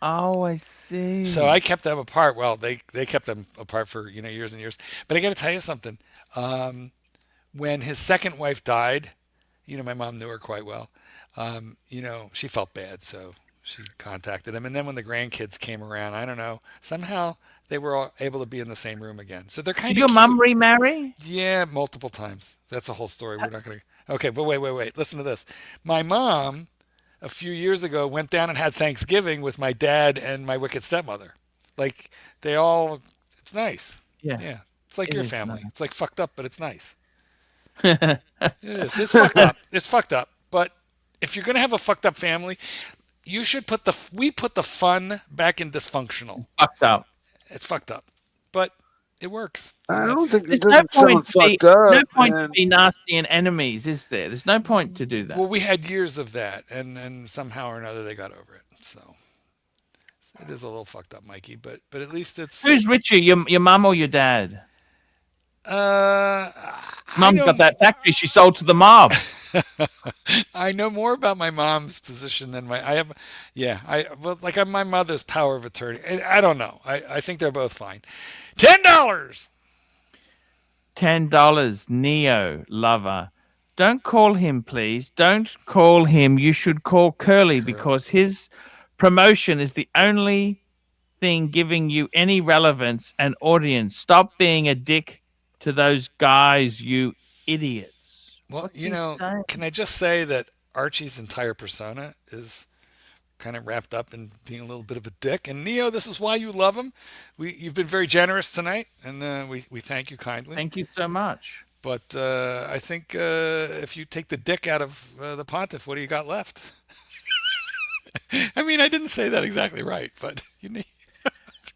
Oh, I see. So I kept them apart. Well, they kept them apart for years and years. But I got to tell you something. When his second wife died, my mom knew her quite well. She felt bad, so she contacted him. And then when the grandkids came around, I don't know, somehow they were all able to be in the same room again. So they're kind of. Did your mom remarry? Yeah, multiple times. That's a whole story. We're not going to. Okay, but wait. Listen to this. My mom, a few years ago, went down and had Thanksgiving with my dad and my wicked stepmother. Like it's nice. Yeah. It's like your family. Nice. It's like fucked up, but it's nice. It is. It's fucked up. It's fucked up. But if you're gonna have a fucked up family, you should we put the fun back in dysfunctional. Fucked up. It's fucked up, but it works. I don't think There's it doesn't sound fucked up. No point to be nasty and enemies, is there? There's no point to do that. Well, we had years of that, and somehow or another they got over it. So it is a little fucked up, Mikey. But at least it's. Who's richer, your mum or your dad? I Mum's know got that factory she sold to the mob. I know more about my mom's position than my I have. Yeah, I'm my mother's power of attorney. I don't know. I think they're both fine. $10. $10, Neo lover. Don't call him, please. Don't call him. You should call Curly because his promotion is the only thing giving you any relevance and audience. Stop being a dick to those guys, you idiots. Well, What's he saying? can I just say that Archie's entire persona is kind of wrapped up in being a little bit of a dick. And Neo, this is why you love him. You've been very generous tonight, and we thank you kindly. Thank you so much. But I think if you take the dick out of the pontiff, what do you got left? I mean, I didn't say that exactly right, but you need.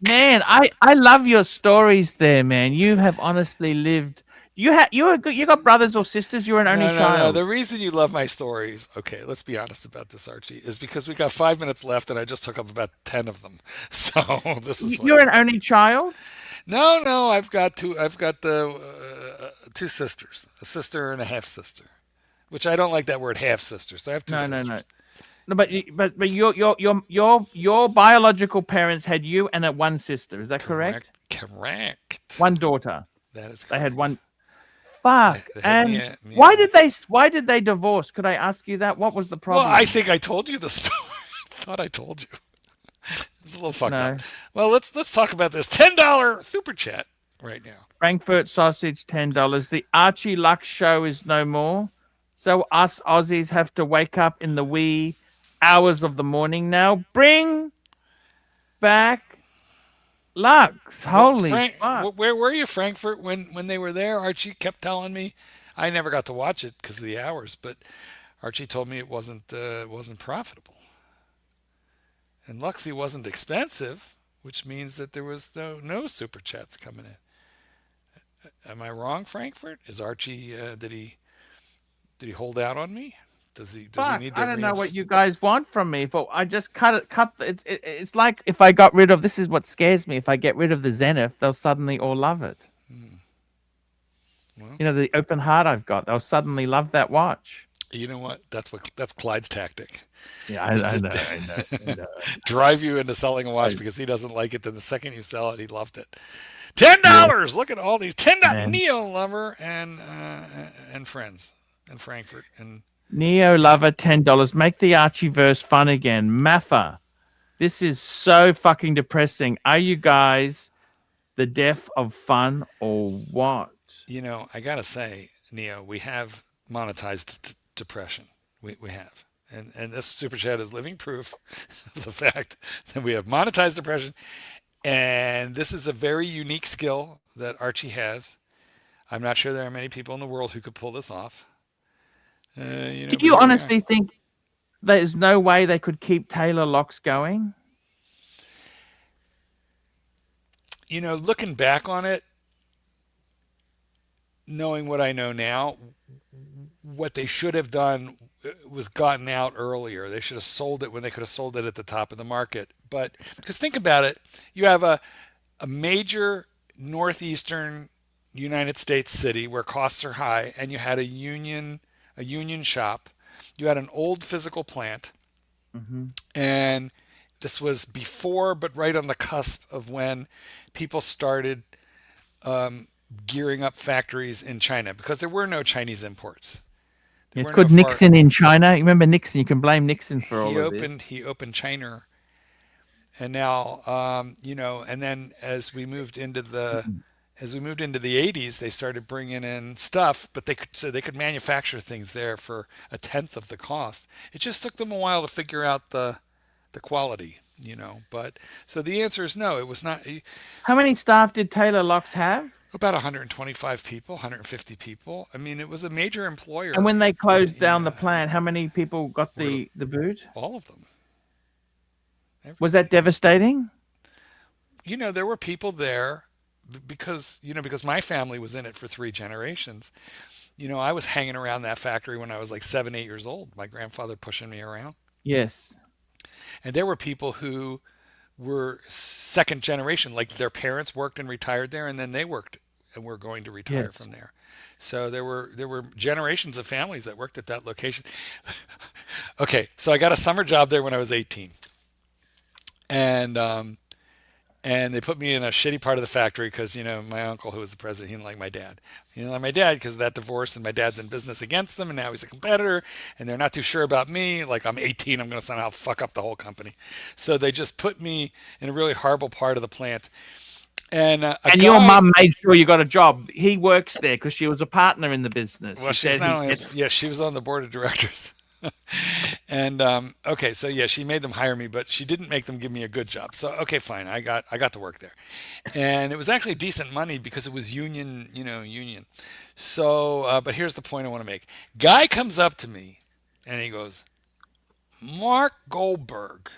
Man, I love your stories there, man. You have honestly lived. You got brothers or sisters. You're an only child. No. The reason you love my stories, okay, let's be honest about this, Archie, is because we got 5 minutes left, and I just took up about 10 of them. So this is. You're an only child. No, I've got two. I've got two sisters, a sister and a half sister, which I don't like that word half sister. So I have two sisters. No, but your biological parents had you and one sister. Is that correct? Correct. One daughter. That is correct. They had one. Fuck. And me why did they divorce? Could I ask you that? What was the problem? Well, I think I told you the story. I thought I told you. It's a little fucked up. Well, let's talk about this $10 super chat right now. Frankfurt sausage, $10. The Archie Lux show is no more. So us Aussies have to wake up in the wee hours of the morning now. Bring back Lux. Holy fuck. Where were you, Frankfurt, when they were there? Archie kept telling me. I never got to watch it because of the hours, but Archie told me it wasn't profitable. And Luxy wasn't expensive, which means that there was no super chats coming in. Am I wrong, Frankfurt? Is Archie did he hold out on me? Does he need to I don't know what you guys want from me, but I just cut it. It's like if I got rid of, this is what scares me. If I get rid of the Zenith, they'll suddenly all love it. Well, the open heart I've got, they'll suddenly love that watch. You know what? That's Clyde's tactic. Yeah, I know. Drive you into selling a watch because he doesn't like it. Then the second you sell it, he loved it. $10. Yeah. Look at all these $10. Neo lover and friends and Frankfurt and Neo lover $10. Make the Archieverse fun again. Maffa, this is so fucking depressing. Are you guys the death of fun or what? I gotta say, Neo, we have monetized depression. We have. And this super chat is living proof of the fact that we have monetized depression. And this is a very unique skill that Archie has. I'm not sure there are many people in the world who could pull this off. Did you honestly think there's no way they could keep Taylor Locks going? Looking back on it, knowing what I know now, what they should have done was gotten out earlier. They should have sold it when they could have sold it at the top of the market. But because think about it, you have a major northeastern United States city where costs are high, and you had a union shop. You had an old physical plant, and this was before, but right on the cusp of when people started gearing up factories in China because there were no Chinese imports. It's called Nixon in China. You remember Nixon? You can blame Nixon for all of this. He opened China, and now and then as we moved into the 80s, they started bringing in stuff, but they could manufacture things there for a tenth of the cost. It just took them a while to figure out the quality, But so the answer is no. It was not. How many staff did Taylor Locks have? About 125 people, 150 people. I mean, it was a major employer. And when they closed down the plant, how many people got the boot? All of them. Was that devastating? There were people there because my family was in it for 3 generations. I was hanging around that factory when I was like 7, 8 years old. My grandfather pushing me around. Yes. And there were people who were second generation, like their parents worked and retired there, and then they worked and we're going to retire from there. So there were generations of families that worked at that location. Okay, so I got a summer job there when I was 18, and they put me in a shitty part of the factory because my uncle, who was the president, he didn't like my dad. He didn't like my dad because of that divorce, and my dad's in business against them, and now he's a competitor, and they're not too sure about me. Like, I'm 18, I'm going to somehow fuck up the whole company. So they just put me in a really horrible part of the plant. And your mum made sure you got a job. He works there because she was a partner in the business. Well, she was not only she was on the board of directors. And okay, so yeah, she made them hire me, but she didn't make them give me a good job. So okay, fine, I got to work there, and it was actually decent money because it was union, union. So, but here's the point I want to make. Guy comes up to me, and he goes, "Mark Goldberg,"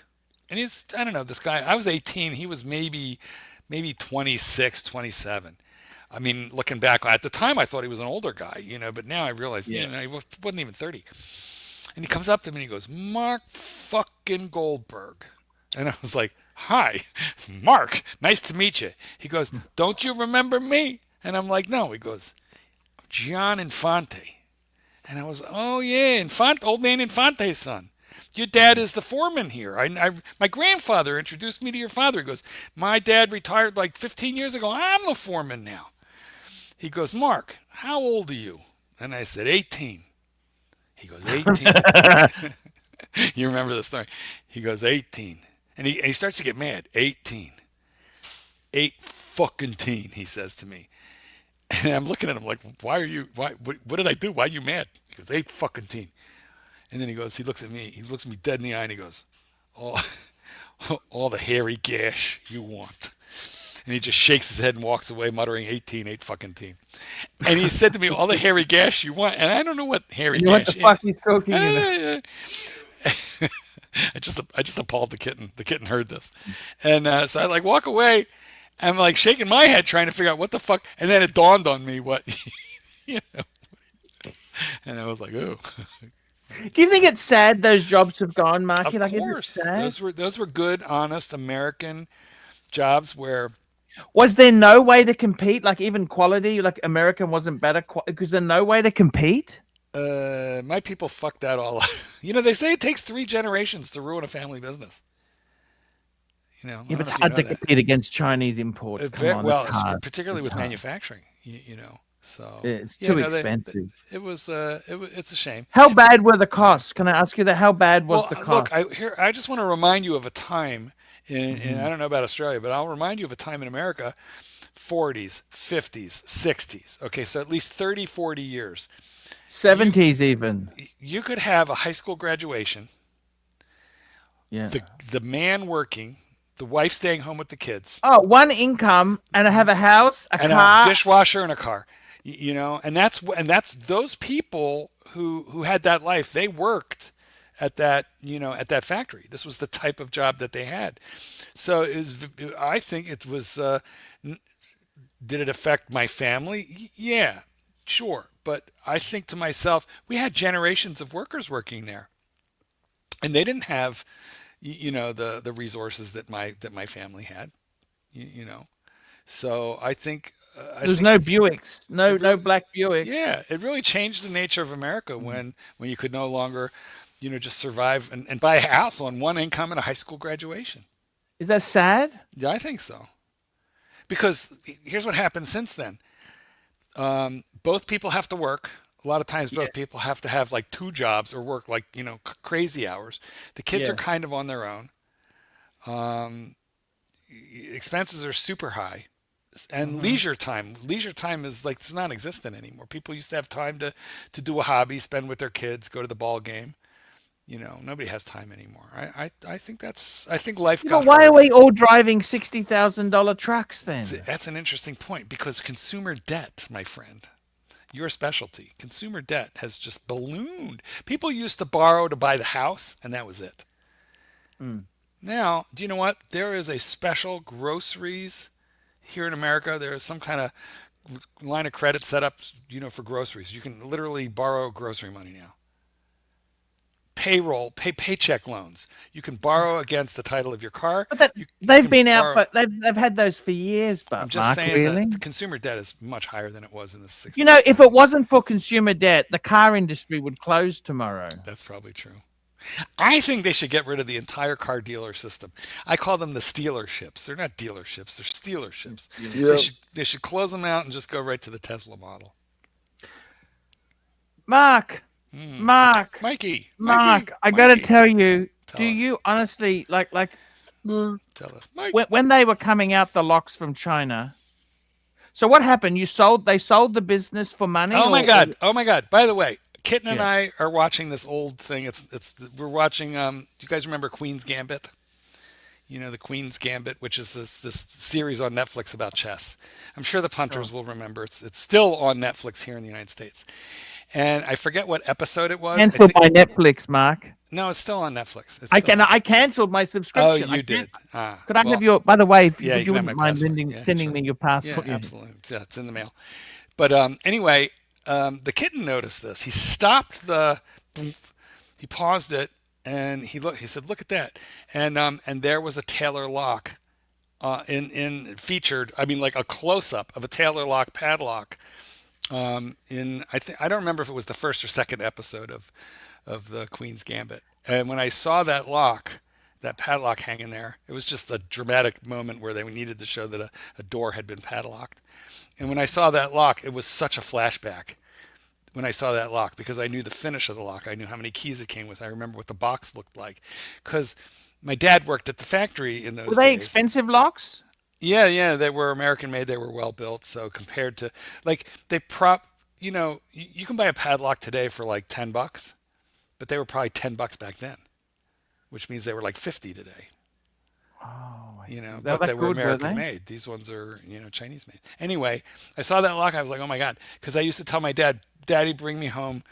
and I don't know, this guy. I was 18, he was maybe 26, 27. I mean, looking back at the time, I thought he was an older guy, but now I realize, he wasn't even 30. And he comes up to me and he goes, "Mark fucking Goldberg." And I was like, "Hi, Mark, nice to meet you." He goes, "Don't you remember me?" And I'm like, "No." He goes, "I'm John Infante." And I was, "Oh yeah, old man Infante's son. Your dad is the foreman here. My grandfather introduced me to your father." He goes, "My dad retired like 15 years ago. I'm the foreman now." He goes, "Mark, how old are you?" And I said, 18. He goes, 18. You remember the story? He goes, 18. And he starts to get mad. 18. 8 fucking teen, he says to me. And I'm looking at him like, what did I do? Why are you mad? He goes, 8 fucking teen. And then he looks at me dead in the eye and he goes, all the hairy gash you want. And he just shakes his head and walks away, muttering, 18, 8 fucking teen. And he said to me, "All the hairy gash you want." And I don't know what hairy gash is. What the fuck he's talking about? I just appalled the kitten. The kitten heard this. And so I walk away. I'm shaking my head trying to figure out what the fuck. And then it dawned on me what, And I was like, "Oh." Do you think it's sad those jobs have gone, Marky? Of course. Those were good, honest American jobs where... Was there no way to compete? Like even quality, like American wasn't better because there's no way to compete? My people fucked that all up. They say it takes 3 generations to ruin a family business. Yeah, but it's hard to compete against Chinese imports. Particularly with manufacturing, So it's too expensive. It's a shame. How bad were the costs? Can I ask you that? How bad was the cost? Look, I just want to remind you of a time in I don't know about Australia, but I'll remind you of a time in America, 40s, 50s, 60s. Okay, so at least 30, 40 years. 70s even. You could have a high school graduation. Yeah. The man working, the wife staying home with the kids. Oh, one income, and I have a house, a car, a dishwasher, and a car. And that's those people who had that life. They worked at that factory. This was the type of job that they had. So I think it was. Did it affect my family? Yeah, sure. But I think to myself, we had generations of workers working there, and they didn't have, the resources that my family had. So I think. There's no Buicks, no black Buicks. Yeah, it really changed the nature of America when you could no longer, just survive and buy a house on one income and a high school graduation. Is that sad? Yeah, I think so. Because here's what happened since then. Both people have to work. A lot of times both people have to have 2 jobs or work crazy hours. The kids are kind of on their own. Expenses are super high. And leisure time is it's non-existent anymore. People used to have time to do a hobby, spend with their kids, go to the ball game. Nobody has time anymore. I think life got why are we all driving $60,000 trucks then? That's an interesting point, because consumer debt, my friend, your specialty, consumer debt has just ballooned. People used to borrow to buy the house, and that was it. Now, do you know what? There is a special groceries here in America. There is some kind of line of credit set up, for groceries. You can literally borrow grocery money now. paycheck loans. You can borrow against the title of your car. But they've been out, but they've had those for years. But I'm just Mark, saying really? that the consumer debt is much higher than it was in the 60s. You know, if it wasn't for consumer debt, the car industry would close tomorrow. That's probably true. I think they should get rid of the entire car dealer system. I call them the stealerships. They're not dealerships. They're stealerships. Yeah. They should close them out and just go right to the Tesla model. Mark, Mikey, I got to tell you, you honestly like tell us, Mike. when they were coming out the locks from China? So what happened? They sold the business for money? Oh my god! By the way, Kitten and I are watching this old thing. We're watching. Do you guys remember Queen's Gambit? You know, the Queen's Gambit, which is this series on Netflix about chess. I'm sure the punters will remember. It's still on Netflix here in the United States. And I forget what episode it was. Canceled by Netflix, Mark. No, it's still on Netflix. I canceled my subscription. Oh, you did. Could I have your? By the way, if you wouldn't mind sending me your passport. Yeah, absolutely. Yeah, it's in the mail. But anyway, the Kitten noticed this. He stopped he paused it, and he said, "Look at that!" And there was a Taylor lock, featured. I mean, like a close up of a Taylor lock padlock. I don't remember if it was the first or second episode of the Queen's Gambit. And when I saw that padlock hanging there, it was just a dramatic moment where they needed to show that a door had been padlocked. And when I saw that lock, it was such a flashback when I saw that lock, because I knew the finish of the lock. I knew how many keys it came with. I remember what the box looked like, because my dad worked at the factory in those days. Were they expensive locks? Yeah, they were American made. They were well built. So compared to you can buy a padlock today for like $10, but they were probably $10 back then, which means they were like 50 today. Oh, but they were American made. These ones are, Chinese made. Anyway, I saw that lock. I was like, oh my God, because I used to tell my dad, Daddy, bring me home.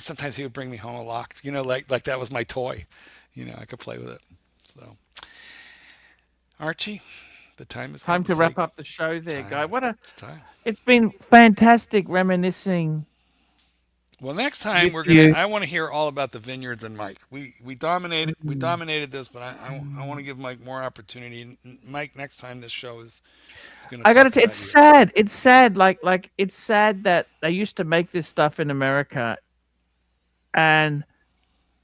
Sometimes he would bring me home a lock. Like that was my toy. I could play with it. So, Archie. The time is time to wrap up the show there, guy. Time. It's been fantastic reminiscing. Well, next time I want to hear all about the vineyards and Mike. We dominated this, but I want to give Mike more opportunity. Mike, next time this show is going to. I got to. It's sad. It's sad. Like it's sad that they used to make this stuff in America, and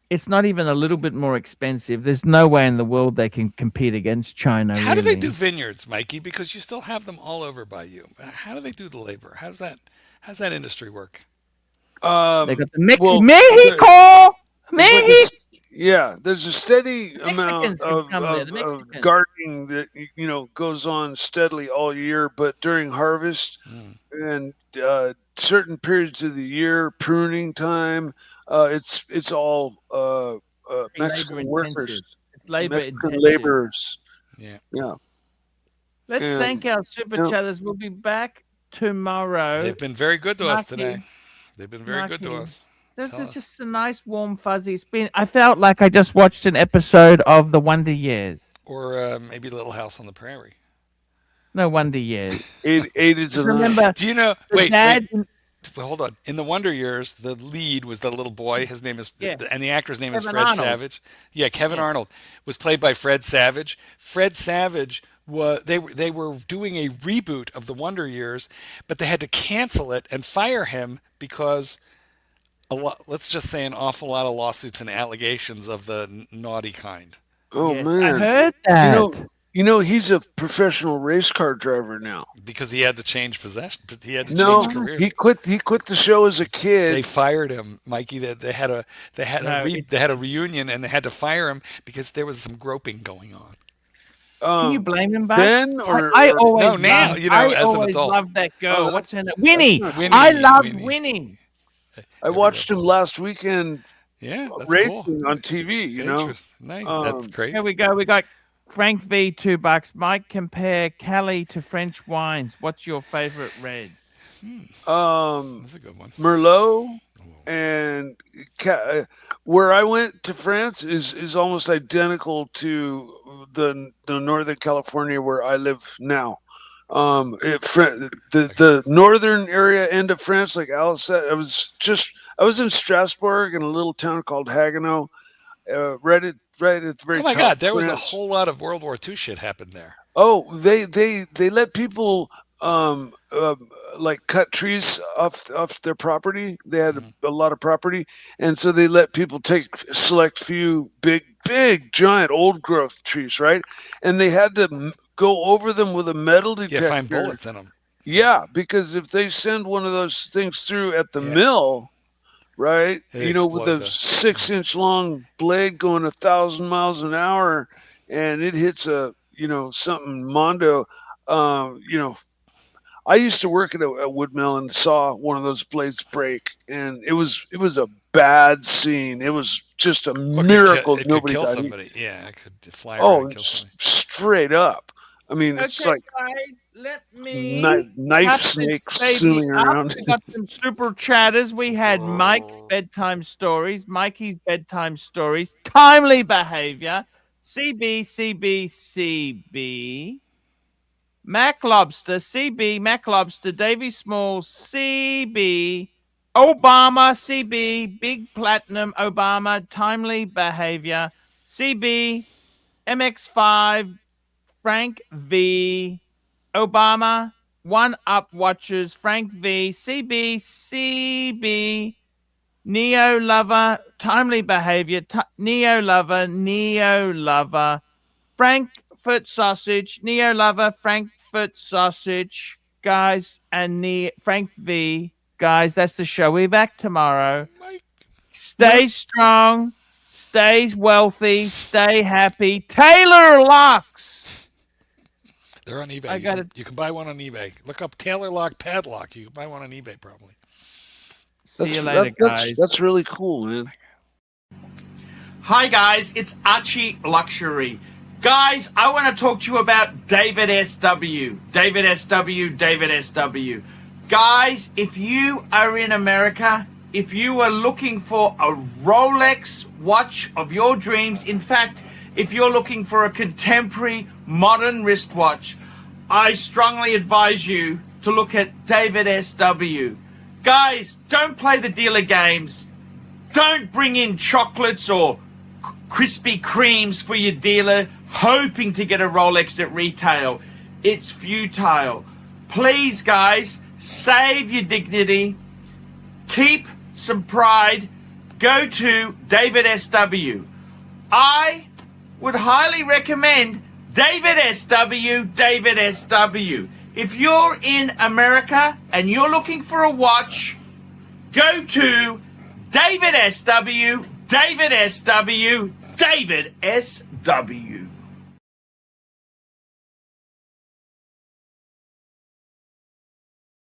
it's not even a little bit more expensive. There's no way in the world they can compete against China. How do they do vineyards, Mikey? Because you still have them all over by you. How do they do the labor? How's that industry work? They got the Mexico. Yeah, there's a steady amount of gardening that goes on steadily all year, but during harvest and certain periods of the year, pruning time. It's all Mexican workers. It's labor laborers. Yeah. Let's thank our super chatters. We'll be back tomorrow. They've been very good to us today. They've been very good to us. This is just a nice, warm, fuzzy spin. I felt like I just watched an episode of The Wonder Years, or maybe Little House on the Prairie. No, Wonder Years. Eight is a remember. Do you know? Wait. Hold on. In The Wonder Years, the lead was the little boy. His name is, and the actor's name is Fred Arnold. Savage. Yeah, Kevin Arnold was played by Fred Savage. Fred Savage they were doing a reboot of The Wonder Years, but they had to cancel it and fire him because let's just say an awful lot of lawsuits and allegations of the naughty kind. Oh yes, man, I heard that. He's a professional race car driver now because he had to change possession. He had to change career. He quit the show as a kid. They fired him, Mikey. They had a reunion and they had to fire him because there was some groping going on. Can you blame him back? Then I always now as an adult. Loved that girl. What's her name? Winnie. I loved Winnie. I watched him last weekend. Yeah, that's racing cool. on TV. Nice. That's crazy. Here we go. We got Frank V, $2. Mike, compare Cali to French wines. What's your favorite red? That's a good one. Merlot and where I went to France is almost identical to the Northern California where I live now. The northern area end of France, like Alice said, I was in Strasbourg in a little town called Haguenau, right at the very Oh my top. God, there was a France. whole lot of World War II shit happened there. Oh, they let people like cut trees off their property. They had a lot of property, and so they let people select few big giant old growth trees, right? And they had to go over them with a metal detector. Yeah, find bullets in them. Yeah, because if they send one of those things through at the mill, right? With a 6-inch long blade going 1,000 miles an hour, and it hits something mondo. I used to work at a wood mill and saw one of those blades break, and it was a bad scene. It was just a miracle it nobody could kill died. somebody. Yeah, it could fly around and kill somebody. Straight up. I mean, it's Okay, like guys, let me knife snakes swimming around. We got some super chatters. We had Mike's bedtime stories, Mikey's bedtime stories, timely behavior, CB, Mac Lobster, CB, Mac Lobster, Davy Small, CB, Obama, CB, Big Platinum, Obama, timely behavior, CB, MX5, Frank V, Obama, One Up Watchers, Frank V, CB, Neo Lover, Timely Behavior, Neo Lover, Frankfurt Sausage, Neo Lover, Frankfurt Sausage, guys, and Frank V, guys. That's the show. We're back tomorrow. Stay strong, stay wealthy, stay happy. Taylor Locks. They're on eBay. You can buy one on eBay. Look up Taylor Lock Padlock. You can buy one on eBay probably. See you later, guys. That's really cool, man. Hi, guys. It's Archie Luxury. Guys, I want to talk to you about David SW. David SW. Guys, if you are in America, if you are looking for a Rolex watch of your dreams, in fact, if you're looking for a contemporary modern wristwatch, I strongly advise you to look at David SW. Guys, don't play the dealer games. Don't bring in chocolates or Krispy Kremes for your dealer hoping to get a Rolex at retail. It's futile. Please, guys, save your dignity. Keep some pride. Go to David SW. I would highly recommend David SW. If you're in America and you're looking for a watch, go to David SW.